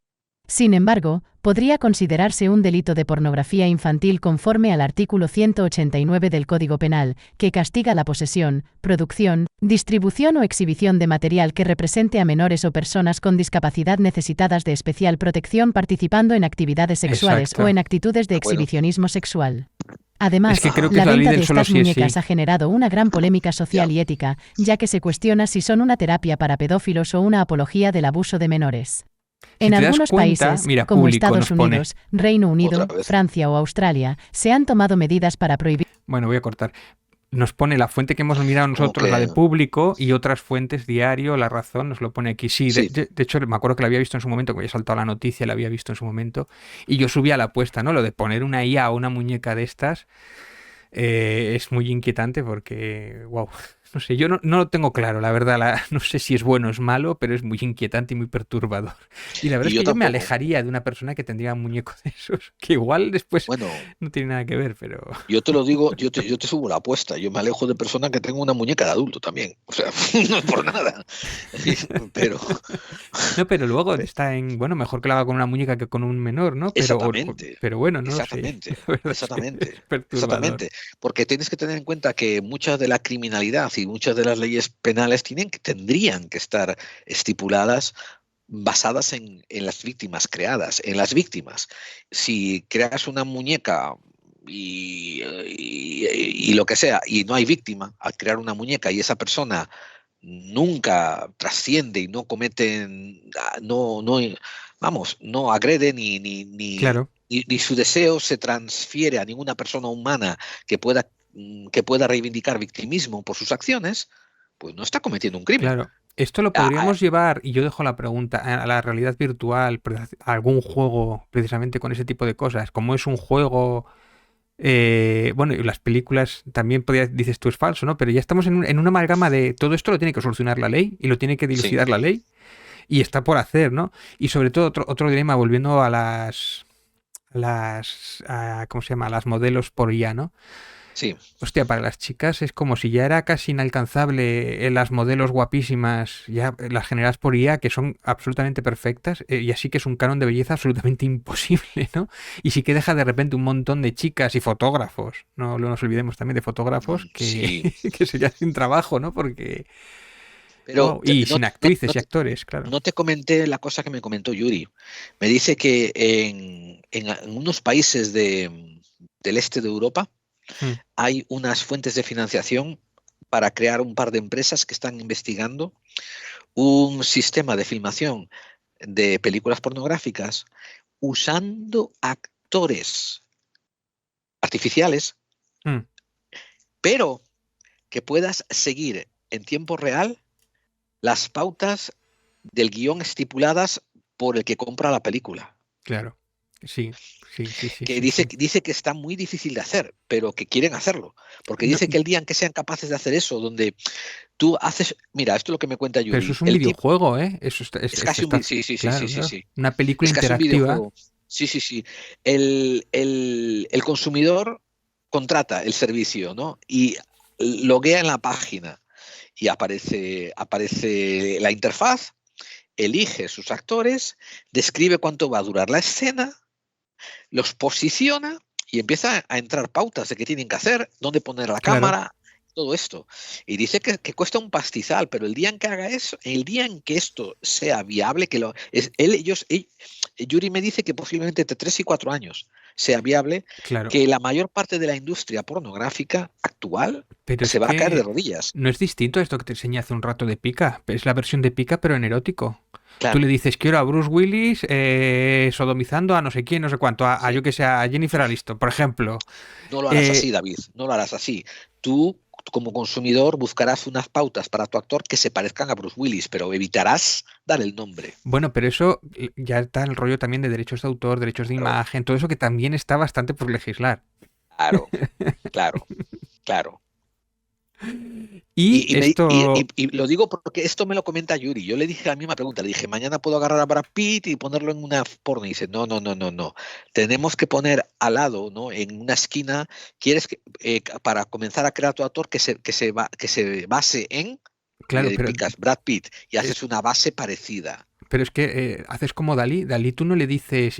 Sin embargo, podría considerarse un delito de pornografía infantil conforme al artículo 189 del Código Penal, que castiga la posesión, producción, distribución o exhibición de material que represente a menores o personas con discapacidad necesitadas de especial protección participando en actividades sexuales Exacto. o en actitudes de Ah, bueno. exhibición sexual. Además, Es que creo que la es la ley venta de del solo estas sí es muñecas sí. ha generado una gran polémica social y ética, ya que se cuestiona si son una terapia para pedófilos o una apología del abuso de menores. Si En te das algunos cuenta, países, mira, como público Estados nos pone. Unidos, Reino Unido, Otra vez. Francia o Australia, se han tomado medidas para prohibir. Bueno, voy a cortar. Nos pone la fuente que hemos mirado Como nosotros, la de que público, y otras fuentes, Diario, La Razón, nos lo pone aquí. Sí, sí, de hecho, me acuerdo que la había visto en su momento, que había saltado la noticia, la había visto en su momento, y yo subí a la apuesta, ¿no? Lo de poner una IA o una muñeca de estas es muy inquietante porque, wow, no sé, yo no lo tengo claro, la verdad, no sé si es bueno o es malo, pero es muy inquietante y muy perturbador. Y la verdad y es yo que yo me tampoco. alejaría de una persona que tendría un muñeco de esos, que igual después Bueno, no tiene nada que ver, pero... yo te lo digo, yo te subo la apuesta. Yo me alejo de personas que tengo una muñeca de adulto también. O sea, no es por nada. Pero No, pero luego está en, bueno, mejor que lo haga con una muñeca que con un menor, ¿no? exactamente, Pero bueno, no lo sé. exactamente, La verdad es que exactamente, es perturbador. exactamente. Porque tienes que tener en cuenta que muchas de la criminalidad y muchas de las leyes penales tendrían que estar estipuladas basadas en las víctimas creadas, en las víctimas. Si creas una muñeca y lo que sea, y no hay víctima al crear una muñeca y esa persona nunca trasciende y no comete, no agrede Claro. ni su deseo se transfiere a ninguna persona humana que pueda reivindicar victimismo por sus acciones, pues no está cometiendo un crimen. Claro. Esto lo podríamos llevar, y yo dejo la pregunta, a la realidad virtual, a algún juego precisamente con ese tipo de cosas. Como es un juego, bueno, y las películas también dices tú es falso, ¿no? Pero ya estamos en una amalgama de todo esto lo tiene que solucionar la ley y lo tiene que dilucidar la ley y está por hacer, ¿no? Y sobre todo otro dilema, volviendo a ¿cómo se llama? Las modelos por IA, ¿no? Sí. Hostia, para las chicas es como si ya era casi inalcanzable las modelos guapísimas, ya las generadas por IA, que son absolutamente perfectas, y así que es un canon de belleza absolutamente imposible, ¿no? Y sí que deja de repente un montón de chicas y fotógrafos, no nos olvidemos también de fotógrafos, que serían sin trabajo, ¿no? Porque... Pero sin actrices y actores, claro. No te comenté la cosa que me comentó Yuri. Me dice que en unos países del este de Europa hay unas fuentes de financiación para crear un par de empresas que están investigando un sistema de filmación de películas pornográficas usando actores artificiales, pero que puedas seguir en tiempo real las pautas del guión estipuladas por el que compra la película. Claro, sí. Que dice que está muy difícil de hacer, pero que quieren hacerlo. Porque dice que el día en que sean capaces de hacer eso, donde tú haces... Mira, esto es lo que me cuenta Yuri. Pero eso es un videojuego, ¿eh? Eso es casi un... Sí. Una película interactiva. Sí. El consumidor contrata el servicio, ¿no? Y loguea en la página. Y aparece la interfaz, elige sus actores, describe cuánto va a durar la escena, los posiciona y empieza a entrar pautas de qué tienen que hacer, dónde poner la cámara, todo esto. Y dice que cuesta un pastizal, pero el día en que haga eso, el día en que esto sea viable, Yuri me dice que posiblemente entre 3 y 4 años sea viable, que la mayor parte de la industria pornográfica actual se va a caer de rodillas. No es distinto a esto que te enseñé hace un rato de Pika, es la versión de Pika pero en erótico. Claro. Tú le dices, quiero a Bruce Willis sodomizando a no sé quién, no sé cuánto, a yo que sé, a Jennifer Aniston, por ejemplo. No lo harás así, David, no lo harás así. Tú, como consumidor, buscarás unas pautas para tu actor que se parezcan a Bruce Willis, pero evitarás dar el nombre. Bueno, pero eso ya está el rollo también de derechos de autor, derechos de imagen, todo eso que también está bastante por legislar. Claro. Y lo digo porque esto me lo comenta Yuri. Yo le dije la misma pregunta. Le dije, mañana puedo agarrar a Brad Pitt y ponerlo en una porno. Y dice, no. Tenemos que poner al lado, ¿no? En una esquina. ¿Quieres que para comenzar a crear tu actor que se base en picas Brad Pitt y haces una base parecida? Pero es que haces como Dalí. Dalí tú no le dices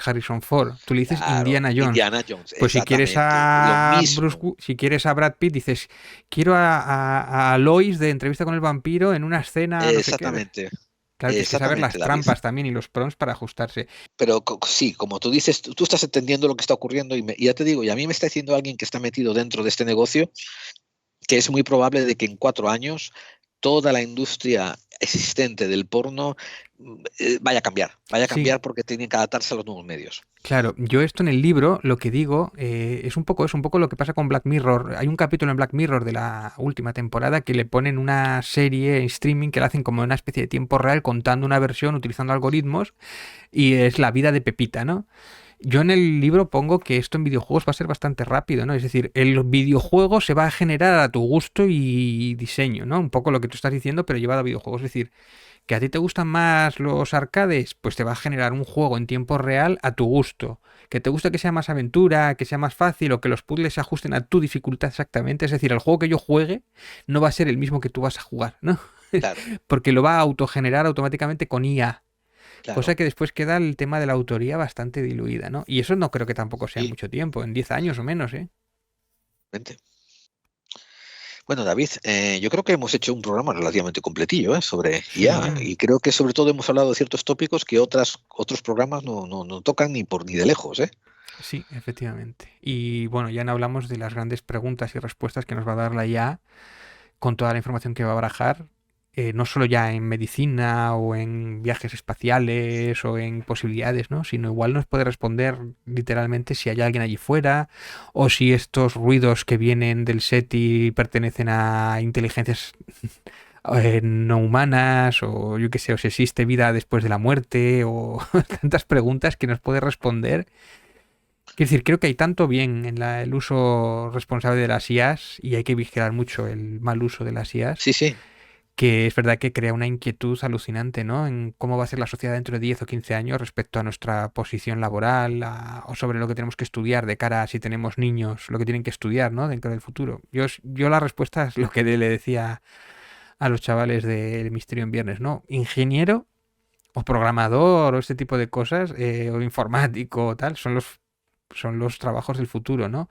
Harrison Ford, tú le dices Indiana Jones. Pues si quieres si quieres a Brad Pitt, dices quiero a Lois de Entrevista con el vampiro en una escena. Exactamente. No sé qué. Claro, tienes que saber las trampas también y los prompts para ajustarse. Pero sí, como tú dices, tú estás entendiendo lo que está ocurriendo y ya te digo, y a mí me está diciendo alguien que está metido dentro de este negocio que es muy probable de que en 4 años toda la industria existente del porno vaya a cambiar porque tienen que adaptarse a los nuevos medios. Claro, yo esto en el libro lo que digo es un poco lo que pasa con Black Mirror. Hay un capítulo en Black Mirror de la última temporada que le ponen una serie en streaming que la hacen como una especie de tiempo real contando una versión utilizando algoritmos y es la vida de Pepita, ¿no? Yo en el libro pongo que esto en videojuegos va a ser bastante rápido, ¿no? Es decir, el videojuego se va a generar a tu gusto y diseño, ¿no? Un poco lo que tú estás diciendo, pero llevado a videojuegos. Es decir, que a ti te gustan más los arcades, pues te va a generar un juego en tiempo real a tu gusto. Que te gusta que sea más aventura, que sea más fácil o que los puzzles se ajusten a tu dificultad exactamente. Es decir, el juego que yo juegue no va a ser el mismo que tú vas a jugar, ¿no? Claro. Porque lo va a autogenerar automáticamente con IA. Claro. Cosa que después queda el tema de la autoría bastante diluida, ¿no? Y eso no creo que tampoco sea mucho tiempo, en 10 años o menos, ¿eh? Bueno, David, yo creo que hemos hecho un programa relativamente completillo sobre Sí, IA y creo que sobre todo hemos hablado de ciertos tópicos que otros programas no tocan ni de lejos, ¿eh? sí, efectivamente. Y bueno, ya no hablamos de las grandes preguntas y respuestas que nos va a dar la IA con toda la información que va a barajar, no solo ya en medicina o en viajes espaciales o en posibilidades, ¿no? Sino igual nos puede responder literalmente si hay alguien allí fuera o si estos ruidos que vienen del SETI pertenecen a inteligencias no humanas o yo qué sé, o si existe vida después de la muerte o tantas preguntas que nos puede responder. Quiero decir, creo que hay tanto bien en el uso responsable de las IAs y hay que vigilar mucho el mal uso de las IAs, Sí, sí. que es verdad que crea una inquietud alucinante, ¿no? En cómo va a ser la sociedad dentro de 10 o 15 años respecto a nuestra posición laboral o sobre lo que tenemos que estudiar de cara a si tenemos niños, lo que tienen que estudiar, ¿no? Dentro del futuro. Yo la respuesta es lo que le decía a los chavales del Misterio en Viernes, ¿no? Ingeniero o programador o este tipo de cosas, o informático o tal, son los trabajos del futuro, ¿no?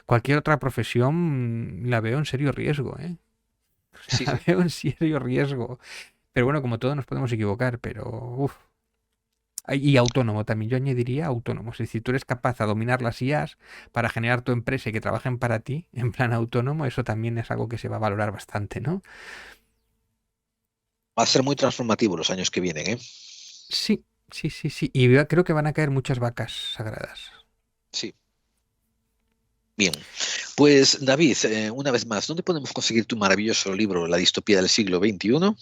Cualquier otra profesión la veo en serio riesgo, ¿eh? O sea, Sí, la sí. veo en serio riesgo. Pero bueno, como todos nos podemos equivocar, pero uf. Y autónomo también, yo añadiría autónomo. Es decir, tú eres capaz de dominar las IAs para generar tu empresa y que trabajen para ti en plan autónomo, eso también es algo que se va a valorar bastante, ¿no? Va a ser muy transformativo los años que vienen, ¿eh? Sí, sí, sí, sí. Y creo que van a caer muchas vacas sagradas. Sí. Bien. Pues, David, una vez más, ¿dónde podemos conseguir tu maravilloso libro, La distopía del siglo XXI?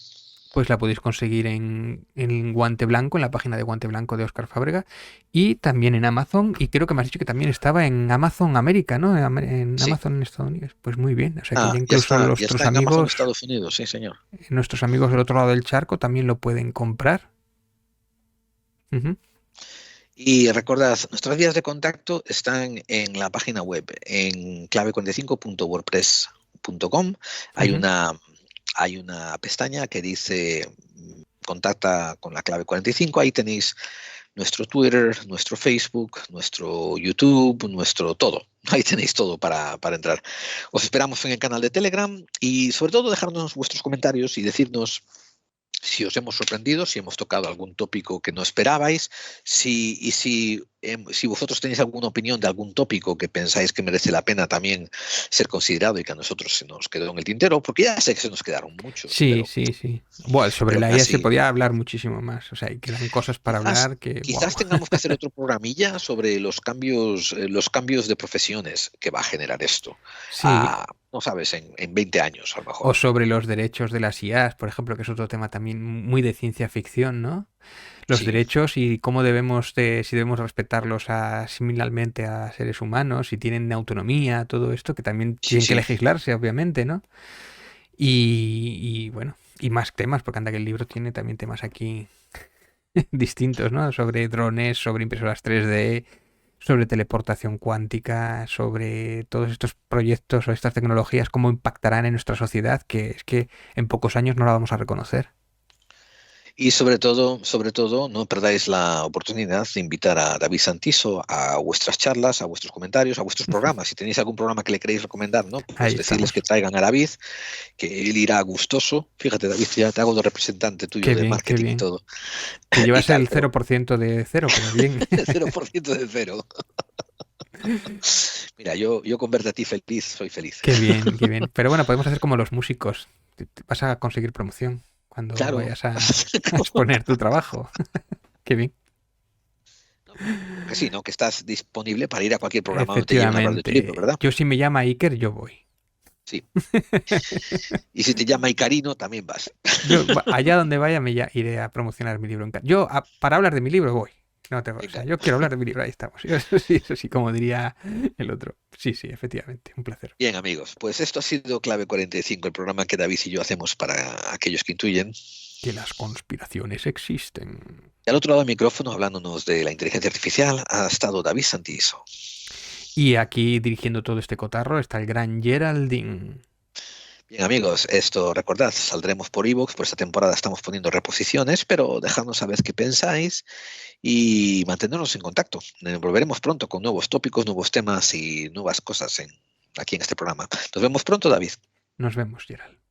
Pues la podéis conseguir en Guante Blanco, en la página de Guante Blanco de Óscar Fábrega, y también en Amazon, y creo que me has dicho que también estaba en Amazon América, ¿no? En Sí. Amazon en Estados Unidos. Pues muy bien, o sea que ya Ya incluso está nuestros en Amazon amigos, Estados Unidos, sí, señor. del otro lado del charco también lo pueden comprar. Ujú. Y recordad, nuestras vías de contacto están en la página web, en clave45.wordpress.com. Hay Ujú. hay una pestaña que dice contacta con la clave 45. Ahí tenéis nuestro Twitter, nuestro Facebook, nuestro YouTube, nuestro todo. Ahí tenéis todo para entrar. Os esperamos en el canal de Telegram y sobre todo dejarnos vuestros comentarios y decirnos si os hemos sorprendido, si hemos tocado algún tópico que no esperabais, si vosotros tenéis alguna opinión de algún tópico que pensáis que merece la pena también ser considerado y que a nosotros se nos quedó en el tintero, porque ya sé que se nos quedaron muchos, Sí, sí, sí. Bueno, sobre pero la aún IA se así, podía hablar muchísimo más. O sea, y quedan cosas para hablar que, wow. quizás tengamos que hacer otro programilla sobre los cambios de profesiones que va a generar esto. Sí. No sabes, en 20 años a lo mejor. O sobre los derechos de las IAs, por ejemplo, que es otro tema también muy de ciencia ficción, ¿no? Los Sí. derechos y cómo si debemos respetarlos similarmente a seres humanos, si tienen autonomía, todo esto, que también Sí, tienen que sí. legislarse, obviamente, ¿no? Y bueno, y más temas, porque anda que el libro tiene también temas aquí distintos, ¿no? Sobre drones, sobre impresoras 3D, sobre teleportación cuántica, sobre todos estos proyectos o estas tecnologías, cómo impactarán en nuestra sociedad, que es que en pocos años no la vamos a reconocer. Y sobre todo, no perdáis la oportunidad de invitar a David Santiso a vuestras charlas, a vuestros comentarios, a vuestros programas. Si tenéis algún programa que le queréis recomendar, ¿no? Pues Ahí decirles estamos. que traigan a David, que él irá gustoso. Fíjate, David, ya te hago de representante tuyo Qué de bien, qué marketing y bien. todo. Te Y llevas tal, el pero 0% de cero, pero bien. 0% de cero. Mira, yo con verte a ti feliz, soy feliz. Qué bien, qué bien. Pero bueno, podemos hacer como los músicos. Vas a conseguir promoción cuando Claro. vayas a exponer tu trabajo. Qué bien. Que sí, ¿no? Que estás disponible para ir a cualquier programa donde te lleven a hablar de tu libro, Efectivamente. ¿verdad? Yo si me llama Iker, yo voy. Sí. Y si te llama Icarino, también vas. Yo allá donde vaya iré a promocionar mi libro. Yo para hablar de mi libro voy. No te, o sea, Venga. yo quiero hablar de mi libro, ahí estamos. Eso sí, como diría el otro. Sí, sí, efectivamente, un placer. Bien, amigos, pues esto ha sido Clave 45, el programa que David y yo hacemos para aquellos que intuyen. Que las conspiraciones existen. Y al otro lado del micrófono, hablándonos de la inteligencia artificial, ha estado David Santiso. Y aquí dirigiendo todo este cotarro está el gran Geraldine. Bien, amigos, esto recordad, saldremos por iVoox, por esta temporada estamos poniendo reposiciones, pero dejadnos saber qué pensáis y mantenernos en contacto. Volveremos pronto con nuevos tópicos, nuevos temas y nuevas cosas aquí en este programa. Nos vemos pronto, David. Nos vemos, Gerald.